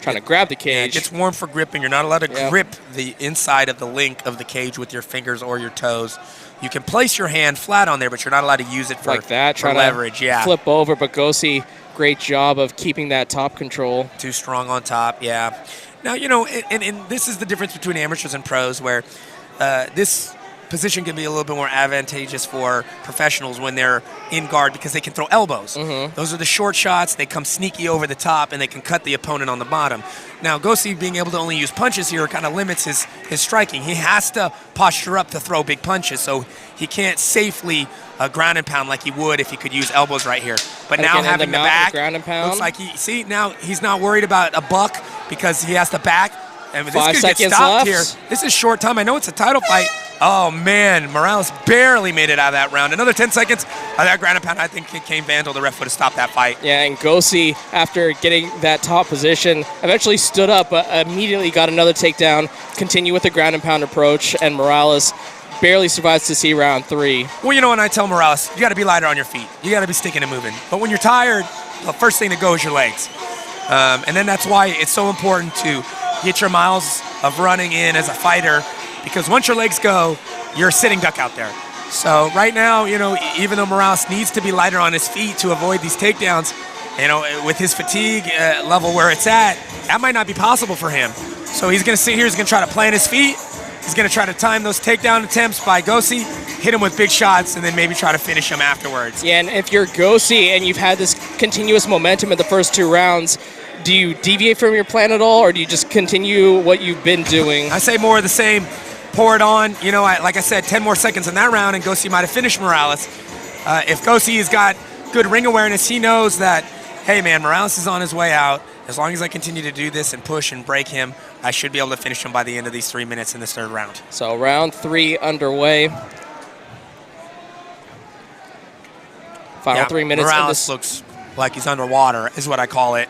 Trying to grab the cage. Yeah, it gets warm for gripping. You're not allowed to grip the inside of the link of the cage with your fingers or your toes. You can place your hand flat on there, but you're not allowed to use it for, like that, for leverage. To flip over, but Gosi, great job of keeping that top control. Too strong on top, yeah. Now, and this is the difference between amateurs and pros, where this position can be a little bit more advantageous for professionals when they're in guard because they can throw elbows. Those are the short shots. They come sneaky over the top, and they can cut the opponent on the bottom. Now, Garcia being able to only use punches here kind of limits his striking. He has to posture up to throw big punches, so he can't safely ground and pound like he would if he could use elbows right here. But now having the back, ground and pound. looks like now he's not worried about a buck because he has the back. And this 5 could get seconds stopped left. here. This is short time. I know it's a title fight. Oh, man. Morales barely made it out of that round. Another 10 seconds of that ground and pound. I think it came Vandal. The ref would have stopped that fight. Yeah, and Garcia, after getting that top position, eventually stood up, but immediately got another takedown, continued with the ground and pound approach, and Morales barely survives to see round 3. Well, you know, when I tell Morales, you got to be lighter on your feet. You got to be sticking and moving. But when you're tired, the first thing to go is your legs. And then that's why it's so important to get your miles of running in as a fighter, because once your legs go, you're a sitting duck out there. So right now, you know, even though Morales needs to be lighter on his feet to avoid these takedowns, you know, with his fatigue level where it's at, that might not be possible for him. So he's going to sit here, he's going to try to plant his feet, he's going to try to time those takedown attempts by Garcia, hit him with big shots, and then maybe try to finish him afterwards. Yeah, and if you're Garcia and you've had this continuous momentum in the first 2 rounds, do you deviate from your plan at all, or do you just continue what you've been doing? I say more of the same. Pour it on. You know, like I said, 10 more seconds in that round, and Garcia might have finished Morales. If Garcia's got good ring awareness, he knows that, hey, man, Morales is on his way out. As long as I continue to do this and push and break him, I should be able to finish him by the end of these 3 minutes in this 3rd round. So round 3 underway. Final 3 minutes. Morales looks like he's underwater, is what I call it.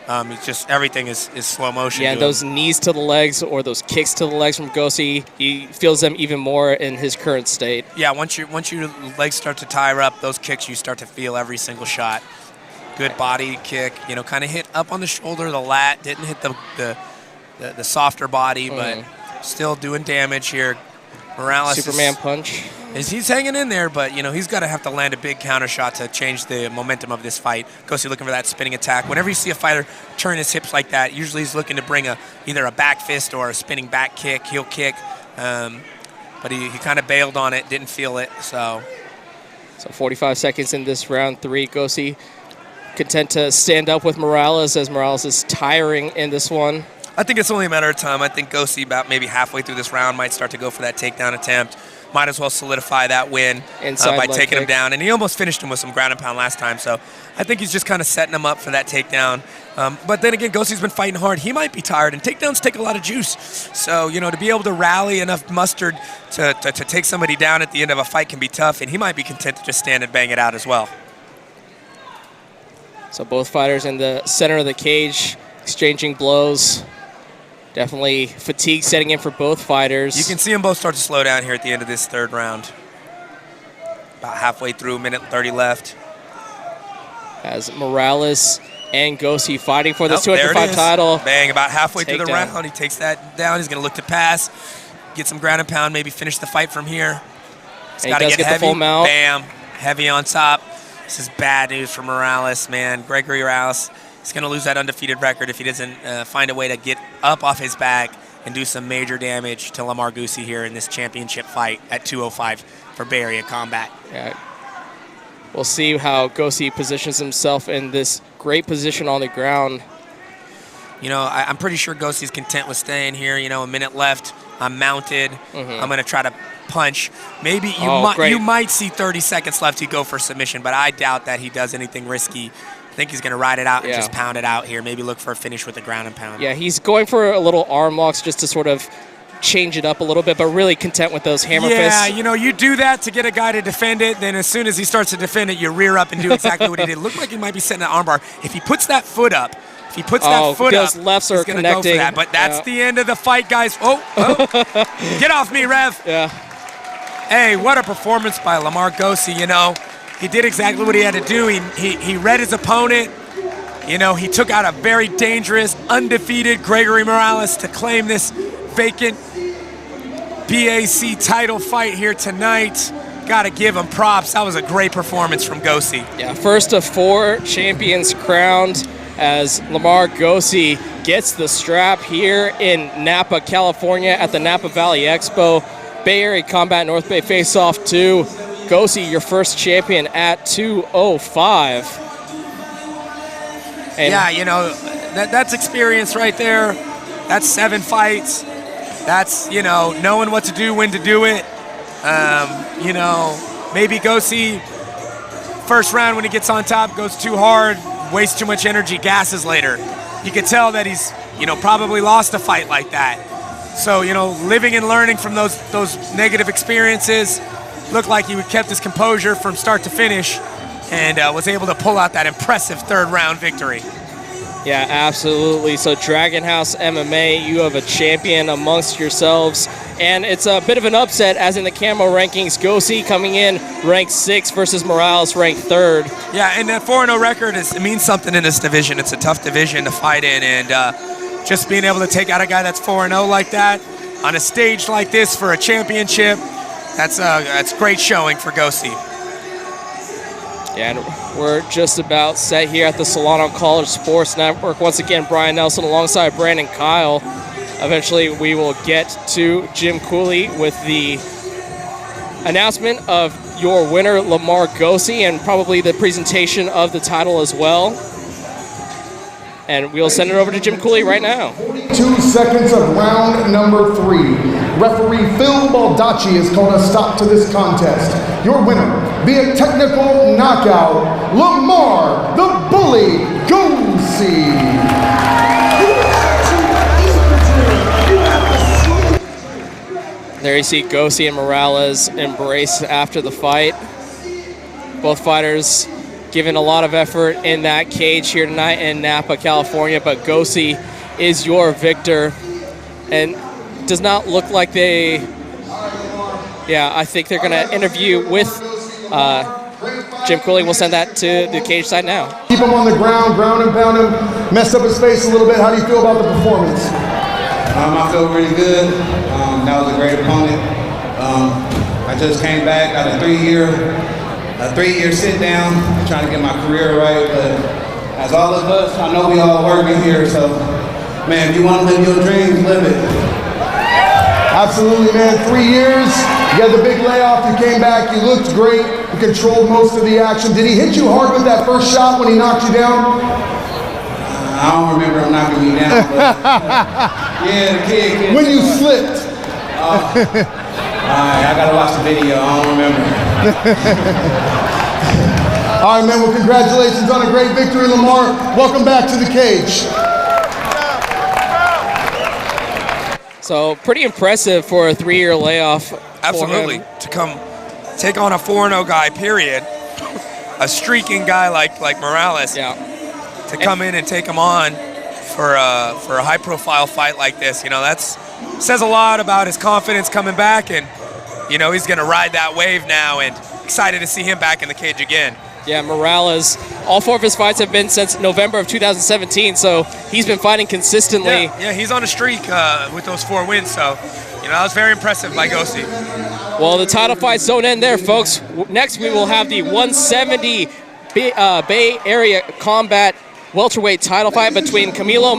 It's just everything is slow motion. Yeah, and those knees to the legs or those kicks to the legs from Garcia, he feels them even more in his current state. Yeah, once your legs start to tire up, those kicks you start to feel every single shot. Good body kick, you know, kind of hit up on the shoulder, the lat, didn't hit the softer body, but still doing damage here. Morales Superman punch. He's hanging in there, but, you know, he's got to have to land a big counter shot to change the momentum of this fight. Garcia looking for that spinning attack. Whenever you see a fighter turn his hips like that, usually he's looking to bring either a back fist or a spinning back kick, heel kick. But he kind of bailed on it, didn't feel it. So 45 seconds in this round 3. Garcia content to stand up with Morales as Morales is tiring in this one. I think it's only a matter of time. I think Garcia about maybe halfway through this round might start to go for that takedown attempt. Might as well solidify that win by taking him down. And he almost finished him with some ground and pound last time. So I think he's just kind of setting him up for that takedown. But then again, Garcia's been fighting hard. He might be tired, and takedowns take a lot of juice. So, you know, to be able to rally enough mustard to take somebody down at the end of a fight can be tough, and he might be content to just stand and bang it out as well. So both fighters in the center of the cage exchanging blows. Definitely fatigue setting in for both fighters. You can see them both start to slow down here at the end of this 3rd round. About halfway through, 1:30 left. As Morales and Garcia fighting for this 205 title. Bang, about halfway through the round. He takes that down. He's going to look to pass, get some ground and pound, maybe finish the fight from here. He's got to get heavy. The full mount. Bam, heavy on top. This is bad news for Morales, man. Gregory Morales. He's going to lose that undefeated record if he doesn't find a way to get up off his back and do some major damage to Lamar Garcia here in this championship fight at 205 for Bay Area Combat. Yeah. We'll see how Garcia positions himself in this great position on the ground. You know, I'm pretty sure Garcia's content with staying here. You know, a minute left. I'm mounted. I'm going to try to punch. Maybe you might see 30 seconds left to go for submission, but I doubt that he does anything risky. I think he's going to ride it out and just pound it out here. Maybe look for a finish with the ground and pound. Yeah, he's going for a little arm locks just to sort of change it up a little bit, but really content with those hammer fists. Yeah, you know, you do that to get a guy to defend it, then as soon as he starts to defend it, you rear up and do exactly what he did. Looked like he might be setting an arm bar. If he puts that foot up, those lefts are he's going to go for that. But that's the end of the fight, guys. Oh. Get off me, Rev. Yeah. Hey, what a performance by Lamar Garcia, you know. He did exactly what he had to do. He read his opponent. You know, he took out a very dangerous, undefeated Gregory Morales to claim this vacant BAC title fight here tonight. Got to give him props. That was a great performance from Garcia. Yeah, first of 4 champions crowned as Lamar Garcia gets the strap here in Napa, California at the Napa Valley Expo. Bay Area Combat North Bay Face-Off 2. Gosi, your first champion at 205. And yeah, you know, that's experience right there. That's 7 fights. That's, you know, knowing what to do, when to do it. You know, maybe Gosi, first round when he gets on top, goes too hard, wastes too much energy, gasses later. You can tell that he's, you know, probably lost a fight like that. So, you know, living and learning from those negative experiences, looked like he kept his composure from start to finish and was able to pull out that impressive third round victory. Yeah, absolutely. So Dragon House MMA, you have a champion amongst yourselves. And it's a bit of an upset, as in the Camo rankings. Gosi coming in ranked 6th versus Morales ranked 3rd. Yeah, and that 4-0 record it means something in this division. It's a tough division to fight in, and just being able to take out a guy that's 4-0 like that on a stage like this for a championship, that's great showing for Gosi. Yeah, and we're just about set here at the Solano College Sports Network. Once again, Brian Nelson alongside Brandon Kyle. Eventually, we will get to Jim Cooley with the announcement of your winner, Lamar Gosi, and probably the presentation of the title as well. And we'll send it over to Jim Cooley right now. 2 seconds of round number 3. Referee Phil Baldacci has called a stop to this contest. Your winner, via technical knockout, Lamar the Bully Gosi. There you see Gosi and Morales embrace after the fight. Both fighters giving a lot of effort in that cage here tonight in Napa, California, but Gosi is your victor. And does not look like they, yeah, I think they're gonna interview with Jim Cooley. We'll send that to the cage side now. Keep him on the ground and pound him, messed up his face a little bit. How do you feel about the performance? I feel really good. That was a great opponent. I just came back, got a three-year sit down, trying to get my career right. But as all of us, I know we all working here. So, man, if you want to live your dreams, live it. Absolutely, man. 3 years. You had the big layoff. You came back. You looked great. You controlled most of the action. Did he hit you hard with that first shot when he knocked you down? I don't remember him knocking me down. But yeah, the kid. When you slipped. I gotta watch the video. I don't remember. All right, man. Well, congratulations on a great victory, Lamar. Welcome back to the cage. So pretty impressive for a 3-year layoff. Absolutely. To come take on a 4-0 guy, period. A streaking guy like Morales. Yeah. To come in and take him on for a high-profile fight like this, you know, that's says a lot about his confidence coming back, and you know he's going to ride that wave now, and excited to see him back in the cage again. Yeah, Morales, all 4 of his fights have been since November of 2017, so he's been fighting consistently. Yeah, he's on a streak with those 4 wins, so you know that was very impressive by Gosi. Well, the title fights don't end there, folks. Next, we will have the 170 Bay Area Combat welterweight title fight between Camilo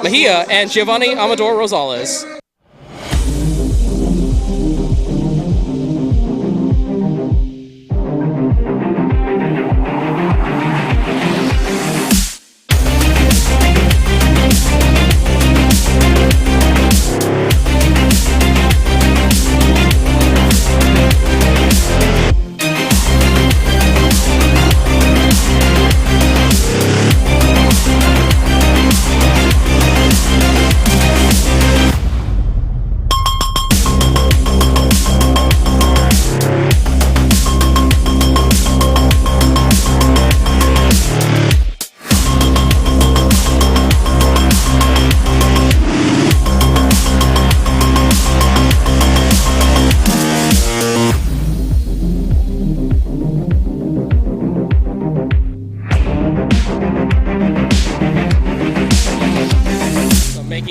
Mejia and Giovanni Amador Rosales.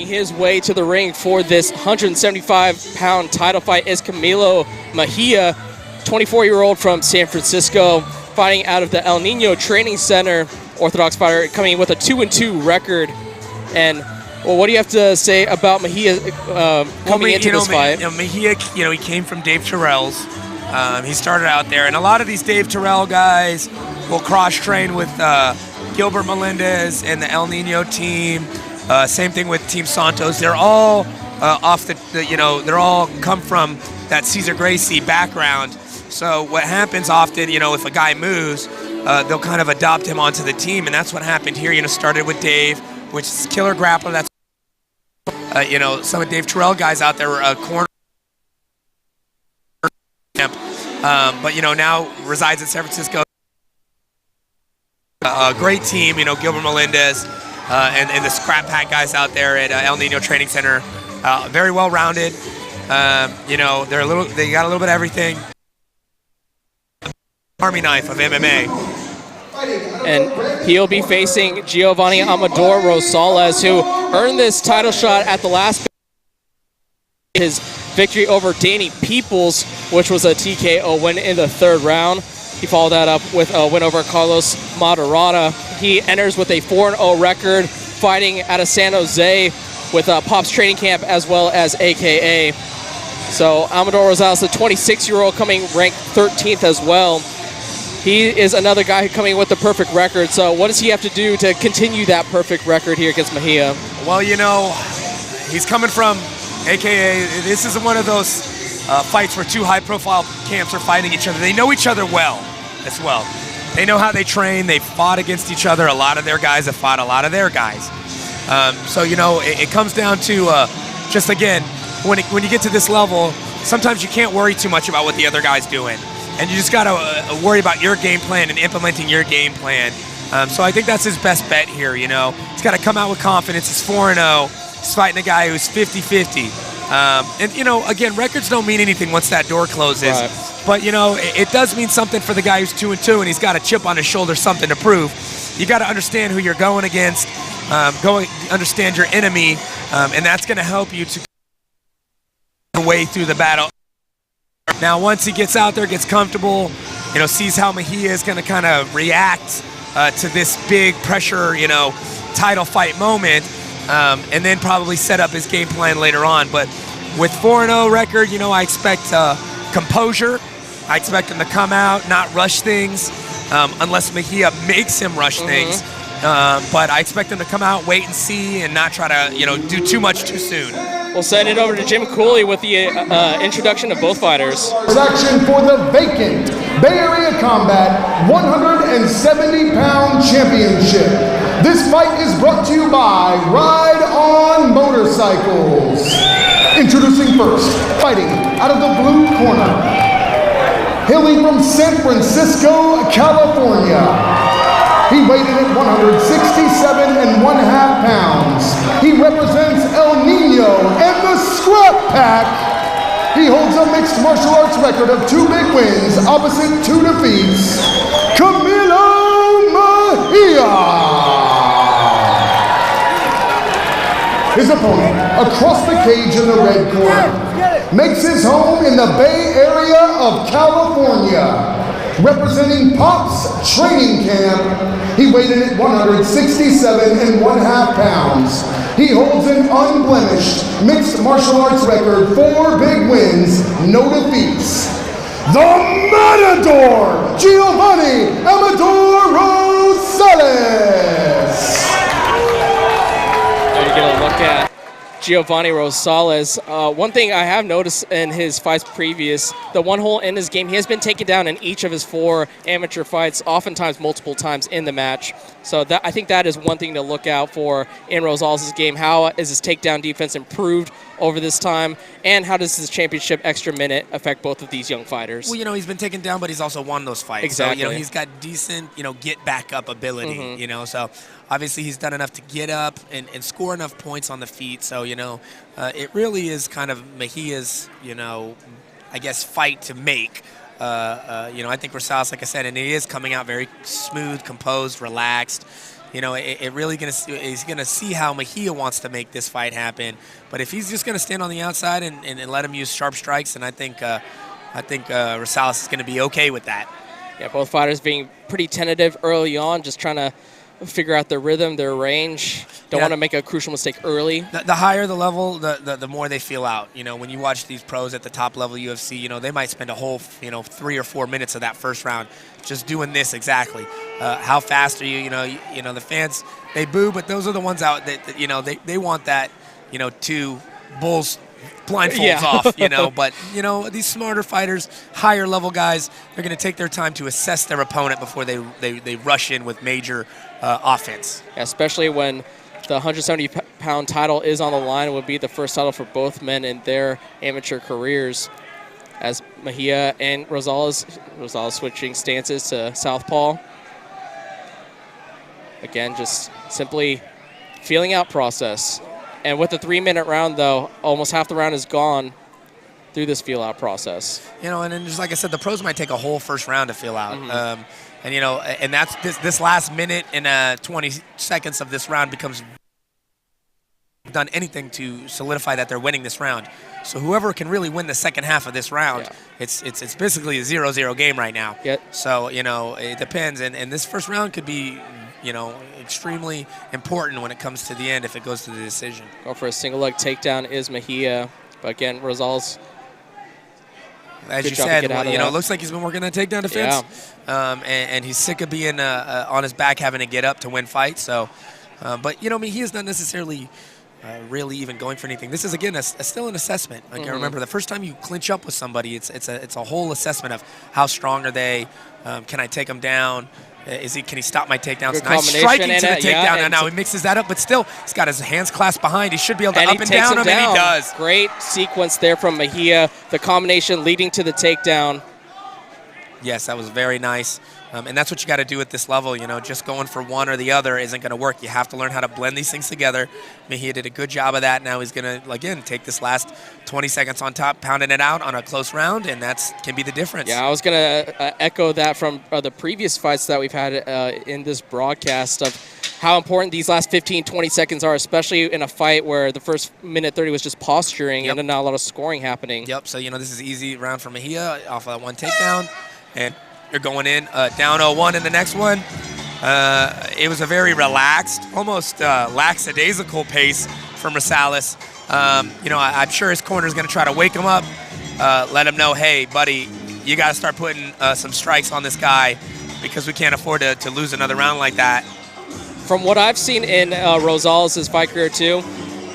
His way to the ring for this 175-pound title fight is Camilo Mejia, 24-year-old from San Francisco, fighting out of the El Nino Training Center. Orthodox fighter coming in with a 2-2 record. And Well, what do you have to say about Mejia coming into this fight? Mejia, he came from Dave Terrell's. He started out there, and a lot of these Dave Terrell guys will cross-train with Gilbert Melendez and the El Nino team. Same thing with Team Santos. They're all they're all come from that Cesar Gracie background. So what happens often, if a guy moves, they'll kind of adopt him onto the team, and that's what happened here. Started with Dave, which is killer grappler. That's some of Dave Terrell guys out there were corner camp, but now resides in San Francisco. A great team, Gilbert Melendez and the Scrap Pack guys out there at El Nino Training Center. Very well rounded. They got a little bit of everything. Army knife of MMA. And he'll be facing Giovanni Amador Rosales, who earned this title shot at the last his victory over Danny Peoples, which was a TKO win in the third round. He followed that up with a win over Carlos Madarata. He enters with a 4-0 record, fighting out of San Jose with Pop's Training Camp as well as AKA. So Amador Rosales, the 26-year-old, coming ranked 13th as well. He is another guy coming with the perfect record. So what does he have to do to continue that perfect record here against Mejia? Well, he's coming from AKA. This isn't one of those fights where two high-profile camps are fighting each other. They know each other well as well. They know how they train. They fought against each other. A lot of their guys have fought a lot of their guys. So, it comes down to just, again, when you get to this level, sometimes you can't worry too much about what the other guy's doing. And you just got to worry about your game plan and implementing your game plan. So I think that's his best bet here, He's got to come out with confidence. He's 4-0. He's fighting a guy who's 50-50. And, again, records don't mean anything once that door closes. Right. But, it does mean something for the guy who's 2-2 and he's got a chip on his shoulder, something to prove. You got to understand who you're going against, understand your enemy, and that's going to help you to way through the battle. Now, once he gets out there, gets comfortable, sees how Mejia is going to kind of react to this big pressure, title fight moment, and then probably set up his game plan later on. But with 4-0 record, I expect composure. I expect him to come out, not rush things, unless Mejia makes him rush things. But I expect him to come out, wait and see, and not try to, do too much too soon. We'll send it over to Jim Cooley with the introduction of both fighters. Action for the vacant Bay Area Combat 170-pound championship. This fight is brought to you by Ride On Motorcycles. Introducing first, fighting out of the blue corner, hailing from San Francisco, California. He weighed in at 167.5 pounds. He represents El Nino and the Scrap Pack. He holds a mixed martial arts record of 2 big wins, opposite 2 defeats. Camilo Mejia. His opponent, across the cage in the red corner, makes his home in the Bay Area of California. Representing Pop's Training Camp, he weighed in at 167.5 pounds. He holds an unblemished mixed martial arts record, 4 big wins, no defeats. The Matador, Giovanni Amador Rosales. There you get a look at Giovanni Rosales. One thing I have noticed in his fights previous, the one hole in his game, he has been taken down in each of his 4 amateur fights, oftentimes multiple times in the match. So I think that is one thing to look out for in Rosales' game. How is his takedown defense improved over this time, and how does his championship extra minute affect both of these young fighters? Well, he's been taken down, but he's also won those fights. Exactly. So, he's got decent, get back up ability, so obviously he's done enough to get up and score enough points on the feet. So, it really is kind of Mejia's, I guess, fight to make. I think Rosales, like I said, and he is coming out very smooth, composed, relaxed. It really he's gonna see how Mejia wants to make this fight happen. But if he's just gonna stand on the outside and let him use sharp strikes, and I think Rosales is gonna be okay with that. Yeah, both fighters being pretty tentative early on, just trying to figure out their rhythm, their range. Don't want to make a crucial mistake early. The higher the level, the more they feel out. You know, when you watch these pros at the top level UFC, you know, they might spend a whole, 3 or 4 minutes of that first round just doing this exactly. How fast are you? You know, the fans, they boo, but those are the ones out that they want that, 2 bulls blindfolds off, But, these smarter fighters, higher level guys, they're going to take their time to assess their opponent before they rush in with major offense. Yeah, especially when the 170-pound title is on the line. It would be the first title for both men in their amateur careers, as Mejia and Rosales switching stances to southpaw. Again, just simply feeling out process. And with the 3-minute round, though, almost half the round is gone through this feel-out process. And then just like I said, the pros might take a whole first round to feel out. And that's this last minute and 20 seconds of this round becomes done anything to solidify that they're winning this round. So whoever can really win the second half of this round, it's basically a 0-0 game right now. So, it depends. And this first round could be, extremely important when it comes to the end if it goes to the decision. Go for a single leg takedown is Mejia. But again, Rosales, as you said, it looks like he's been working that takedown defense. Yeah. And he's sick of being on his back having to get up to win fights. So, but, Mejia's not necessarily really even going for anything. This is, again, still an assessment. Like, I remember the first time you clinch up with somebody, it's a whole assessment of how strong are they, can I take them down, can he stop my takedowns? Nice striking to the takedown. And now he mixes that up, but still, he's got his hands clasped behind. He should be able to up and down him, and he does. Great sequence there from Mejia. The combination leading to the takedown. Yes, that was very nice. And that's what you got to do at this level. Just going for one or the other isn't going to work. You have to learn how to blend these things together. Mejia did a good job of that. Now he's going to, again, take this last 20 seconds on top, pounding it out on a close round, and that can be the difference. Yeah, I was going to echo that from the previous fights that we've had in this broadcast of how important these last 15, 20 seconds are, especially in a fight where the first minute 30 was just posturing and not a lot of scoring happening. Yep, so, this is an easy round for Mejia off of that one takedown. And you're going in down 0-1 in the next one. It was a very relaxed, almost lackadaisical pace from Rosales. I'm sure his corner is going to try to wake him up, let him know, hey, buddy, you got to start putting some strikes on this guy because we can't afford to lose another round like that. From what I've seen in Rosales' fight career too,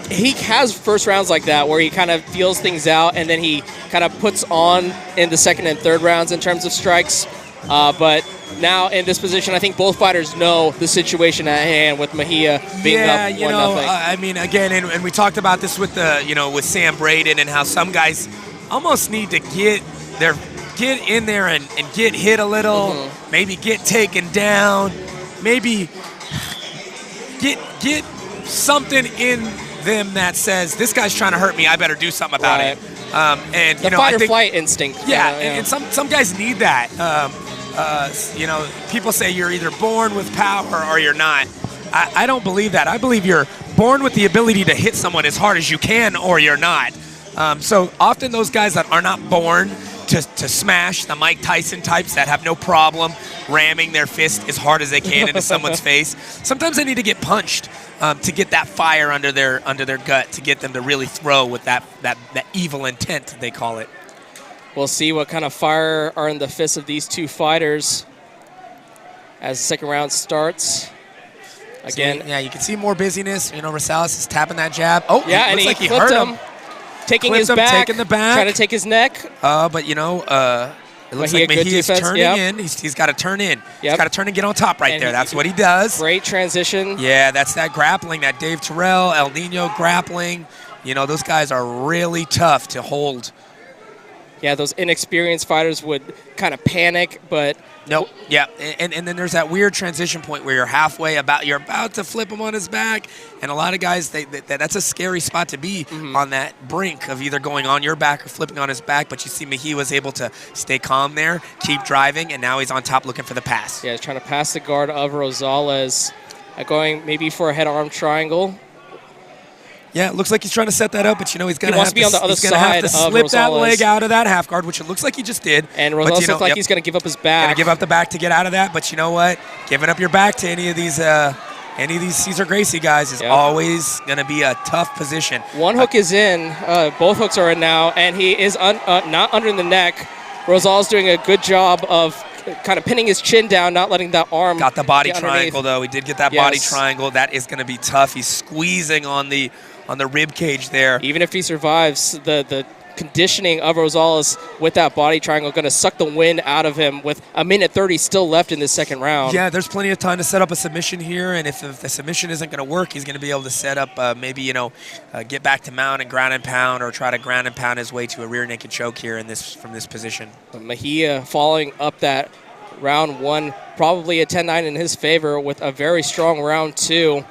he has first rounds like that where he kind of feels things out and then he kind of puts on in the second and third rounds in terms of strikes. But now in this position, I think both fighters know the situation at hand with Mejia being up 1-0. I mean, again, and we talked about this with with Sam Braden and how some guys almost need to get in there and get hit a little, maybe get taken down, maybe get something in them that says this guy's trying to hurt me. I better do something about it. And the fight or flight instinct. And some guys need that. People say you're either born with power or you're not. I don't believe that. I believe you're born with the ability to hit someone as hard as you can or you're not. So often those guys that are not born to smash, the Mike Tyson types that have no problem ramming their fist as hard as they can into someone's face, sometimes they need to get punched to get that fire under their gut, to get them to really throw with that evil intent, they call it. We'll see what kind of fire are in the fists of these two fighters as the second round starts. Again, you can see more busyness. Rosales is tapping that jab. Oh, yeah, and like he hurt him. Taking Clipped his him, back, taking the back. trying to take his neck. But it looks like Mejia's turning in. He's got to turn in. He's got to turn and get on top right there. That's what he does. Great transition. Yeah, that's that grappling, that Dave Terrell, El Nino grappling. Those guys are really tough to hold. Yeah, those inexperienced fighters would kind of panic, but nope. Yeah, and then there's that weird transition point where you're you're about to flip him on his back, and a lot of guys that's a scary spot to be on that brink of either going on your back or flipping on his back. But you see, Mejia was able to stay calm there, keep driving, and now he's on top looking for the pass. Yeah, he's trying to pass the guard of Rosales, going maybe for a head-arm triangle. Yeah, it looks like he's trying to set that up, but he's going to have to be on the other side of slip Rosales. that leg out of that half guard, which it looks like he just did. And Rosales looks like he's going to give up his back. Going to give up the back to get out of that, but you know what? Giving up your back to any of these any of these Cesar Gracie guys is always going to be a tough position. One hook is in. Both hooks are in now, and he is not under the neck. Rosales doing a good job of kind of pinning his chin down, not letting that arm Got the body get triangle, underneath. though. He did get that body triangle. That is going to be tough. He's squeezing on the rib cage there. Even if he survives, the conditioning of Rosales with that body triangle going to suck the wind out of him with a minute 30 still left in this second round. Yeah, there's plenty of time to set up a submission here, and if the submission isn't going to work, he's going to be able to set up maybe, get back to mount and ground and pound, or try to ground and pound his way to a rear naked choke here from this position. Mejia following up that round one, probably a 10-9 in his favor with a very strong round two.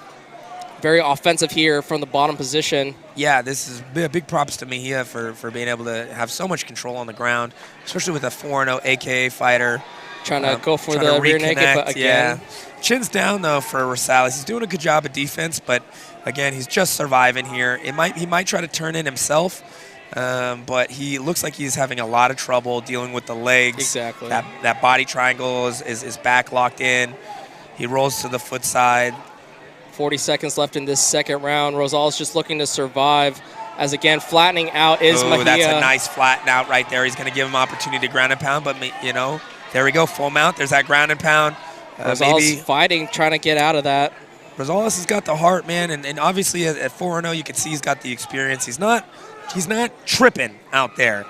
Very offensive here from the bottom position. Yeah, this is big props to Mejia for being able to have so much control on the ground, especially with a 4-0 AKA fighter. Trying to go for the rear naked, but again. Yeah. Chin's down, though, for Rosales. He's doing a good job of defense, but, again, he's just surviving here. He might try to turn in himself, but he looks like he's having a lot of trouble dealing with the legs. Exactly. That body triangle is back locked in. He rolls to the foot side. 40 seconds left in this second round. Rosales just looking to survive as, again, flattening out is Mejia. That's a nice flatten out right there. He's going to give him opportunity to ground and pound, but, there we go, full mount. There's that ground and pound. Rosales fighting, trying to get out of that. Rosales has got the heart, man, and obviously at 4-0, you can see he's got the experience. He's not tripping out there.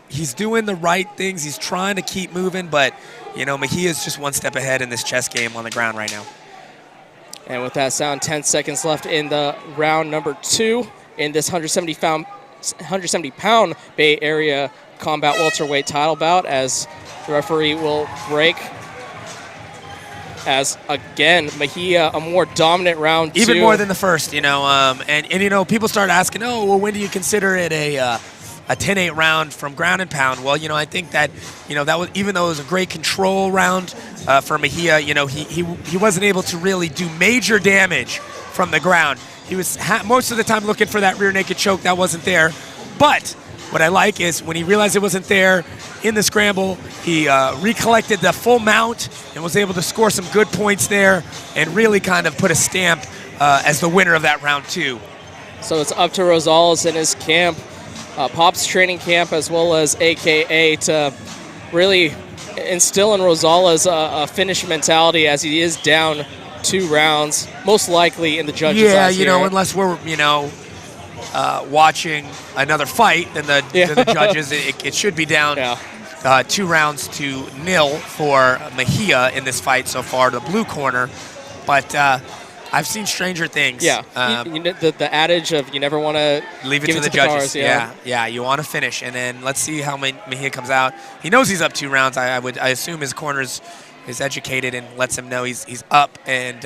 He's doing the right things. He's trying to keep moving, but, Mejia's just one step ahead in this chess game on the ground right now. And with that sound, 10 seconds left in the round number two in this 170-pound Bay Area combat welterweight title bout, as the referee will break. As, again, Mejia, a more dominant round two. Even more than the first, and people start asking, when do you consider it a 10-8 round from ground and pound? Well, I think that, that was, even though it was a great control round for Mejia, he wasn't able to really do major damage from the ground. He was most of the time looking for that rear naked choke that wasn't there. But what I like is when he realized it wasn't there in the scramble, he recollected the full mount and was able to score some good points there and really kind of put a stamp as the winner of that round two. So it's up to Rosales and his camp, Pop's training camp, as well as AKA, to really instill in Rosales a finish mentality, as he is down 2 rounds, most likely in the judges' eyes here. Unless we're, watching another fight, then the judges, it should be down 2 rounds to 0 for Mejia in this fight so far, the blue corner. But I've seen stranger things. Yeah, the adage of you never want to leave it to the judges. Yeah, you want to finish, and then let's see how Mejia comes out. He knows he's up 2 rounds. I assume his corner's is educated and lets him know he's up, and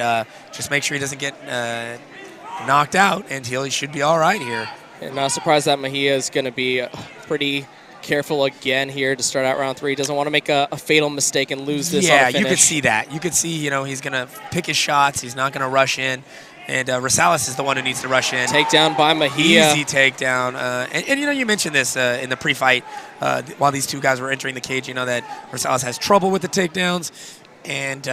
just make sure he doesn't get knocked out, and he should be all right here. And not surprised that Mejia is going to be pretty careful again here to start out round 3. He doesn't want to make a fatal mistake and lose this on a finish. You could see that. You could see, he's going to pick his shots. He's not going to rush in. And Rosales is the one who needs to rush in. Takedown by Mejia. Easy takedown. And you mentioned this in the pre-fight while these two guys were entering the cage, that Rosales has trouble with the takedowns. And,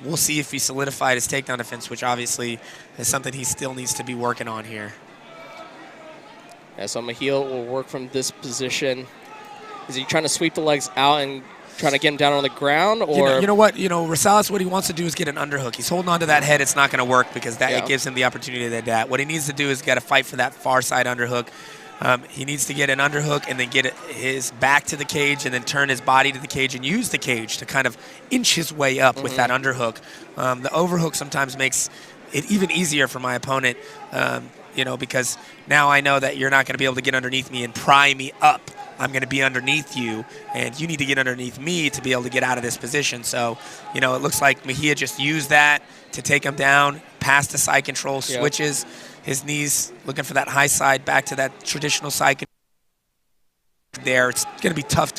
we'll see if he solidified his takedown defense, which obviously is something he still needs to be working on here. Yeah, so Mejia will work from this position. Is he trying to sweep the legs out and trying to get him down on the ground? Or you know what? Rosales, what he wants to do is get an underhook. He's holding on to that head. It's not going to work because it gives him the opportunity to do that. What he needs to do is get a fight for that far side underhook. He needs to get an underhook and then get his back to the cage and then turn his body to the cage and use the cage to kind of inch his way up with that underhook. The overhook sometimes makes it even easier for my opponent, because now I know that you're not going to be able to get underneath me and pry me up. I'm going to be underneath you, and you need to get underneath me to be able to get out of this position. So, it looks like Mejia just used that to take him down, past the side control, switches his knees, looking for that high side, back to that traditional side control there. It's going to be tough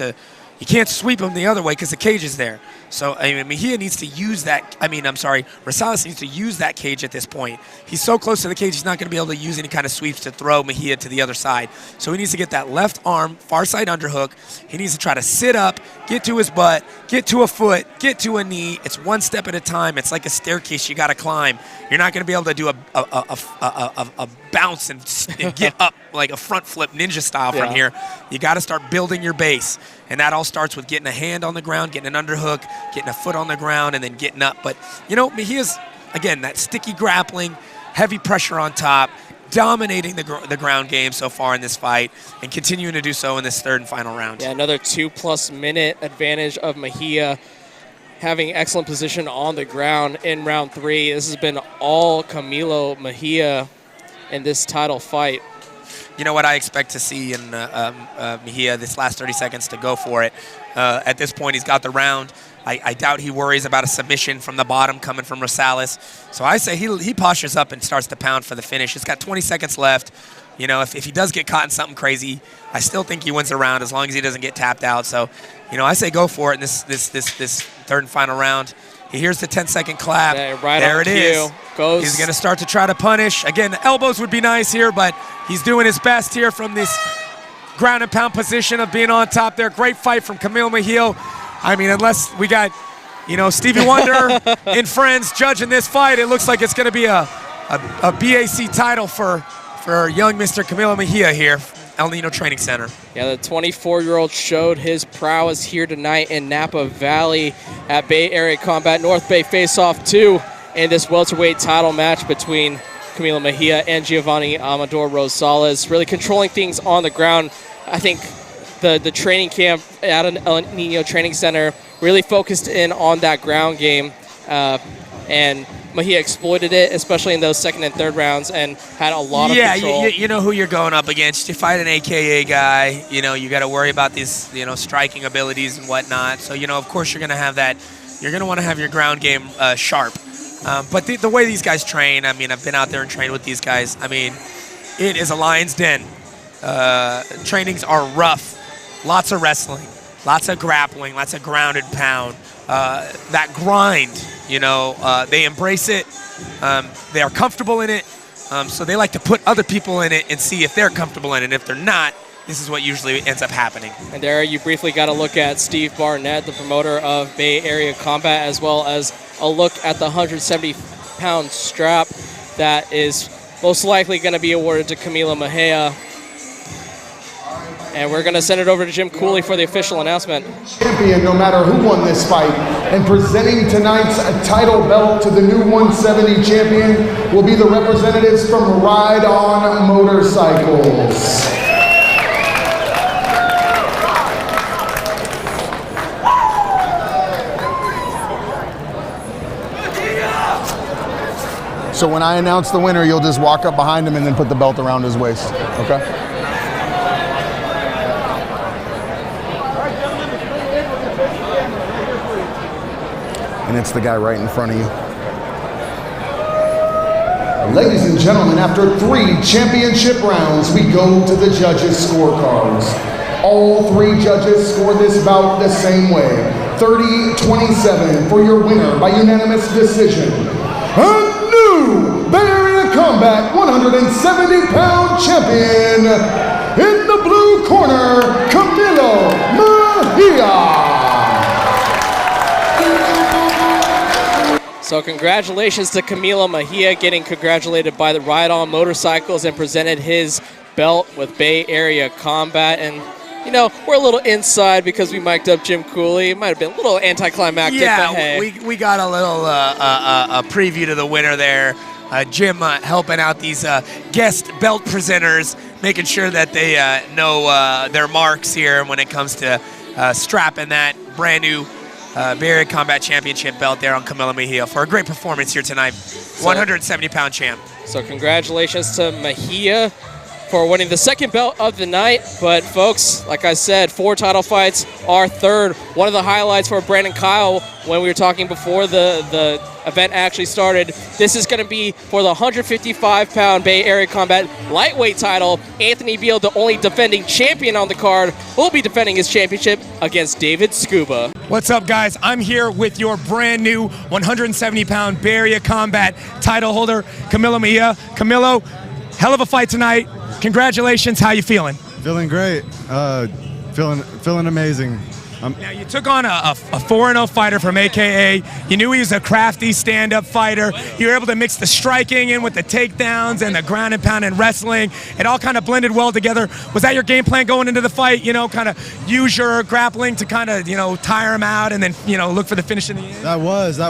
you can't sweep him the other way because the cage is there. So, I mean, Mejia needs to use that. Rosales needs to use that cage at this point. He's so close to the cage, he's not going to be able to use any kind of sweeps to throw Mejia to the other side. So he needs to get that left arm, far side underhook. He needs to try to sit up, get to his butt, get to a foot, get to a knee. It's one step at a time. It's like a staircase you got to climb. You're not going to be able to do a bounce and get up like a front flip ninja style from here. You got to start building your base. And that all starts with getting a hand on the ground, getting an underhook, getting a foot on the ground, and then getting up. But, Mejia's, again, that sticky grappling, heavy pressure on top, dominating the ground game so far in this fight and continuing to do so in this third and final round. Yeah, another 2+ minute advantage of Mejia, having excellent position on the ground in round 3. This has been all Camilo Mejia in this title fight. You know what I expect to see in Mejia this last 30 seconds to go for it. At this point, he's got the round. I doubt he worries about a submission from the bottom coming from Rosales. So I say he postures up and starts to pound for the finish. He's got 20 seconds left. If he does get caught in something crazy, I still think he wins the round as long as he doesn't get tapped out. So, I say go for it in this third and final round. He hears the 10-second clap. Yeah, right there on it cue. is. Goes. He's going to start to try to punish. Again, the elbows would be nice here, but he's doing his best here from this ground and pound position of being on top there. Great fight from Camilo Mejia. I mean, unless we got, Stevie Wonder and friends judging this fight, it looks like it's going to be a BAC title for young Mr. Camilo Mejia here, El Nino Training Center. Yeah, the 24-year-old showed his prowess here tonight in Napa Valley at Bay Area Combat North Bay Face-Off 2 in this welterweight title match between Camilo Mejia and Giovanni Amador Rosales, really controlling things on the ground. I think the training camp at an El Nino Training Center really focused in on that ground game, and Mejia exploited it, especially in those second and third rounds, and had a lot of control. Yeah, you know who you're going up against. You fight an AKA guy, you got to worry about these, striking abilities and whatnot. So, of course you're going to have that. You're going to want to have your ground game sharp. But the way these guys train, I mean, I've been out there and trained with these guys. I mean, it is a lion's den. Trainings are rough. Lots of wrestling, lots of grappling, lots of ground and pound. That grind, they embrace it. They are comfortable in it. So they like to put other people in it and see if they're comfortable in it. And if they're not, this is what usually ends up happening. And there you briefly got a look at Steve Barnett, the promoter of Bay Area Combat, as well as a look at the 170-pound strap that is most likely going to be awarded to Camilo Mejia. And we're going to send it over to Jim Cooley for the official announcement. Champion, no matter who won this fight, and presenting tonight's title belt to the new 170 champion will be the representatives from Ride On Motorcycles. So when I announce the winner, you'll just walk up behind him and then put the belt around his waist, okay? And it's the guy right in front of you. Ladies and gentlemen, after 3 championship rounds, we go to the judges' scorecards. All 3 judges scored this bout the same way. 30-27 for your winner by unanimous decision. A new Bay Area Combat 170-pound champion in the blue corner, Camilo Mejia. So congratulations to Camilo Mejia, getting congratulated by the Ride On Motorcycles and presented his belt with Bay Area Combat. And, we're a little inside because we mic'd up Jim Cooley. It might have been a little anticlimactic, yeah, but hey. we got a little a preview to the winner there. Jim helping out these guest belt presenters, making sure that they know their marks here when it comes to strapping that brand new Bay Area Combat Championship belt there on Camilo Mejia for a great performance here tonight. 170-pound champ. So congratulations to Mejia. for winning the second belt of the night. But folks, like I said, 4 title fights, our third. One of the highlights for Brandon Kyle when we were talking before the event actually started, this is going to be for the 155-pound Bay Area Combat lightweight title. Anthony Beal, the only defending champion on the card, will be defending his championship against David Scuba. What's up, guys? I'm here with your brand new 170-pound Bay Area Combat title holder, Camilo Mejia. Camilo, hell of a fight tonight. Congratulations. How you feeling? Feeling great. Feeling amazing. Now, you took on a 4-0 fighter from AKA. You knew he was a crafty stand-up fighter. You were able to mix the striking in with the takedowns and the ground and pound and wrestling. It all kind of blended well together. Was that your game plan going into the fight? You know, kind of use your grappling to kind of, you know, tire him out and then, you know, look for the finish in the end? That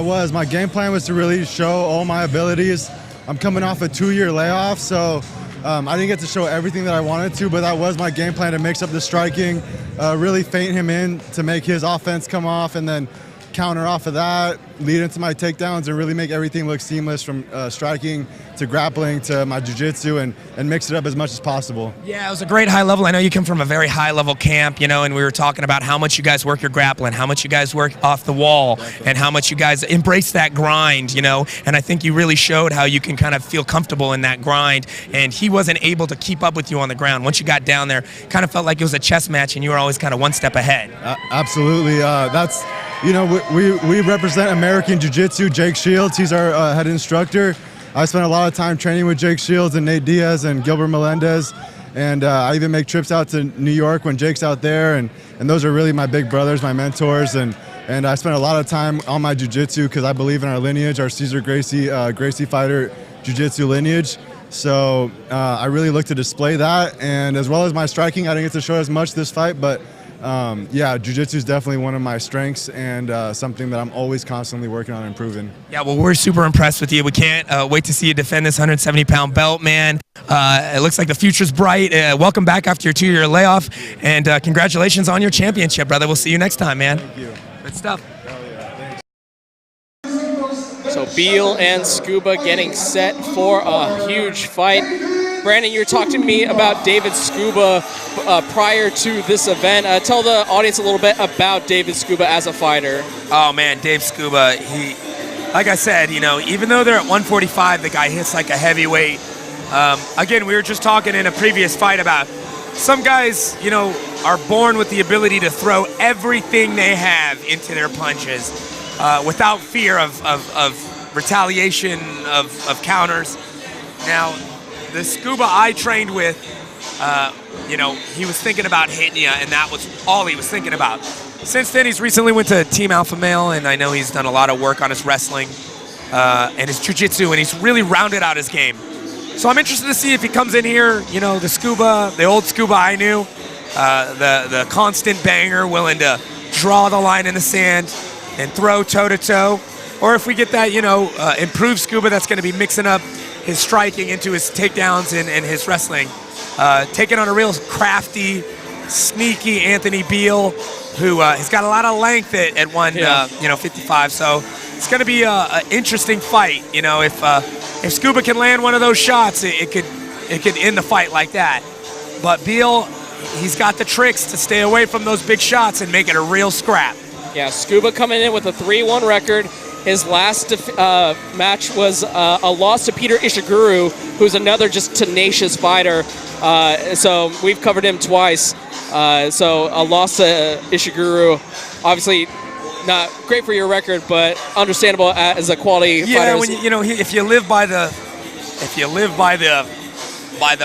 was. My game plan was to really show all my abilities. I'm coming off a 2-year layoff, so I didn't get to show everything that I wanted to, but that was my game plan, to mix up the striking, really feint him in to make his offense come off, and then counter off of that, lead into my takedowns, and really make everything look seamless from striking to grappling to my jiu-jitsu, and mix it up as much as possible. Yeah, it was a great high level. I know you come from a very high level camp, you know, and we were talking about how much you guys work your grappling, how much you guys work off the wall, and how much you guys embrace that grind, you know, and I think you really showed how you can kind of feel comfortable in that grind, and he wasn't able to keep up with you on the ground. Once you got down there, kind of felt like it was a chess match, and you were always kind of one step ahead. Absolutely. That's, you know, we represent American Jiu-Jitsu. Jake Shields, he's our head instructor. I spent a lot of time training with Jake Shields and Nate Diaz and Gilbert Melendez, and I even make trips out to New York when Jake's out there, and those are really my big brothers, my mentors, and I spent a lot of time on my jiu-jitsu because I believe in our lineage, our Cesar Gracie fighter jiu-jitsu lineage. So I really look to display that, and as well as my striking. I didn't get to show as much this fight, but yeah, jiu-jitsu is definitely one of my strengths, and something that I'm always constantly working on improving. Yeah, well, we're super impressed with you. We can't wait to see you defend this 170-pound belt, man. It looks like the future's bright. Welcome back after your 2-year layoff, and congratulations on your championship, brother. We'll see you next time, man. Thank you. Good stuff. So Beal and Scuba getting set for a huge fight. Brandon, you were talking to me about David Scuba prior to this event. Tell the audience a little bit about David Scuba as a fighter. Oh man, Dave Scuba, he, like I said, you know, even though they're at 145, the guy hits like a heavyweight. Again, we were just talking in a previous fight about some guys, you know, are born with the ability to throw everything they have into their punches without fear of retaliation, of counters. Now, the Scuba I trained with, you know, he was thinking about hitting you, and that was all he was thinking about. Since then, he's recently went to Team Alpha Male, and I know he's done a lot of work on his wrestling and his jiu-jitsu, and he's really rounded out his game. So I'm interested to see if he comes in here, you know, the Scuba, the old Scuba I knew, the constant banger, willing to draw the line in the sand and throw toe-to-toe, or if we get that, you know, improved Scuba that's going to be mixing up his striking into his takedowns and his wrestling, taking on a real crafty, sneaky Anthony Beal, who has got a lot of length at 155. So it's going to be an interesting fight. You know, if Scuba can land one of those shots, it could end the fight like that. But Beal, he's got the tricks to stay away from those big shots and make it a real scrap. Yeah, Scuba coming in with a 3-1 record. His last match was a loss to Peter Ishiguro, who's another just tenacious fighter. So we've covered him twice. So a loss to Ishiguro, obviously not great for your record, but understandable as a quality fighter. Yeah, when you know, if you live by the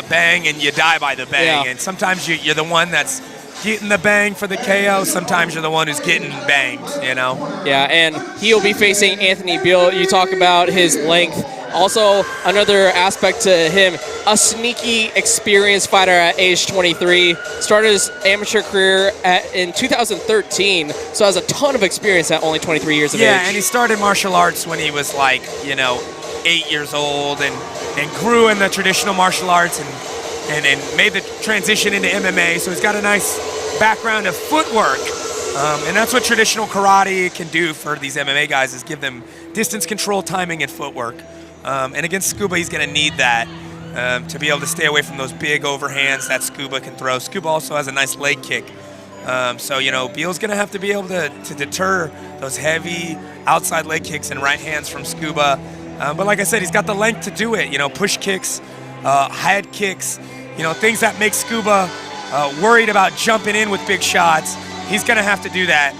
bang and you die by the bang, and sometimes you're the one that's getting the bang for the KO. Sometimes you're the one who's getting banged, you know? Yeah, and he'll be facing Anthony Beal. You talk about his length. Also, another aspect to him, a sneaky, experienced fighter at age 23. Started his amateur career in 2013, so has a ton of experience at only 23 years of age. Yeah, and he started martial arts when he was like, you know, 8 years old, and grew in the traditional martial arts and made the transition into MMA. So he's got a nice background of footwork. And that's what traditional karate can do for these MMA guys, is give them distance control, timing, and footwork. And against Scuba, he's going to need that. to be able to stay away from those big overhands that Scuba can throw. Scuba also has a nice leg kick. So, you know, Beal's going to have to be able to deter those heavy outside leg kicks and right hands from Scuba. But like I said, he's got the length to do it. You know, push kicks, head kicks, you know, things that make Scuba worried about jumping in with big shots. He's going to have to do that.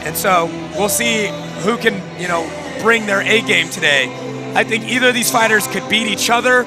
And so we'll see who can, you know, bring their A game today. I think either of these fighters could beat each other.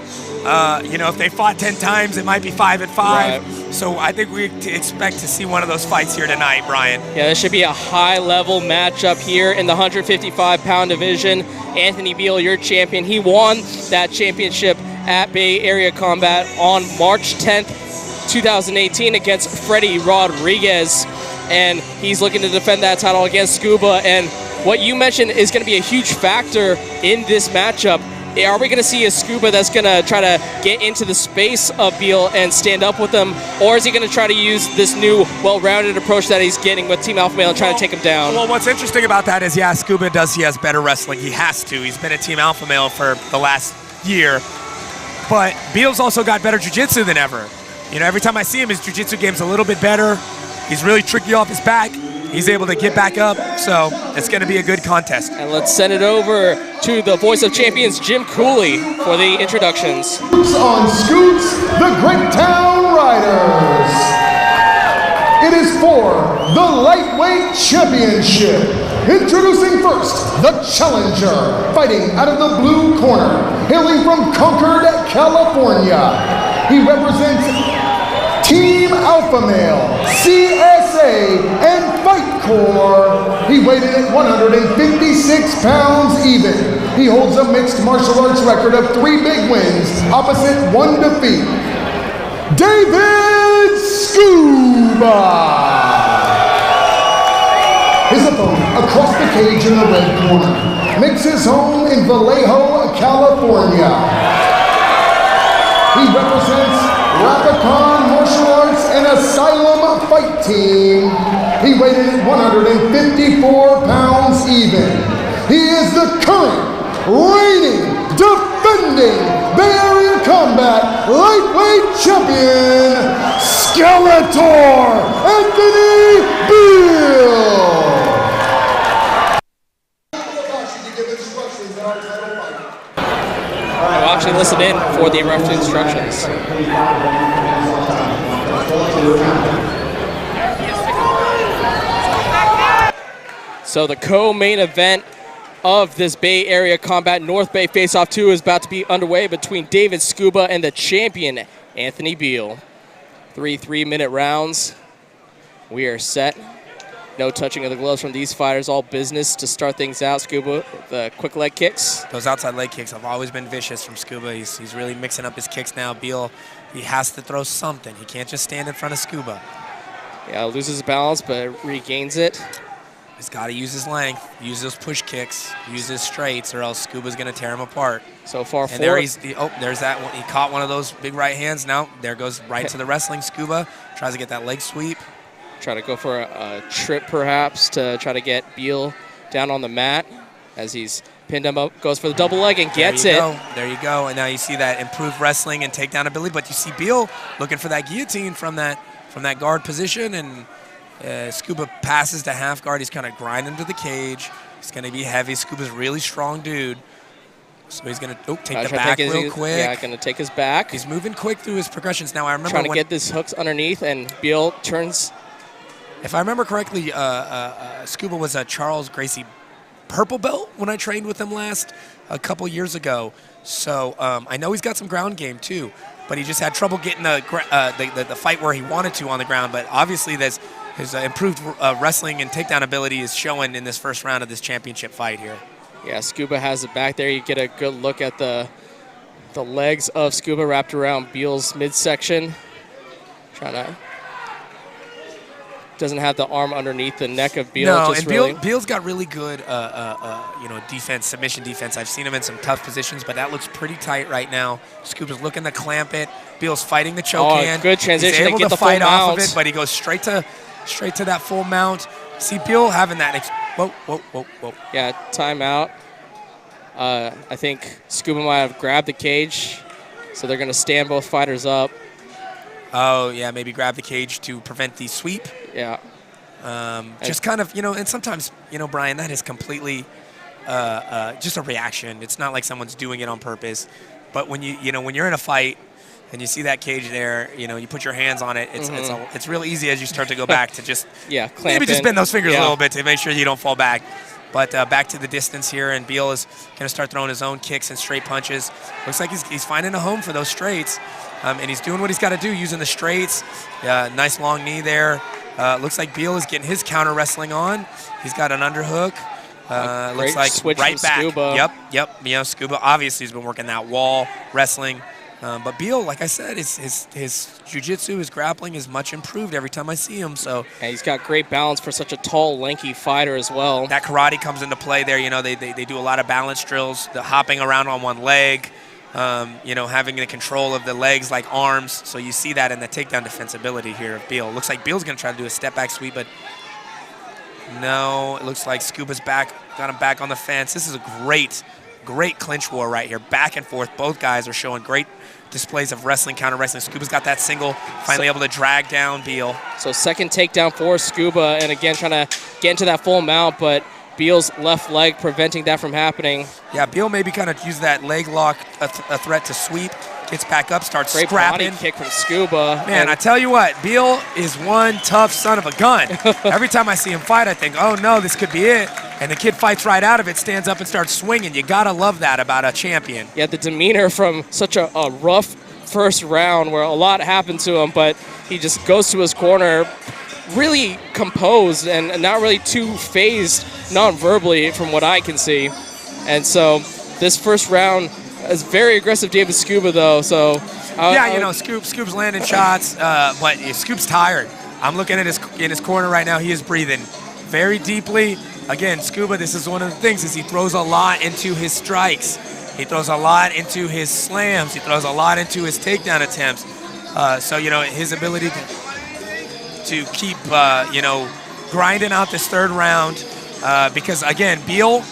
You know, if they fought 10 times, it might be 5-5. Right. So I think we expect to see one of those fights here tonight, Brian. Yeah, this should be a high-level matchup here in the 155-pound division. Anthony Beal, your champion, he won that championship at Bay Area Combat on March 10th, 2018 against Freddie Rodriguez. And he's looking to defend that title against Scuba. And what you mentioned is going to be a huge factor in this matchup. Are we going to see a Scuba that's going to try to get into the space of Beal and stand up with him? Or is he going to try to use this new well-rounded approach that he's getting with Team Alpha Male and try to take him down? Well, what's interesting about that is, yeah, Scuba he has better wrestling. He has to. He's been a Team Alpha Male for the last year. But Beal's also got better jiu-jitsu than ever. You know, every time I see him, his jiu-jitsu game's a little bit better. He's really tricky off his back. He's able to get back up, so it's going to be a good contest. And let's send it over to the voice of champions, Jim Cooley, for the introductions. On Scoots, the Great Town Riders. It is for the Lightweight Championship. Introducing first, the challenger, fighting out of the blue corner, hailing from Concord, California. He represents Team Alpha Male, CSA, and Fight Corps. He weighed in at 156 pounds even. He holds a mixed martial arts record of 3 big wins, opposite 1 defeat. David Scuba. His opponent across the cage in the red corner makes his home in Vallejo, California. He represents Rapicon Martial Arts and Asylum Fight Team. He weighed in at 154 pounds even. He is the current, reigning, defending Bay Area Combat Lightweight Champion, Skeletor Anthony Beal. We'll actually listen in for the ref instructions. So the co-main event of this Bay Area Combat North Bay Face-Off 2 is about to be underway between David Scuba and the champion, Anthony Beal. 3 3-minute rounds. We are set. No touching of the gloves from these fighters, all business to start things out. Scuba with the quick leg kicks. Those outside leg kicks have always been vicious from Scuba. He's really mixing up his kicks now. Beal, he has to throw something. He can't just stand in front of Scuba. Yeah, loses balance, but regains it. He's got to use his length, use those push kicks, use his straights, or else Scuba's going to tear him apart. So far, and there there's that one. He caught one of those big right hands. Now there goes right to the wrestling. Scuba tries to get that leg sweep. Try to go for a trip, perhaps, to try to get Beal down on the mat as he's pinned him up. Goes for the double leg and gets it. There you go. And now you see that improved wrestling and takedown ability. But you see Beal looking for that guillotine from that guard position, and Scuba passes to half guard. He's kind of grinding to the cage. He's going to be heavy. Scuba's a really strong dude. So he's going to take the back real quick. Yeah, going to take his back. He's moving quick through his progressions. Now I remember trying to get this hooks underneath, and Beal turns. If I remember correctly, Scuba was a Charles Gracie purple belt when I trained with him last a couple years ago. So I know he's got some ground game too, but he just had trouble getting the fight where he wanted to on the ground. But obviously his improved wrestling and takedown ability is showing in this first round of this championship fight here. Yeah, Scuba has it back there. You get a good look at the legs of Scuba wrapped around Beal's midsection. Trying to. Doesn't have the arm underneath the neck of Beal. No, and Beal's got really good, defense, submission defense. I've seen him in some tough positions, but that looks pretty tight right now. Scuba's looking to clamp it. Beal's fighting the choke hand. Good transition. He's able to get to fight off of it, but he goes straight to that full mount. See Beal having that. Whoa. Yeah, timeout. I think Scuba might have grabbed the cage. So they're going to stand both fighters up. Oh, yeah, maybe grab the cage to prevent the sweep. Yeah. Just kind of, and sometimes, Brian, that is completely just a reaction. It's not like someone's doing it on purpose. But when when you're in a fight and you see that cage there, you put your hands on it. It's real easy as you start to go back to just maybe just bend those fingers a little bit to make sure you don't fall back. But back to the distance here, and Beal is going to start throwing his own kicks and straight punches. Looks like he's finding a home for those straights, and he's doing what he's got to do using the straights. Nice long knee there. Looks like Beal is getting his counter wrestling on. He's got an underhook. Looks like switch right from back. Scuba. Yep. Scuba obviously has been working that wall wrestling. But Beal, like I said, his jiu-jitsu, his grappling is much improved every time I see him. So and he's got great balance for such a tall, lanky fighter as well. That karate comes into play there. They do a lot of balance drills, the hopping around on one leg, having the control of the legs like arms. So you see that in the takedown defensibility here of Beal. Looks like Beal's going to try to do a step-back sweep, but no. It looks like Scuba's back, got him back on the fence. This is a great clinch war right here. Back and forth. Both guys are showing great displays of wrestling, counter wrestling. Scuba's got that single, finally able to drag down Beal. So second takedown for Scuba, and again trying to get into that full mount, but Beal's left leg preventing that from happening. Yeah, Beal maybe kind of use that leg lock, a threat to sweep, gets back up, starts great scrapping. Body kick from Scuba. Man, I tell you what, Beal is one tough son of a gun. Every time I see him fight, I think, oh no, this could be it. And the kid fights right out of it, stands up and starts swinging. You gotta love that about a champion. Yeah, the demeanor from such a rough first round where a lot happened to him, but he just goes to his corner really composed and not really too phased non-verbally from what I can see. And so this first round is very aggressive David Scuba though. So Scoop's landing shots, but Scoop's tired. I'm looking at his corner right now. He is breathing very deeply. Again, Scuba, this is one of the things, is he throws a lot into his strikes. He throws a lot into his slams. He throws a lot into his takedown attempts. So his ability to keep, grinding out this third round, because, again, Beal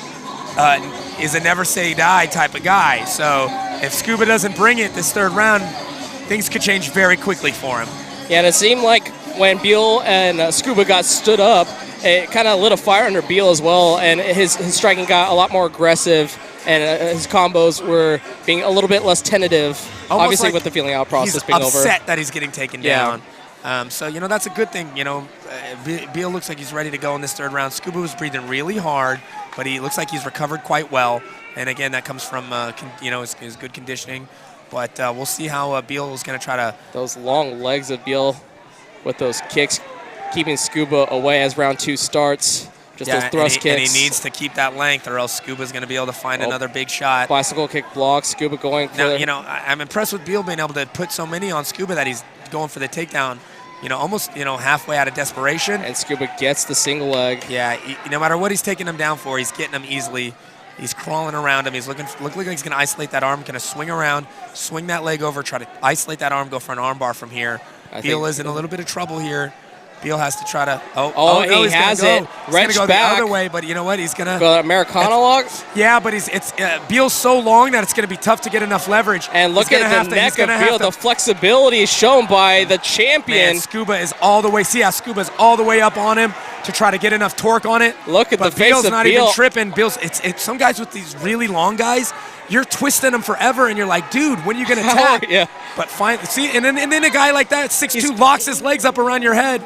is a never-say-die type of guy. So if Scuba doesn't bring it this third round, things could change very quickly for him. Yeah, and it seemed like when Beal and Scuba got stood up, it kind of lit a fire under Beal as well, and his striking got a lot more aggressive, and his combos were being a little bit less tentative, almost obviously like with the feeling out process being over. He's upset that he's getting taken down. So, that's a good thing. Beal looks like he's ready to go in this third round. Scuba was breathing really hard, but he looks like he's recovered quite well. And, again, that comes from, his good conditioning. But we'll see how Beal is going to try to. Those long legs of Beal with those kicks, keeping Scuba away as round 2 starts. Just those thrust kicks. And he needs to keep that length, or else Scuba's going to be able to find another big shot. Bicycle kick block, Scuba going for Now, I'm impressed with Beal being able to put so many on Scuba that he's going for the takedown, almost, halfway out of desperation. And Scuba gets the single leg. Yeah, no matter what he's taking him down for, he's getting him easily. He's crawling around him. He's looking like he's going to isolate that arm, going to swing around, swing that leg over, try to isolate that arm, go for an arm bar from here. Beal is in a little bit of trouble here. Beal has to try to. He has it. Wrench back. The other way, but you know what? He's gonna go Americana lock. Yeah, but Beal's so long that it's gonna be tough to get enough leverage. And look at the neck of Beal. The flexibility is shown by the champion. Man, Scuba is all the way. See how Scuba's all the way up on him to try to get enough torque on it. Look at the face Beal's of not Beal. Even tripping. Beal's. It's some guys with these really long guys. You're twisting them forever, and you're like, dude, when are you gonna tap? Yeah. But finally, see, and then a guy like that, 6'2", locks his legs up around your head.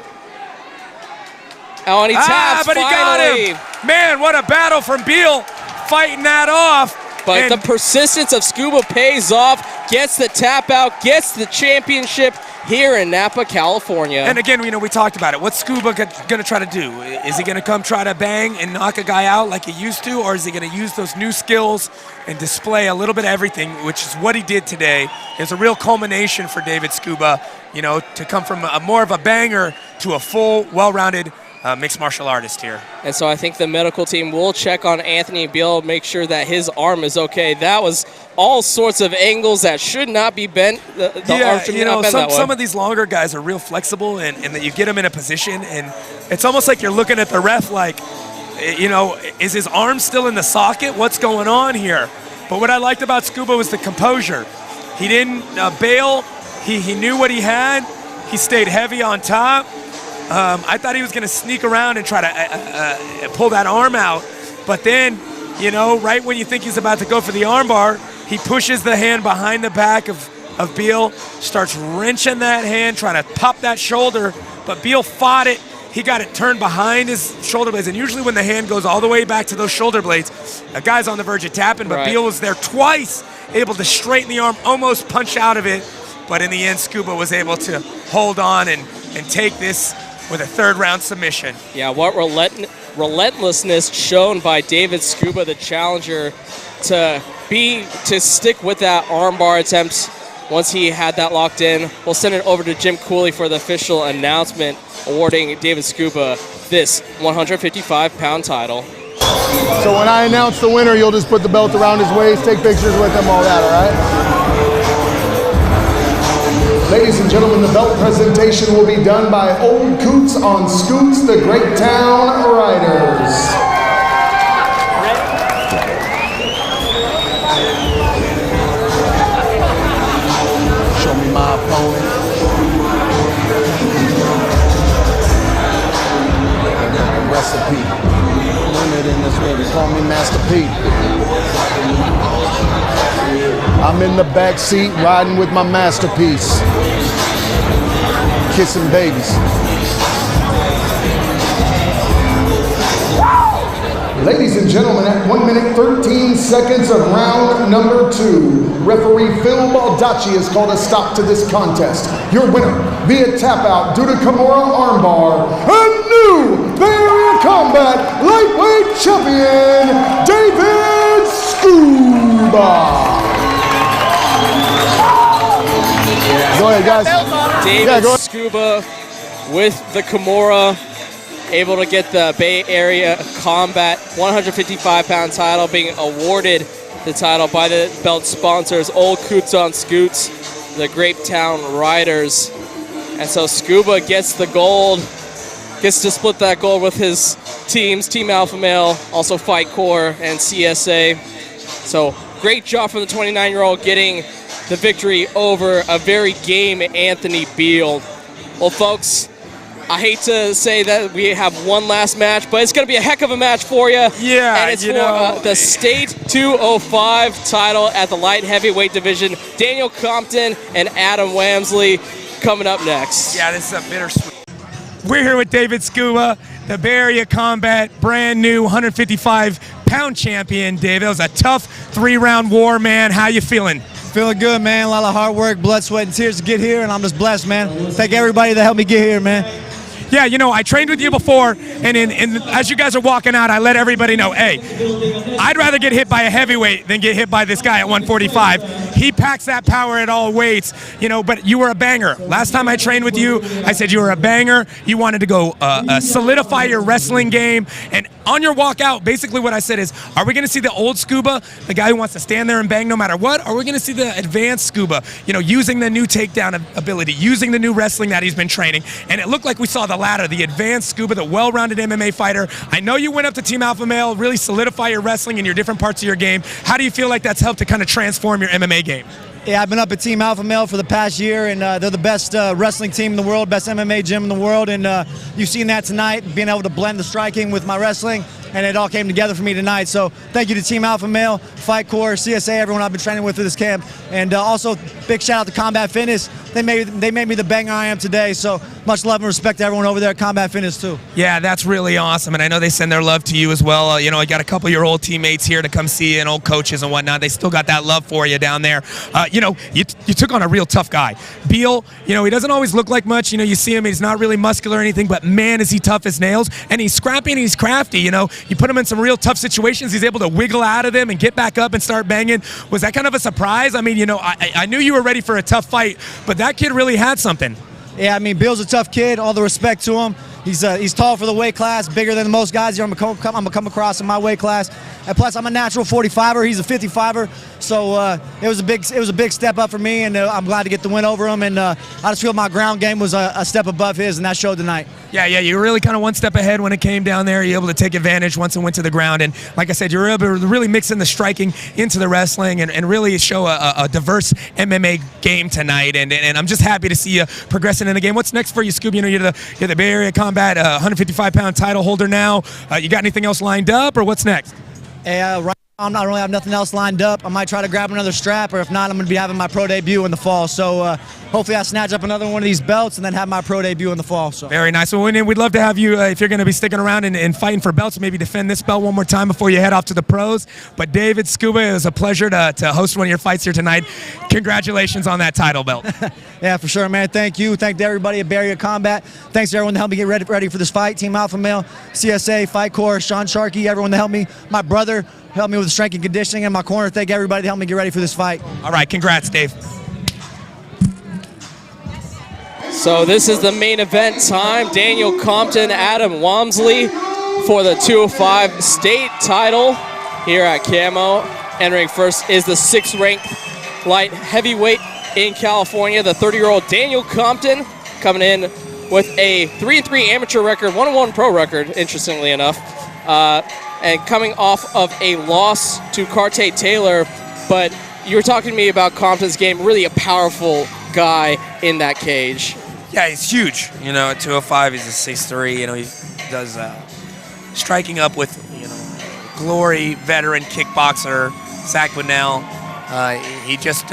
Oh, and he taps, but finally. He got him. Man, what a battle from Beal, fighting that off. But the persistence of Scuba pays off, gets the tap out, gets the championship here in Napa, California. And again, we talked about it. What's Scuba going to try to do? Is he going to come try to bang and knock a guy out like he used to, or is he going to use those new skills and display a little bit of everything, which is what he did today? It's a real culmination for David Scuba, to come from more of a banger to a full, well-rounded mixed martial artist here. And so I think the medical team will check on Anthony Beal, make sure that his arm is okay. That was all sorts of angles that should not be bent. The arm should not bend that way. Some of these longer guys are real flexible, and that you get them in a position, and it's almost like you're looking at the ref like, is his arm still in the socket? What's going on here? But what I liked about Scuba was the composure. He didn't bail. He knew what he had. He stayed heavy on top. I thought he was going to sneak around and try to pull that arm out. But then, you know, right when you think he's about to go for the arm bar, he pushes the hand behind the back of Beal, starts wrenching that hand, trying to pop that shoulder. But Beal fought it. He got it turned behind his shoulder blades. And usually when the hand goes all the way back to those shoulder blades, a guy's on the verge of tapping. But Beal was there twice, able to straighten the arm, almost punch out of it. But in the end, Scuba was able to hold on and take this with a third-round submission. Yeah, what relentlessness shown by David Scuba, the challenger, to stick with that armbar attempt once he had that locked in. We'll send it over to Jim Cooley for the official announcement awarding David Scuba this 155-pound title. So when I announce the winner, you'll just put the belt around his waist, take pictures with him, all that, all right? Ladies and gentlemen, the belt presentation will be done by Old Coots on Scoots, the Great Town Riders. Show me my opponent. I got a recipe. Learned in this way, they call me Master P. I'm in the back seat riding with my masterpiece, kissing babies. Ladies and gentlemen, at 1 minute 13 seconds of round number 2, referee Phil Baldacci has called a stop to this contest. Your winner via tap out due to Kimura armbar, and new Bay Area Combat lightweight champion, David Scuba. Go ahead, guys. David Scuba with the Kimura, able to get the Bay Area Combat 155-pound title, being awarded the title by the belt sponsors, Old Coots on Scoots, the Grape Town Riders. And so Scuba gets the gold, gets to split that gold with his teams, Team Alpha Male, also Fight Corps and CSA. So great job from the 29-year-old getting the victory over a very game Anthony Beal. Well, folks, I hate to say that we have one last match, but it's going to be a heck of a match for you. Yeah, and it's for the State 205 title at the light heavyweight division. Daniel Compton and Adam Wamsley coming up next. Yeah, this is a bittersweet. We're here with David Scuba, the Bay Area Combat brand new 155-pound champion. David, it was a tough 3-round war, man. How you feeling? Feeling good, man. A lot of hard work, blood, sweat, and tears to get here, and I'm just blessed, man. Thank everybody that helped me get here, man. Yeah, you know, I trained with you before, and as you guys are walking out, I let everybody know, hey, I'd rather get hit by a heavyweight than get hit by this guy at 145. He packs that power at all weights, you know, but you were a banger. Last time I trained with you, I said you were a banger. You wanted to go solidify your wrestling game, and on your walkout, basically what I said is, are we going to see the old Scuba, the guy who wants to stand there and bang no matter what, or are we going to see the advanced Scuba, you know, using the new takedown ability, using the new wrestling that he's been training? And it looked like we saw the latter, the advanced Scuba, the well-rounded MMA fighter. I know you went up to Team Alpha Male, really solidify your wrestling in your different parts of your game. How do you feel like that's helped to kind of transform your MMA game? Yeah, I've been up at Team Alpha Male for the past year, and they're the best wrestling team in the world, best MMA gym in the world, and you've seen that tonight, being able to blend the striking with my wrestling, and it all came together for me tonight. So thank you to Team Alpha Male, Fight Corps, CSA, everyone I've been training with through this camp, and also big shout out to Combat Fitness. They made me the banger I am today, so much love and respect to everyone over there at Combat Fitness too. Yeah, that's really awesome, and I know they send their love to you as well. You know, I got a couple of your old teammates here to come see you and old coaches and whatnot. They still got that love for you down there. You know, you took on a real tough guy. Beal, you know, he doesn't always look like much. You know, you see him, he's not really muscular or anything, but man, is he tough as nails, and he's scrappy and he's crafty. You know, you put him in some real tough situations, he's able to wiggle out of them and get back up and start banging. Was that kind of a surprise? I mean, you know, I knew you were ready for a tough fight, but that kid really had something. Yeah, I mean, Beal's a tough kid, all the respect to him. He's tall for the weight class, bigger than most guys I'm gonna come across in my weight class. And plus, I'm a natural 45er. He's a 55er. So it was a big step up for me, and I'm glad to get the win over him. And I just feel my ground game was a step above his, and that showed tonight. Yeah, you were really kind of one step ahead when it came down there. You were able to take advantage once it went to the ground. And like I said, you were able to really mix in the striking into the wrestling and really show a diverse MMA game tonight. And I'm just happy to see you progressing in the game. What's next for you, Scuba? You know, you're the Bay Area Combat 155-pound title holder now. You got anything else lined up, or what's next? Right now, I don't really have nothing else lined up. I might try to grab another strap, or if not, I'm going to be having my pro debut in the fall. So hopefully I snatch up another one of these belts and then have my pro debut in the fall. So. Very nice. Well, we'd love to have you, if you're going to be sticking around and fighting for belts, maybe defend this belt one more time before you head off to the pros. But David, Scuba, it was a pleasure to host one of your fights here tonight. Congratulations on that title belt. Yeah, for sure, man. Thank you. Thank everybody at Bay Area Combat. Thanks to everyone that helped me get ready for this fight. Team Alpha Male, CSA, Fight Corps, Sean Sharkey, everyone that helped me. My brother helped me with the strength and conditioning in my corner. Thank everybody that helped me get ready for this fight. All right, congrats, Dave. So this is the main event time. Daniel Compton, Adam Wamsley for the 205 state title here at Camo. Entering first is the 6th-ranked light heavyweight in California, the 30-year-old Daniel Compton, coming in with a 3-3 amateur record, 1-1 pro record, interestingly enough. And coming off of a loss to Carte Taylor. But you were talking to me about Compton's game, really a powerful guy in that cage. Yeah, he's huge. You know, at 205, he's a 6'3". You know, he does striking up with, you know, Glory veteran kickboxer Zach Bunnell. He just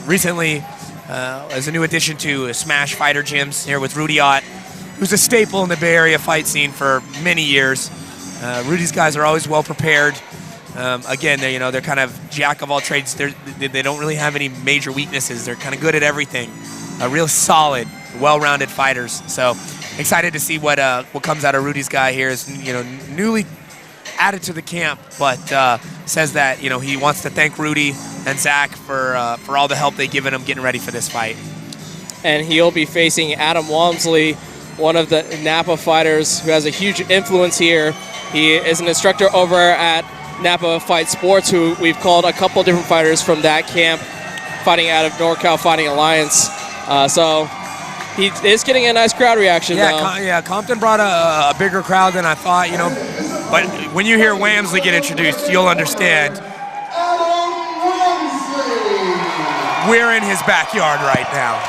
recently is a new addition to Smash Fighter Gyms here with Rudy Ott, who's a staple in the Bay Area fight scene for many years. Rudy's guys are always well prepared. Again, they're kind of jack of all trades. They don't really have any major weaknesses. They're kind of good at everything. Real solid, well-rounded fighters. So excited to see what comes out of Rudy's guy here. Is newly added to the camp, but says that he wants to thank Rudy and Zach for all the help they've given him getting ready for this fight. And he'll be facing Adam Wamsley, one of the Napa fighters who has a huge influence here. He is an instructor over at Napa Fight Sports, who we've called a couple different fighters from that camp, fighting out of NorCal Fighting Alliance. So he is getting a nice crowd reaction. Compton brought a bigger crowd than I thought, But when you hear Wamsley get introduced, you'll understand. We're in his backyard right now.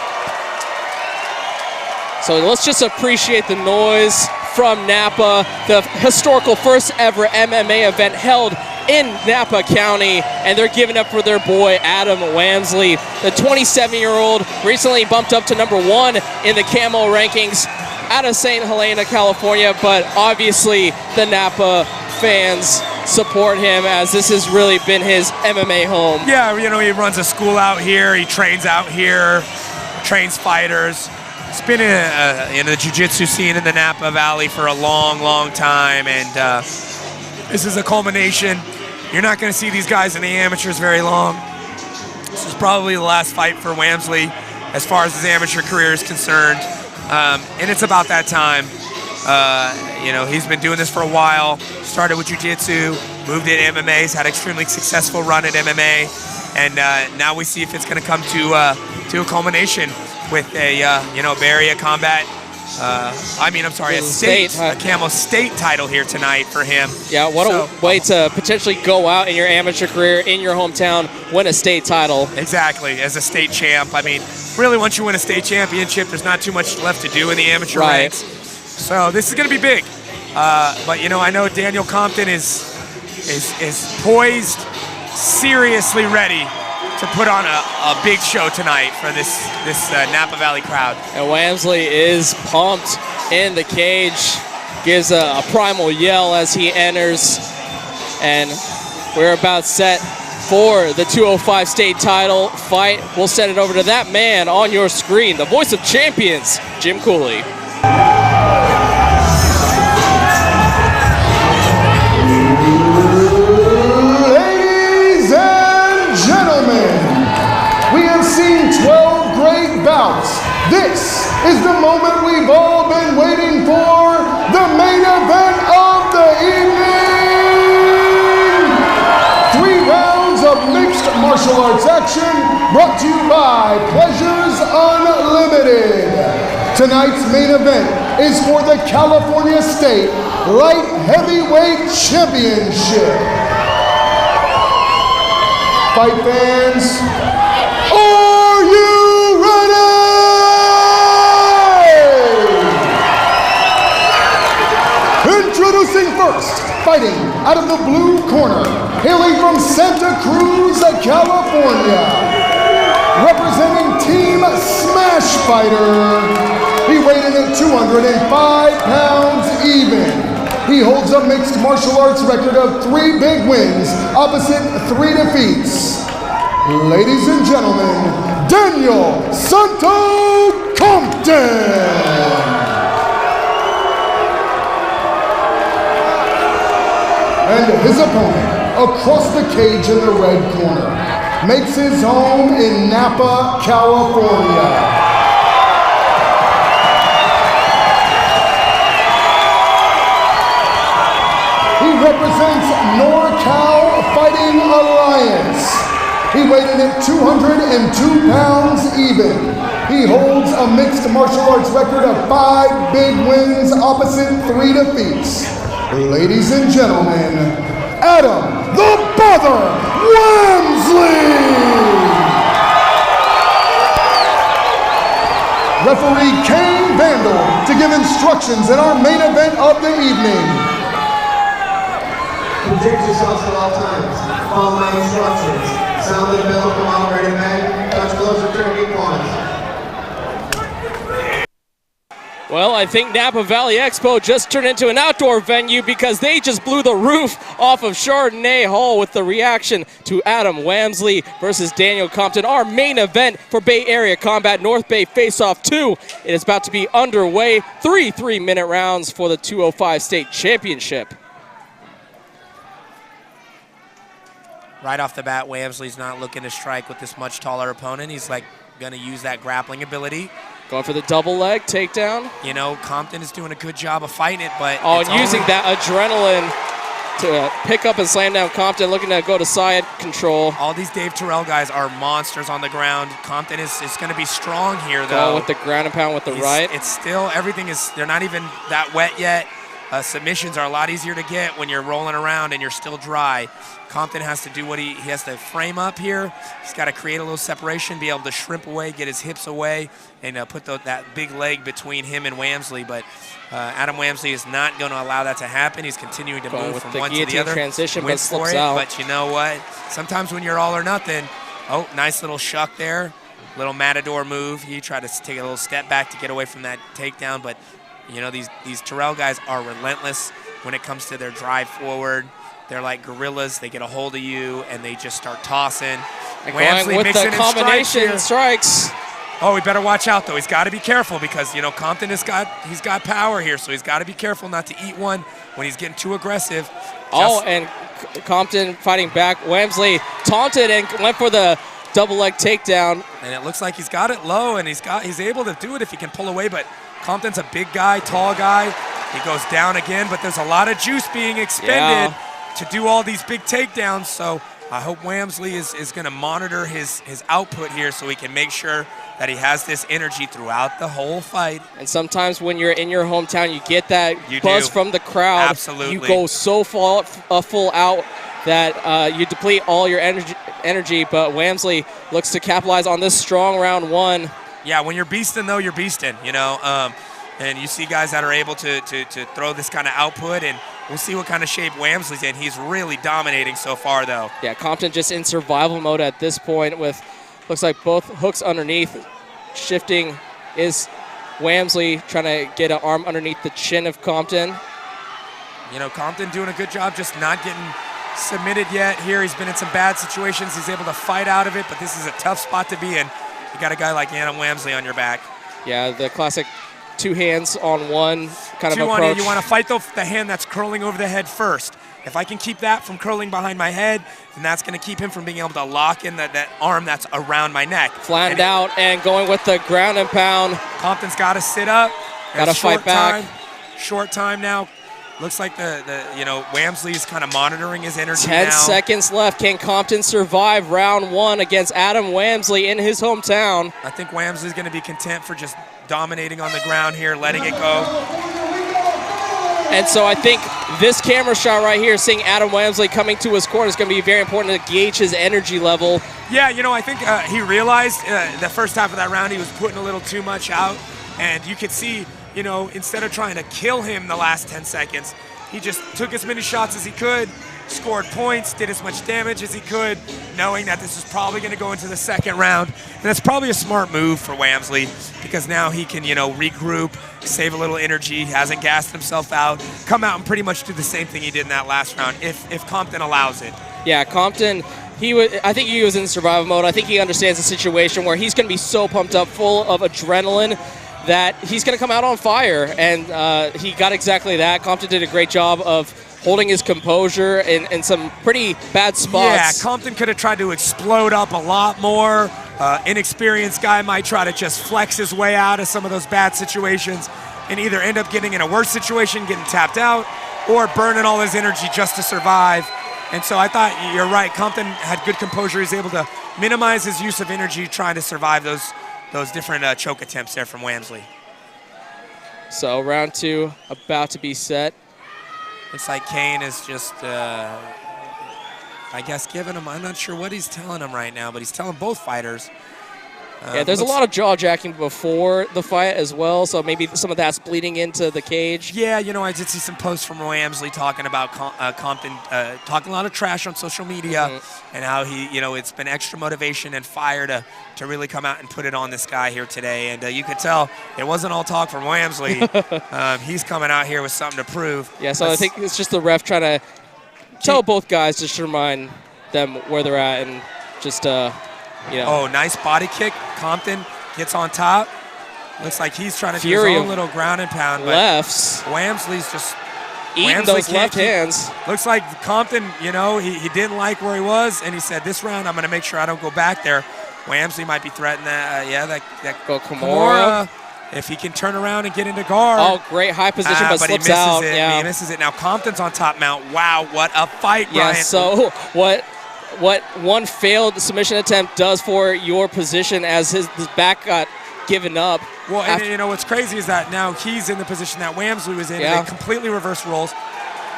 So let's just appreciate the noise from Napa, the historical first ever MMA event held in Napa County, and they're giving up for their boy Adam Wamsley, the 27-year-old, recently bumped up to #1 in the Camo rankings out of St. Helena, California, but obviously the Napa fans support him, as this has really been his MMA home. Yeah, he runs a school out here, he trains out here, trains fighters. He's been in the jiu-jitsu scene in the Napa Valley for a long, long time, and this is a culmination. You're not going to see these guys in the amateurs very long. This is probably the last fight for Wamsley as far as his amateur career is concerned, and it's about that time. He's been doing this for a while. Started with jiu-jitsu, moved into MMA. He's had an extremely successful run at MMA, and now we see if it's going to come to a culmination with a Bay Area Combat. A Camo State title here tonight for him. Yeah, what a way to potentially go out in your amateur career in your hometown, win a state title. Exactly, as a state champ. I mean, really, once you win a state championship, there's not too much left to do in the amateur ranks. So this is going to be big. But I know Daniel Compton is poised, seriously ready to put on a big show tonight for this Napa Valley crowd. And Wamsley is pumped in the cage, gives a primal yell as he enters, and we're about set for the 205 state title fight. We'll send it over to that man on your screen, the voice of champions, Jim Cooley. This is the moment we've all been waiting for, the main event of the evening. action brought to you by Pleasures Unlimited. Tonight's main event is for the California State Light Heavyweight Championship. Fight fans, are you ready? Introducing first, fighting out of the blue corner, hailing from Santa Cruz, California, representing Team Smash Fighter. He weighed in at 205 pounds even. He holds a mixed martial arts record of 3 big wins, opposite 3 defeats. Ladies and gentlemen, Daniel Santo Compton. And his opponent, across the cage in the red corner, makes his home in Napa, California. He represents NorCal Fighting Alliance. He weighed in at 202 pounds even. He holds a mixed martial arts record of 5 big wins, opposite 3 defeats. Ladies and gentlemen, Adam the Brother Wamsley! Referee Kane Vandal to give instructions in our main event of the evening. Protect yourselves at all times. Follow my instructions. Sound the bell, come on, ready, man. Touch closer, turn your corners. Well, I think Napa Valley Expo just turned into an outdoor venue because they just blew the roof off of Chardonnay Hall with the reaction to Adam Wamsley versus Daniel Compton. Our main event for Bay Area Combat North Bay Face-Off 2. It is about to be underway. 3 3-minute rounds for the 205 State Championship. Right off the bat, Wamsley's not looking to strike with this much taller opponent. He's like going to use that grappling ability. Going for the double leg takedown. You know, Compton is doing a good job of fighting it, but and using that adrenaline to pick up and slam down Compton, looking to go to side control. All these Dave Terrell guys are monsters on the ground. Compton is going to be strong here, though. Going with the ground and pound with the right. It's still, everything is, they're not even that wet yet. Submissions are a lot easier to get when you're rolling around and you're still dry. Compton has to do what he has to frame up here. He's got to create a little separation, be able to shrimp away, get his hips away, and put that big leg between him and Wamsley. But Adam Wamsley is not going to allow that to happen. He's continuing to move from one to the other. Transition, but slips out. But you know what? Sometimes when you're all or nothing, oh, nice little shuck there. Little matador move. He tried to take a little step back to get away from that takedown, but you know, these Terrell guys are relentless when it comes to their drive forward. They're like gorillas. They get a hold of you, and they just start tossing. And going with the combination strikes. Oh, we better watch out, though. He's got to be careful because, you know, Compton he's got power here, so he's got to be careful not to eat one when he's getting too aggressive. And Compton fighting back. Wamsley taunted and went for the double leg takedown. And it looks like he's got it low, and he's able to do it if he can pull away, but Compton's a big guy, tall guy. He goes down again, but there's a lot of juice being expended to do all these big takedowns. So I hope Wamsley is going to monitor his output here so he can make sure that he has this energy throughout the whole fight. And sometimes when you're in your hometown, you get that buzz from the crowd. Absolutely. You go so full out that you deplete all your energy, but Wamsley looks to capitalize on this strong round 1. Yeah, when you're beasting, though, you're beasting, you know. And you see guys that are able to throw this kind of output, and we'll see what kind of shape Wamsley's in. He's really dominating so far, though. Yeah, Compton just in survival mode at this point with, looks like both hooks underneath. Shifting is Wamsley trying to get an arm underneath the chin of Compton. You know, Compton doing a good job just not getting submitted yet here. He's been in some bad situations. He's able to fight out of it, but this is a tough spot to be in. You got a guy like Adam Wamsley on your back. Yeah, the classic 2 hands on one kind of approach. You want to fight the hand that's curling over the head first. If I can keep that from curling behind my head, then that's going to keep him from being able to lock in that arm that's around my neck. Flattened out and going with the ground and pound. Compton's got to sit up. Got to fight back. Short time now. Looks like Wamsley's kind of monitoring his energy 10 now. seconds left. Can Compton survive round 1 against Adam Wamsley in his hometown? I think Wamsley's going to be content for just dominating on the ground here, letting it go. And so I think this camera shot right here, seeing Adam Wamsley coming to his corner, is going to be very important to gauge his energy level. Yeah, I think he realized the first half of that round he was putting a little too much out. And you could see, instead of trying to kill him the last 10 seconds, he just took as many shots as he could, scored points, did as much damage as he could, knowing that this is probably going to go into the second round. And that's probably a smart move for Wamsley, because now he can, regroup, save a little energy, hasn't gassed himself out, come out and pretty much do the same thing he did in that last round, if Compton allows it. Yeah, Compton, I think he was in survival mode. I think he understands the situation where he's going to be so pumped up, full of adrenaline, that he's going to come out on fire, and he got exactly that. Compton did a great job of holding his composure in some pretty bad spots. Yeah, Compton could have tried to explode up a lot more. Inexperienced guy might try to just flex his way out of some of those bad situations and either end up getting in a worse situation, getting tapped out, or burning all his energy just to survive. And so I thought you're right, Compton had good composure. He's able to minimize his use of energy trying to survive those different choke attempts there from Wamsley. So round 2 about to be set. Looks like Kane is just, I guess, giving him, I'm not sure what he's telling him right now, but he's telling both fighters. Yeah, there's a lot of jaw jacking before the fight as well, so maybe some of that's bleeding into the cage. Yeah, I did see some posts from Wamsley talking about Compton, talking a lot of trash on social media, and how he, it's been extra motivation and fire to really come out and put it on this guy here today. And you could tell it wasn't all talk from Wamsley. He's coming out here with something to prove. Yeah, so I think it's just the ref trying to tell both guys, just to remind them where they're at, and just, Oh, nice body kick. Compton gets on top. Looks like he's trying to do his own little ground and pound. But lefts. Wamsley's just eating those left hands. Looks like Compton, he didn't like where he was, and he said, this round I'm going to make sure I don't go back there. Wamsley might be threatening that. That go Kimura. If he can turn around and get into guard. Oh, great high position, but slips out. Yeah. He misses it. Now Compton's on top mount. Wow, what a fight, Bryant. Yeah, so what one failed submission attempt does for your position, as his back got given up. Well, and what's crazy is that now he's in the position that Wamsley was in. Yeah. They completely reverse roles.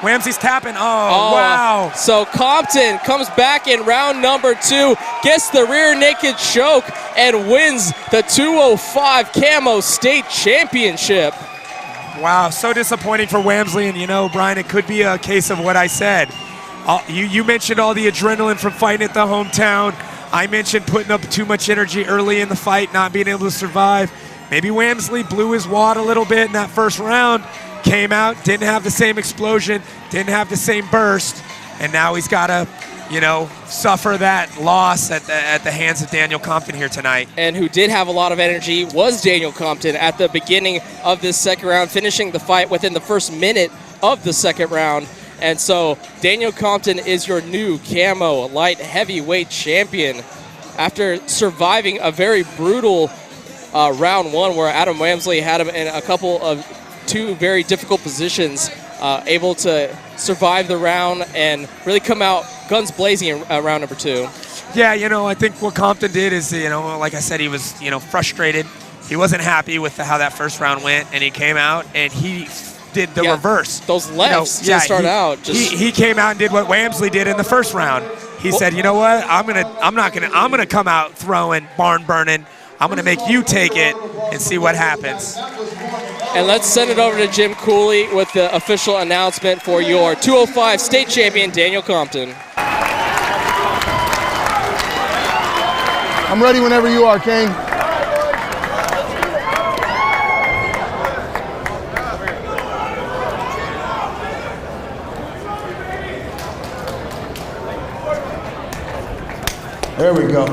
Wamsley's tapping. Oh, wow. So Compton comes back in round number 2, gets the rear naked choke, and wins the 205 Camo State Championship. Wow, so disappointing for Wamsley. And, Brian, it could be a case of what I said. You mentioned all the adrenaline from fighting at the hometown. I mentioned putting up too much energy early in the fight, not being able to survive. Maybe Wamsley blew his wad a little bit in that first round, came out, didn't have the same explosion, didn't have the same burst, and now he's got to, suffer that loss at the hands of Daniel Compton here tonight. And who did have a lot of energy was Daniel Compton at the beginning of this second round, finishing the fight within the first minute of the second round. And so Daniel Compton is your new Camo light heavyweight champion after surviving a very brutal round 1 where Adam Wamsley had him in a couple of 2 very difficult positions, able to survive the round and really come out guns blazing in round number 2. Yeah, I think what Compton did is, like I said, he was, frustrated. He wasn't happy with how that first round went, and he came out and he did the reverse. Those lefts to start out. He came out and did what Wamsley did in the first round. He said, you know what? I'm gonna come out throwing, barn burning. I'm gonna make you take it and see what happens. And let's send it over to Jim Cooley with the official announcement for your 205 state champion, Daniel Compton. I'm ready whenever you are, Kane. There we go.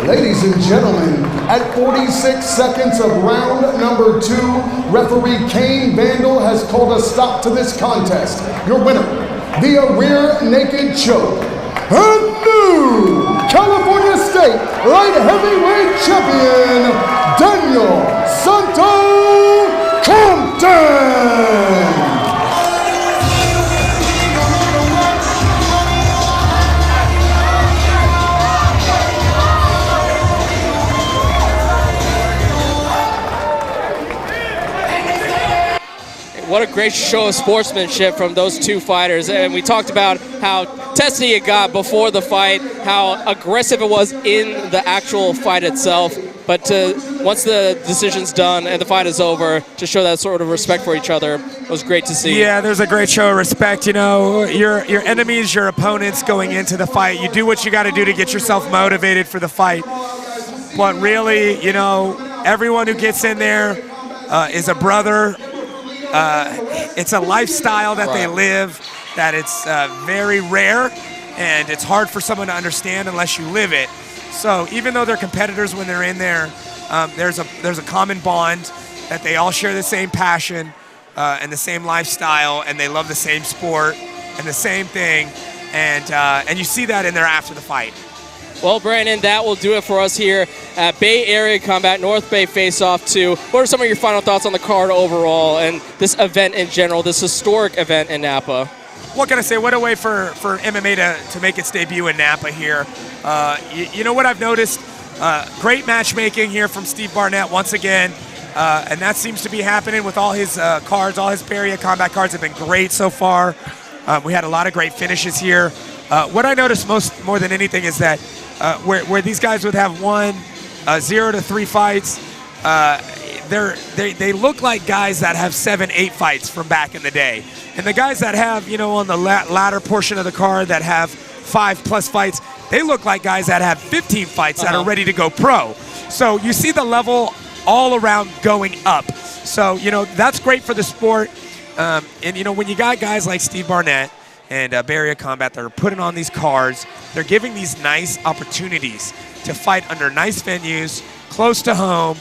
Ladies and gentlemen, at 46 seconds of round number 2, referee Kane Vandal has called a stop to this contest. Your winner, via rear naked choke, a new California State Light Heavyweight Champion, Daniel Santo Compton. What a great show of sportsmanship from those two fighters. And we talked about how testy it got before the fight, how aggressive it was in the actual fight itself. But once the decision's done and the fight is over, to show that sort of respect for each other was great to see. Yeah, there's a great show of respect. You know, your enemies, your opponents going into the fight, you do what you got to do to get yourself motivated for the fight. But really, you know, everyone who gets in there is a brother. It's a lifestyle that they live, that it's very rare, and it's hard for someone to understand unless you live it. So even though they're competitors when they're in there, there's a common bond that they all share the same passion and the same lifestyle, and they love the same sport and the same thing, and you see that in there after the fight. Well, Brandon, that will do it for us here at Bay Area Combat North Bay Face-Off 2. What are some of your final thoughts on the card overall and this event in general, this historic event in Napa? What can I say? What a way for MMA to make its debut in Napa here. You know what I've noticed? Great matchmaking here from Steve Barnett once again. And that seems to be happening with all his cards. All his Bay Area Combat cards have been great so far. We had a lot of great finishes here. What I noticed more than anything is that where these guys would have 0 to 3 fights, they look like guys that have 7, 8 fights from back in the day. And the guys that have, you know, on the latter portion of the card that have 5+ fights, they look like guys that have 15 fights that are ready to go pro. So you see the level all around going up. So, you know, that's great for the sport. And, you know, when you got guys like Steve Barnett and Bay Area Combat that are putting on these cards, they're giving these nice opportunities to fight under nice venues, close to home,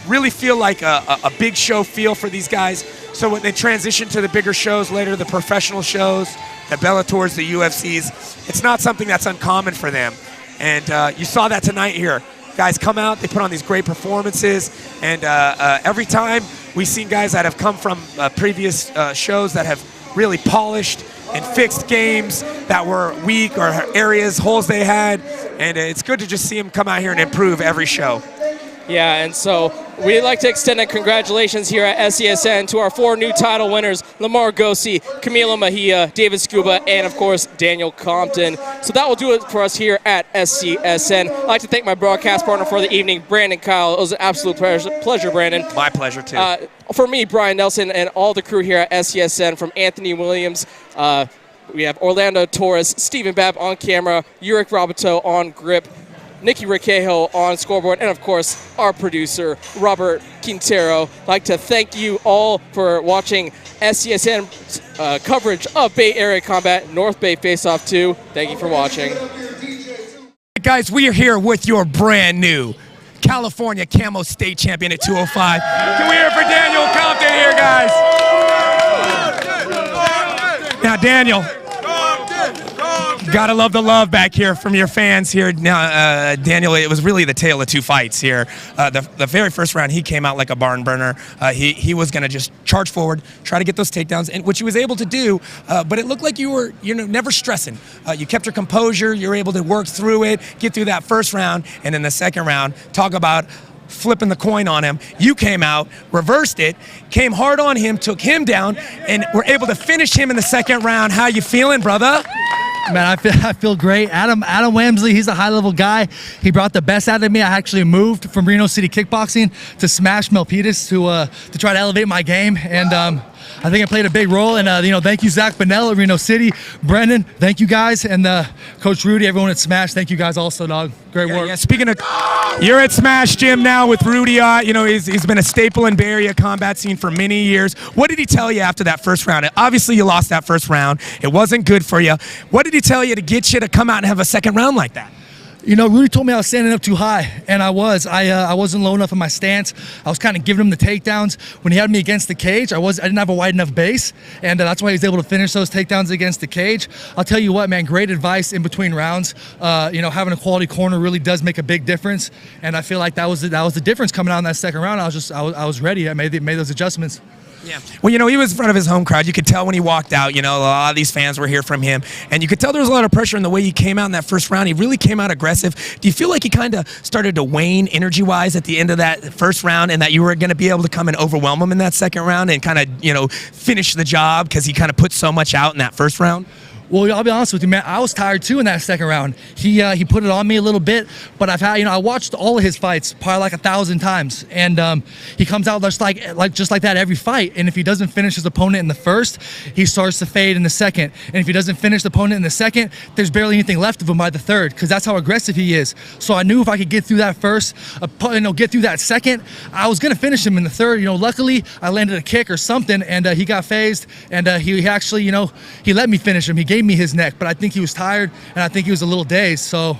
really feel like a big show feel for these guys. So when they transition to the bigger shows later, the professional shows, the Bellators, the UFCs, it's not something that's uncommon for them. And you saw that tonight here. Guys come out, they put on these great performances, and every time we've seen guys that have come from previous shows that have really polished and fixed games that were weak or areas, holes they had, and it's good to just see them come out here and improve every show. Yeah, and so we'd like to extend a congratulations here at SCSN to our 4 new title winners, Lamar Gossi, Camilo Mejia, David Scuba, and of course, Daniel Compton. So that will do it for us here at SCSN. I'd like to thank my broadcast partner for the evening, Brandon Kyle. It was an absolute pleasure, Brandon. My pleasure, too. For me, Brian Nelson, and all the crew here at SCSN, from Anthony Williams, we have Orlando Torres, Stephen Babb on camera, Uric Roboto on grip, Nikki Riquejo on scoreboard, and of course, our producer, Robert Quintero. I'd like to thank you all for watching SCSN coverage of Bay Area Combat North Bay Face-Off 2. Thank you for watching. Guys, we are here with your brand new California Camo State Champion at 205. Can we hear for Daniel Compton here, guys? Now, Daniel, gotta love the love back here from your fans here. Now, Daniel, it was really the tale of 2 fights here. The very first round, he came out like a barn burner. He was gonna just charge forward, try to get those takedowns, and which he was able to do. But it looked like you were, never stressing. You kept your composure. You were able to work through it, get through that first round, and in the second round, talk about flipping the coin on him. You came out, reversed it, came hard on him, took him down, and were able to finish him in the second round. How you feeling, brother? Man, I feel great. Adam Wamsley, he's a high-level guy. He brought the best out of me. I actually moved from Reno City Kickboxing to Smash Milpitas to try to elevate my game, and I think I played a big role. And thank you, Zach Bonnell at Reno City, Brendan, thank you guys, and Coach Rudy, everyone at Smash, thank you guys also, dog. Great work. Yeah, speaking of, you're at Smash Gym now with Rudy. He's been a staple in Bay Area combat scene for many years. What did he tell you after that first round? Obviously, you lost that first round. It wasn't good for you. What did he tell you to get you to come out and have a second round like that? You know, Rudy told me I was standing up too high, and I was. I wasn't low enough in my stance. I was kind of giving him the takedowns. When he had me against the cage, I didn't have a wide enough base, and that's why he was able to finish those takedowns against the cage. I'll tell you what, man, great advice in between rounds. You know, having a quality corner really does make a big difference, and I feel like that was the difference coming out in that second round. I was ready. I made those adjustments. Yeah. Well, you know, he was in front of his home crowd. You could tell when he walked out, you know, a lot of these fans were here from him. And you could tell there was a lot of pressure in the way he came out in that first round. He really came out aggressive. Do you feel like he kind of started to wane energy-wise at the end of that first round, and that you were going to be able to come and overwhelm him in that second round and kind of, you know, finish the job because he kind of put so much out in that first round? Well, I'll be honest with you, man. I was tired too in that second round. He put it on me a little bit, but I watched all of his fights probably like 1,000 times, and he comes out just like that every fight. And if he doesn't finish his opponent in the first, he starts to fade in the second. And if he doesn't finish the opponent in the second, there's barely anything left of him by the third, because that's how aggressive he is. So I knew if I could get through that first, get through that second, I was gonna finish him in the third. You know, luckily I landed a kick or something, and he got phased, and he actually, you know, he let me finish him. He gave me his neck, but I think he was tired, and I think he was a little dazed. So,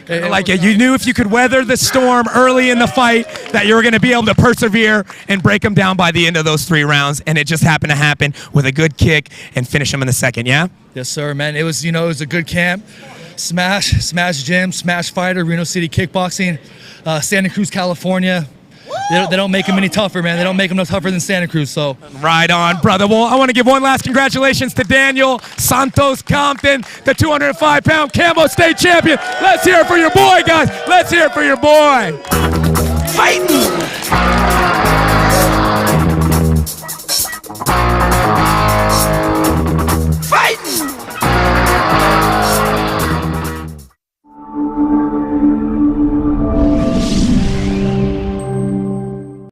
you knew if you could weather the storm early in the fight that you were going to be able to persevere and break him down by the end of those 3 rounds, and it just happened to happen with a good kick and finish him in the second. Yeah. Yes, sir, man. It was a good camp. Smash gym, smash fighter, Reno City Kickboxing, Santa Cruz, California. They don't make them any tougher, man. They don't make them no tougher than Santa Cruz. So right on, brother. Well, I want to give one last congratulations to Daniel Santos Compton, the 205-pound Camo State champion. Let's hear it for your boy, guys. Let's hear it for your boy. Fighting.